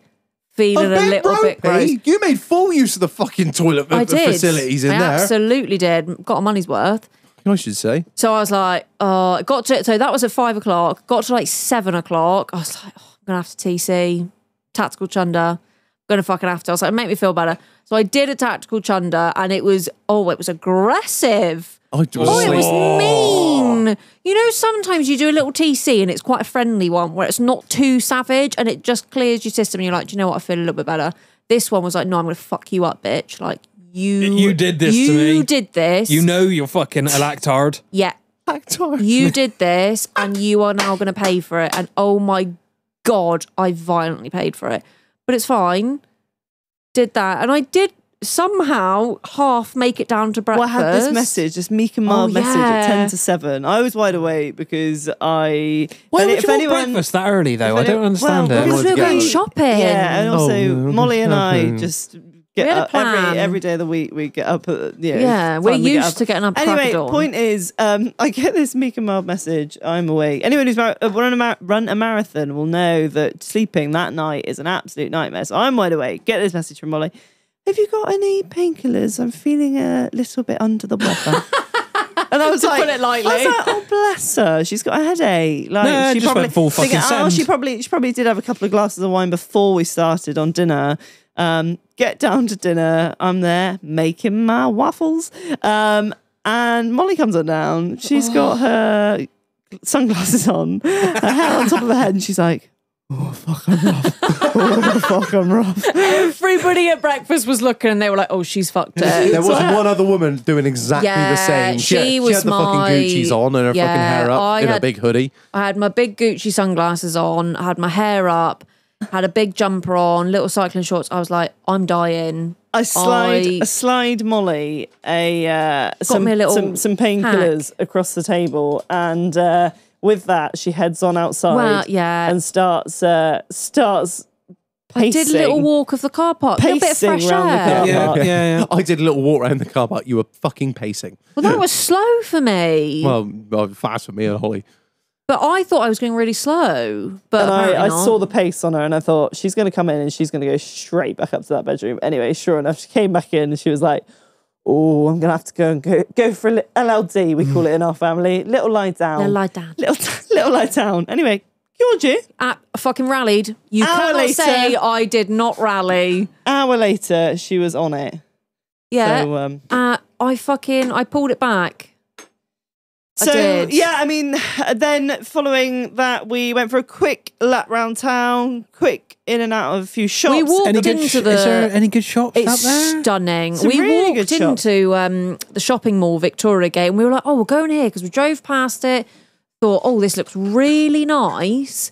Feeling a little bit gross. You made full use of the fucking toilet I did. facilities in I there. absolutely did. Got a money's worth. I should say. So I was like, so that was at 5 o'clock. Got to like 7 o'clock. I was like, I'm going to have to TC, tactical chunder. Going to fucking have to. I was like, make me feel better. So I did a tactical chunder and it was aggressive. It was mean. You know, sometimes you do a little TC and it's quite a friendly one where it's not too savage and it just clears your system and you're like, do you know what? I feel a little bit better. This one was like, no, I'm going to fuck you up, bitch. Like, you did this to me. You did this. You know you're fucking a lactard. Yeah. Lactard. You did this and you are now going to pay for it. And oh my God, I violently paid for it. But it's fine. Did that. And I did somehow half make it down to breakfast. Well, I had this message, this meek and mild message at 10 to 7. I was wide awake because Why would you want breakfast that early, though? I don't understand it. Because we were going shopping. Yeah, and also Molly and I shopping. just get up every day of the week. We get up at, we're used to getting up. Anyway, point is, I get this meek and mild message. I'm awake. Anyone who's run a marathon will know that sleeping that night is an absolute nightmare. So I'm wide awake. Get this message from Molly. Have you got any painkillers? I'm feeling a little bit under the weather. And I was like, put it lightly. I was like, oh bless her, she's got a headache. Like, No, she just went full fucking send. she probably did have a couple of glasses of wine before we started on dinner. Get down to dinner. I'm there making my waffles. And Molly comes on down. She's got her sunglasses on, her hair on top of her head, and she's like, oh, fuck, I'm rough. Oh, fuck, I'm rough. Everybody at breakfast was looking and they were like, oh, she's fucked it. There was one other woman doing exactly the same. She had the fucking Gucci's on and her fucking hair up in a big hoodie. I had my big Gucci sunglasses on, I had my hair up, had a big jumper on, little cycling shorts. I was like, I'm dying. I slide Molly some painkillers across the table, and with that, she heads on outside and starts pacing. I did a little walk of the car park, a little bit of fresh air. Yeah. I did a little walk around the car park. You were fucking pacing. Well, that was slow for me. Well, fast for me and Holly. But I thought I was going really slow. But and I not. saw the pace on her and I thought, she's going to come in and she's going to go straight back up to that bedroom. Anyway, sure enough, she came back in and she was like, oh, I'm going to have to go for a LLD, we call it in our family. Little lie down. Little lie down. Little lie down. Anyway, Georgie. I fucking rallied. You cannot say I did not rally. Hour later, she was on it. Yeah. So, I pulled it back. So, I did. yeah, I mean, then following that, we went for a quick lap round town, quick in and out of a few shops. We walked into Is there any good shops out It's there? stunning. Some We really walked good shops. into the shopping mall, Victoria Gate, and we were like, oh, we'll go in here because we drove past it, thought, oh, this looks really nice.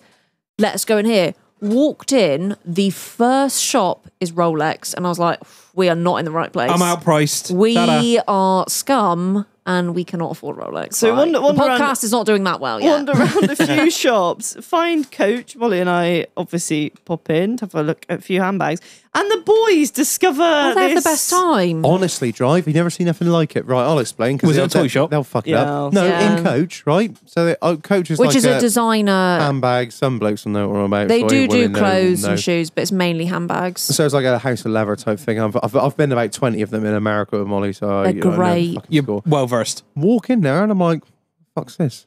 Let's go in here. Walked in, the first shop is Rolex, and I was like, we are not in the right place. I'm outpriced. We are scum. And we cannot afford Rolex. So right? wander the podcast around, is not doing that well yet. Wander around a few shops, find Coach. Molly and I obviously pop in, have a look at a few handbags. And the boys discover They have the best time. Honestly, Drive, you've never seen nothing like it. Right, I'll explain. Was it a toy shop? They'll fuck it Yeah. up. No, Yeah. in Coach, right? So Coach is Which like is a designer. handbag. Some blokes will know what I'm about. They so do women know, clothes know. and shoes, but it's mainly handbags. So it's like a house of leather type thing. I've been about 20 of them in America with Molly, so They're I know the great. fucking You're score. well versed. Walk in there and I'm like, fuck's this?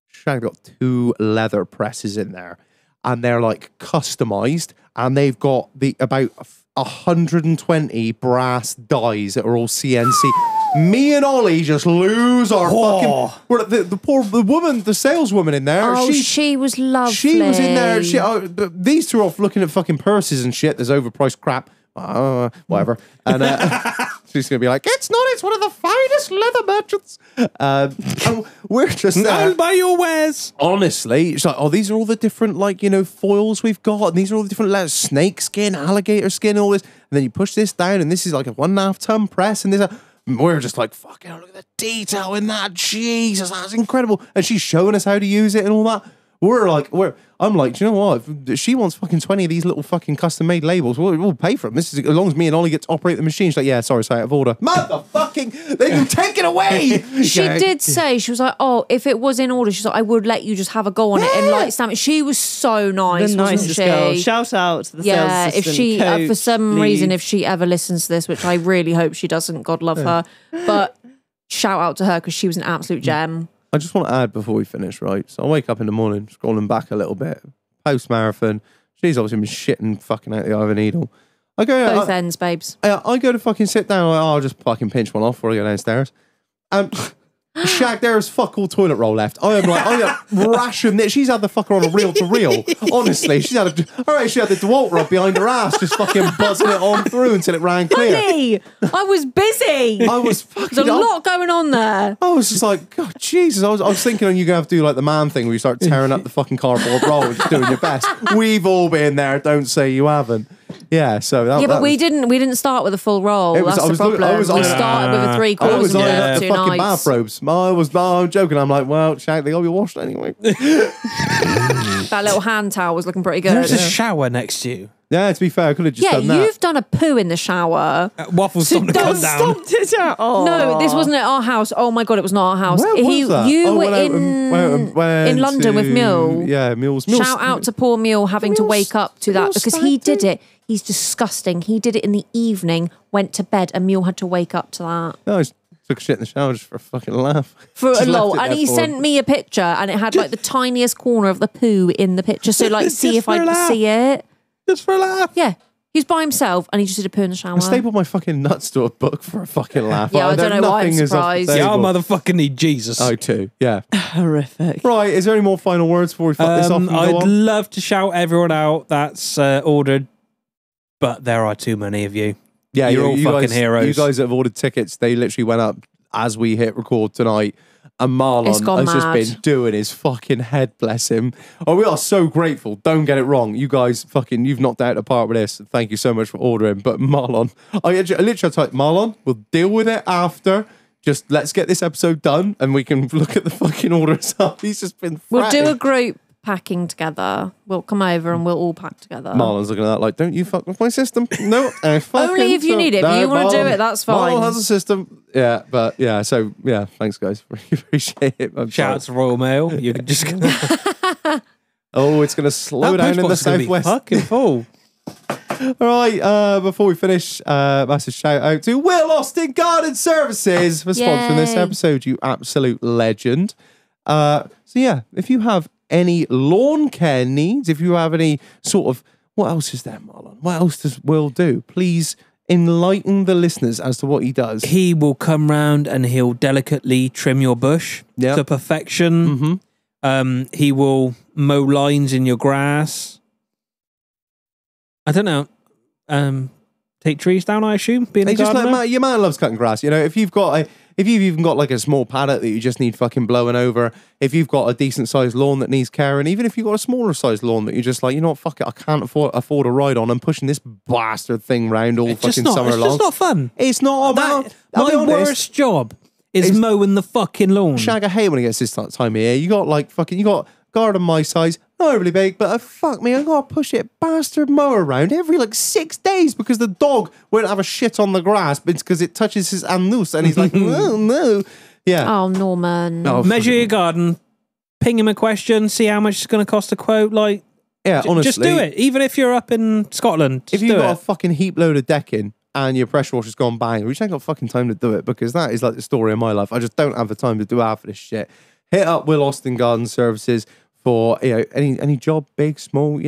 Shag's got 2 leather presses in there and they're like customized and they've got about 120 brass dies that are all CNC Me and Ollie just lose our fucking. We're the woman, the saleswoman in there. Oh, she was lovely. She was in there. These two are off looking at fucking purses and shit. There's overpriced crap. Whatever. And she's gonna be like, it's one of the finest leather merchants. And we're just I'll buy your wares. Honestly, it's like, oh, these are all the different, like, you know, foils we've got, and these are all the different snake skin, alligator skin, all this. And then you push this down, and this is like a 1.5 ton press, and we're just like, fucking hell, look at the detail in that. Jesus, that's incredible. And she's showing us how to use it and all that. I'm like, do you know what? If she wants fucking 20 of these little fucking custom made labels, we'll pay for them. This is as long as me and Ollie get to operate the machine. She's like, yeah, sorry, out of order. Motherfucking, they can take it away. She did say, she was like, oh, if it was in order, she's like, I would let you just have a go on it and like stamp it. She was so nice, The wasn't nicest she? girl. Shout out to the sales assistant, if she, coach, for some lead. reason, if she ever listens to this, which I really hope she doesn't, God love her, but shout out to her because she was an absolute gem. I just want to add before we finish, right? So I wake up in the morning, scrolling back a little bit, post-marathon. She's obviously been shitting fucking out the eye of a needle. I go Both ends, babes. I go to fucking sit down. I'll just fucking pinch one off before I go downstairs. Shag, there is fuck all toilet roll left. I am ration this. She's had the fucker on a reel to reel. Honestly, she had the DeWalt rod behind her ass, just fucking buzzing it on through until it ran clear. Honey, I was busy. I was fucking. There's a lot going on there. I was just like, God, Jesus. I was thinking you're gonna have to do like the man thing where you start tearing up the fucking cardboard roll and just doing your best. We've all been there. Don't say you haven't. Yeah, so but we didn't start with a full roll. That's the problem. We started with a 3/4 I was on and the 2 fucking nights. bathrobes. I'm joking. I'm like, well, Shag, they got to be washed anyway. That little hand towel was looking pretty good. There's a shower next to you. Yeah, to be fair, I could have just done that. You've done a poo in the shower. Waffles stopped to come down. Stopped it out. Oh. No, this wasn't at our house. Oh my God, it was not our house. Where was that? You went in London with Mule. Yeah, Mule's. Shout out to poor Mule having to wake up to that Mule because he did stank. it. He's disgusting. He did it in the evening, went to bed, and Mule had to wake up to that. No, I just took a shit in the shower just for a fucking laugh. For Just a left lol. it And there he for sent him. me a picture and it had like the tiniest corner of the poo in the picture. So like see Just if for I a could laugh. see it. Just for a laugh. Yeah. He's by himself and he just did a poo in the shower. I stapled my fucking nuts to a book for a fucking laugh. Yeah, I don't know why I'm Nothing is off the surprised. Yeah, I table. motherfucking need Jesus. I too. Yeah. Horrific. Right. Is there any more final words before we fuck this off and go I'd on? love to shout everyone out that's ordered, but there are too many of you. Yeah, You're all you fucking guys, heroes. You guys that have ordered tickets, they literally went up as we hit record tonight. And It's Marlon gone has just mad. been doing his fucking head, bless him. Oh, we are so grateful. Don't get it wrong. You guys you've knocked out a part with this. Thank you so much for ordering. But Marlon, I literally typed, Marlon, we'll deal with it after. Just let's get this episode done and we can look at the fucking orders up. He's just been We'll do a fretting. group packing together. We'll come over and we'll all pack together. Marlon's looking at that like, don't you fuck with my system? No. Only if you need it. If you want to do it, that's fine. Marlon has a system. Yeah, but yeah, so yeah, thanks guys. Really appreciate it. I'm Shout out to Royal Mail. You can just Oh, it's going to slow that down in the postbox is gonna be southwest. fucking full. All right, before we finish, massive shout out to Will Austin Garden Services for sponsoring this Yay. episode, you absolute legend. So yeah, if you have any lawn care needs, if you have any sort of, what else is there, Marlon? What else does Will do? Please enlighten the listeners as to what he does. He will come round and he'll delicately trim your bush Yep. to perfection. He will mow lines in your grass. I don't know. Take trees down, I assume. Being a It's just gardener. like, your man loves cutting grass. You know, if you've even got like a small paddock that you just need fucking blowing over, if you've got a decent sized lawn that needs care, and even if you've got a smaller sized lawn that you're just like, you know what, fuck it, I can't afford a ride on. I'm pushing this bastard thing round all It's fucking just summer it's long. just not fun. It's not about. My worst job is mowing the fucking lawn. Shag, I hate when it gets this time of year. You got like fucking, you got garden my size, not overly big, but fuck me, I gotta push it bastard mower around every like 6 days because the dog won't have a shit on the grass because it touches his anus and he's like, oh no. Yeah. Oh, Norman. Oh, Measure your garden, ping him a question, see how much it's going to cost to quote. Like, yeah, honestly. just do it. Even if you're up in Scotland, just If you've do got a it. fucking heap load of decking and your pressure washer's gone bang, we just ain't got fucking time to do it because that is like the story of my life. I just don't have the time to do half of this shit. Hit up Will Austin Garden Services for any job, big, small,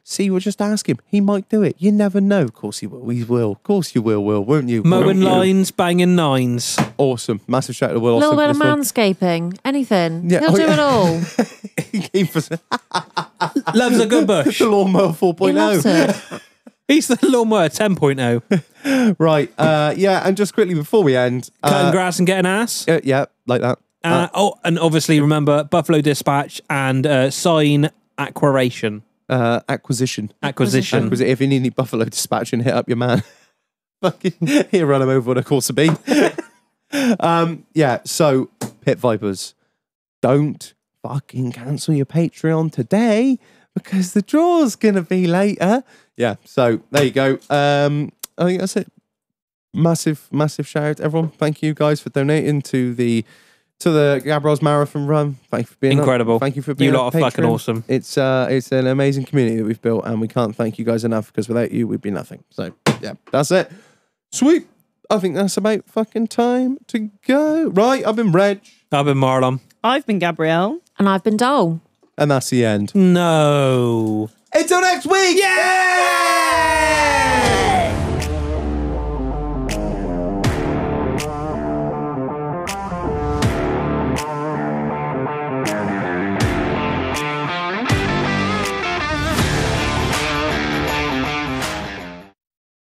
see, we'll just ask him. He might do it. You never know. Of course he will. He will. Of course you will, won't you? Mowing lines, banging nines. Awesome. Massive shout out to Will. A little bit of Austin manscaping, anything. Yeah. He'll do it all. He came for Loves a good bush. the lawnmower He loves 4.0. it. He's the lawnmower 10.0. Right. Yeah, and just quickly before we end. Cutting grass and getting ass. Yeah, like that. And obviously remember Buffalo Dispatch and sign acquisition. Acquisition. Acquisition. If you need any Buffalo Dispatch and hit up your man. Fucking here, run him over on a course of beef. Yeah, so Pit Vipers, don't fucking cancel your Patreon today because the draw's gonna be later. Yeah, so there you go. I think that's it. Massive shout out to everyone. Thank you guys for donating to the Gabriel's Marathon Run. Thank you for being incredible. Thank you for being you lot are fucking awesome. It's an amazing community that we've built, and we can't thank you guys enough because without you, we'd be nothing. So yeah, that's it. Sweet. I think that's about fucking time to go. Right, I've been Reg. I've been Marlon. I've been Gabrielle. And I've been Dole. And that's the end. No. Until next week. Yeah!